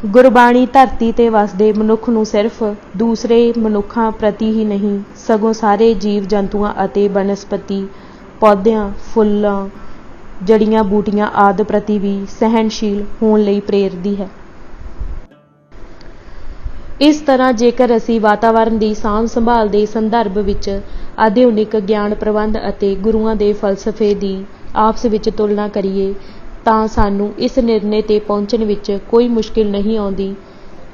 ਗੁਰਬਾਣੀ ਧਰਤੀ ਤੇ ਵਸਦੇ ਮਨੁੱਖ ਨੂੰ ਸਿਰਫ ਦੂਸਰੇ ਮਨੁੱਖਾਂ ਪ੍ਰਤੀ ਹੀ ਨਹੀਂ, ਸਗੋਂ ਸਾਰੇ ਜੀਵ ਜੰਤੂਆਂ ਅਤੇ ਬਨਸਪਤੀ ਪੌਦਿਆਂ, ਫੁੱਲਾਂ, ਜੜੀਆਂ ਬੂਟੀਆਂ ਆਦਿ ਪ੍ਰਤੀ ਵੀ ਸਹਿਣਸ਼ੀਲ ਹੋਣ ਲਈ ਪ੍ਰੇਰਦੀ ਹੈ। ਇਸ ਤਰ੍ਹਾਂ ਜੇਕਰ ਅਸੀਂ ਵਾਤਾਵਰਣ ਦੀ ਸਾਂਭ ਸੰਭਾਲ ਦੇ ਸੰਦਰਭ ਵਿੱਚ ਆਧੁਨਿਕ ਗਿਆਨ ਪ੍ਰਬੰਧ ਅਤੇ ਗੁਰੂਆਂ ਦੇ ਫਲਸਫੇ ਦੀ ਆਪਸ ਵਿੱਚ ਤੁਲਨਾ ਕਰੀਏ ਤਾਂ ਸਾਨੂੰ ਇਸ ਨਿਰਣੇ ਤੇ ਪਹੁੰਚਣ ਵਿੱਚ ਕੋਈ ਮੁਸ਼ਕਿਲ ਨਹੀਂ ਆਉਂਦੀ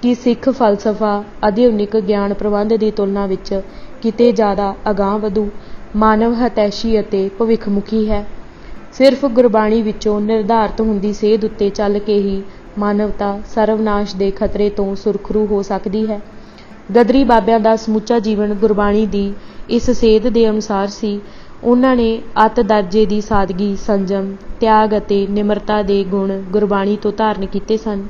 ਕਿ ਸਿੱਖ ਫਲਸਫਾ ਆਧੁਨਿਕ ਗਿਆਨ ਪ੍ਰਬੰਧ ਦੀ ਤੁਲਨਾ ਵਿੱਚ ਕਿਤੇ ਜ਼ਿਆਦਾ ਅਗਾਂਹ ਵਧੂ, ਮਾਨਵ ਹਿਤੈਸ਼ੀ ਅਤੇ ਭਵਿੱਖਮੁਖੀ ਹੈ। ਸਿਰਫ ਗੁਰਬਾਣੀ ਵਿੱਚੋਂ ਨਿਰਧਾਰਤ ਹੁੰਦੀ ਸੇਧ ਉੱਤੇ ਚੱਲ ਕੇ ਹੀ ਮਾਨਵਤਾ ਸਰਵਨਾਸ਼ ਦੇ ਖਤਰੇ ਤੋਂ ਸੁਰਖਰੂ ਹੋ ਸਕਦੀ ਹੈ। ਗਦਰੀ ਬਾਬਿਆਂ ਦਾ ਸਮੁੱਚਾ ਜੀਵਨ ਗੁਰਬਾਣੀ ਦੀ ਇਸ ਸੇਧ ਦੇ ਅਨੁਸਾਰ ਸੀ। ਉਹਨਾਂ ਨੇ ਅਤ ਦਰਜੇ ਦੀ ਸਾਦਗੀ, ਸੰਜਮ, ਤਿਆਗ ਅਤੇ ਨਿਮਰਤਾ ਦੇ ਗੁਣ ਗੁਰਬਾਣੀ ਤੋਂ ਧਾਰਨ ਕੀਤੇ ਸਨ।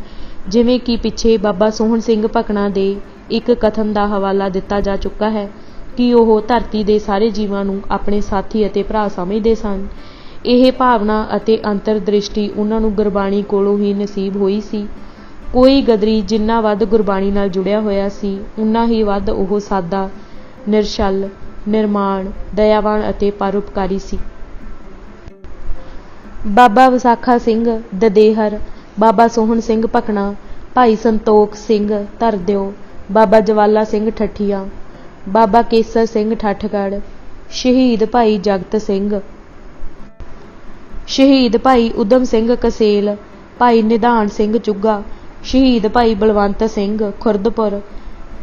ਜਿਵੇਂ ਕਿ ਪਿੱਛੇ ਬਾਬਾ ਸੋਹਣ ਸਿੰਘ ਭਕਨਾ ਦੇ ਇੱਕ ਕਥਨ ਦਾ ਹਵਾਲਾ ਦਿੱਤਾ ਜਾ ਚੁੱਕਾ ਹੈ ਕਿ ਉਹ ਧਰਤੀ ਦੇ ਸਾਰੇ ਜੀਵਾਂ ਨੂੰ ਆਪਣੇ ਸਾਥੀ ਅਤੇ ਭਰਾ ਸਮਝਦੇ ਸਨ। ਇਹ ਭਾਵਨਾ ਅਤੇ ਅੰਤਰਦ੍ਰਿਸ਼ਟੀ ਉਹਨਾਂ ਨੂੰ ਗੁਰਬਾਣੀ ਕੋਲੋਂ ਹੀ ਨਸੀਬ ਹੋਈ ਸੀ। ਕੋਈ ਗਦਰੀ ਜਿੰਨਾ ਵੱਧ ਗੁਰਬਾਣੀ ਨਾਲ ਜੁੜਿਆ ਹੋਇਆ ਸੀ, ਉਨਾ ਹੀ ਵੱਧ ਉਹ ਸਾਦਾ, ਨਿਰਛਲ, ਨਿਰਮਾਣ, ਦਇਆਵਾਨ ਅਤੇ ਪਰਉਪਕਾਰੀ ਸੀ। ਬਾਬਾ ਵਿਸਾਖਾ ਸਿੰਘ ਦਦੇਹਰ, ਬਾਬਾ ਸੋਹਣ ਸਿੰਘ ਭਕਨਾ, ਭਾਈ ਸੰਤੋਖ ਸਿੰਘ ਧਰਦਿਓ, ਬਾਬਾ ਜਵਾਲਾ ਸਿੰਘ ਠੱਠੀਆਂ, ਬਾਬਾ ਕੇਸਰ ਸਿੰਘ ਠੱਠਗੜ੍ਹ, ਸ਼ਹੀਦ ਭਾਈ ਜਗਤ ਸਿੰਘ, ਸ਼ਹੀਦ ਭਾਈ ਊਧਮ ਸਿੰਘ ਕਸੇਲ, ਭਾਈ ਨਿਧਾਨ ਸਿੰਘ ਚੁੱਗਾ, ਸ਼ਹੀਦ ਭਾਈ ਬਲਵੰਤ ਸਿੰਘ ਖੁਰਦਪੁਰ,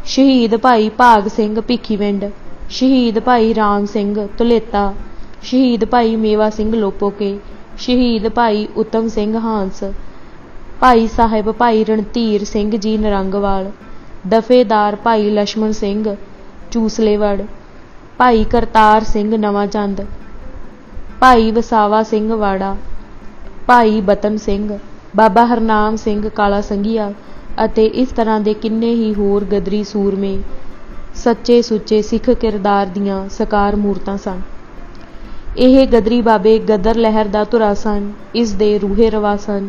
ਸ਼ਹੀਦ ਭਾਈ ਭਾਗ ਸਿੰਘ ਭਿੱਖੀਵਿੰਡ, ਸ਼ਹੀਦ ਭਾਈ ਰਾਮ ਸਿੰਘ ਧੁਲੇਤਾ, ਸ਼ਹੀਦ ਭਾਈ ਮੇਵਾ ਸਿੰਘ ਲੋਪੋਕੇ, ਸ਼ਹੀਦ ਭਾਈ ਉਤਮ ਸਿੰਘ ਹਾਂਸ, ਭਾਈ ਸਾਹਿਬ ਭਾਈ ਰਣਧੀਰ ਸਿੰਘ ਜੀ ਨਰੰਗਵਾਲ, ਦਫੇਦਾਰ ਭਾਈ ਲਛਮਣ ਸਿੰਘ ਚੂਸਲੇਵੜ, ਭਾਈ ਕਰਤਾਰ ਸਿੰਘ ਨਵਾਂਚੰਦ, ਭਾਈ ਵਸਾਵਾ ਸਿੰਘ ਵਾੜਾ, ਭਾਈ ਬਤਨ ਸਿੰਘ, ਬਾਬਾ ਹਰਨਾਮ ਸਿੰਘ ਕਾਲਾ ਸੰਘੀਆ ਅਤੇ ਇਸ ਤਰ੍ਹਾਂ ਦੇ ਕਿੰਨੇ ਹੀ ਹੋਰ ਗਦਰੀ ਸੂਰਮੇ ਸੱਚੇ ਸੁੱਚੇ ਸਿੱਖ ਕਿਰਦਾਰ ਦੀਆਂ ਸਾਕਾਰ ਮੂਰਤਾਂ ਸਨ। ਇਹ ਗਦਰੀ ਬਾਬੇ ਗਦਰ ਲਹਿਰ ਦਾ ਧੁਰਾ ਸਨ, ਇਸ ਦੇ ਰੂਹੇ ਰਵਾ ਸਨ।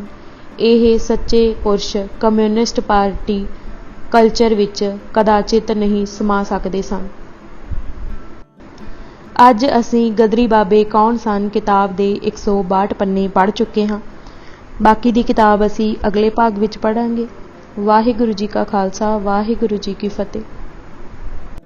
ਇਹ ਸੱਚੇ ਪੁਰਸ਼ ਕਮਿਊਨਿਸਟ ਪਾਰਟੀ ਕਲਚਰ ਵਿੱਚ ਕਦਾਚਿਤ ਨਹੀਂ ਸਮਾ ਸਕਦੇ ਸਨ। ਅੱਜ ਅਸੀਂ ਗਦਰੀ ਬਾਬੇ ਕੌਣ ਸਨ ਕਿਤਾਬ ਦੇ 162 ਪੰਨੇ ਪੜ੍ਹ ਚੁੱਕੇ ਹਾਂ। ਬਾਕੀ ਦੀ ਕਿਤਾਬ ਅਸੀਂ ਅਗਲੇ ਭਾਗ ਵਿੱਚ ਪੜ੍ਹਾਂਗੇ। ਵਾਹਿਗੁਰੂ ਜੀ ਕਾ ਖਾਲਸਾ, ਵਾਹਿਗੁਰੂ ਜੀ ਕੀ ਫਤਿਹ।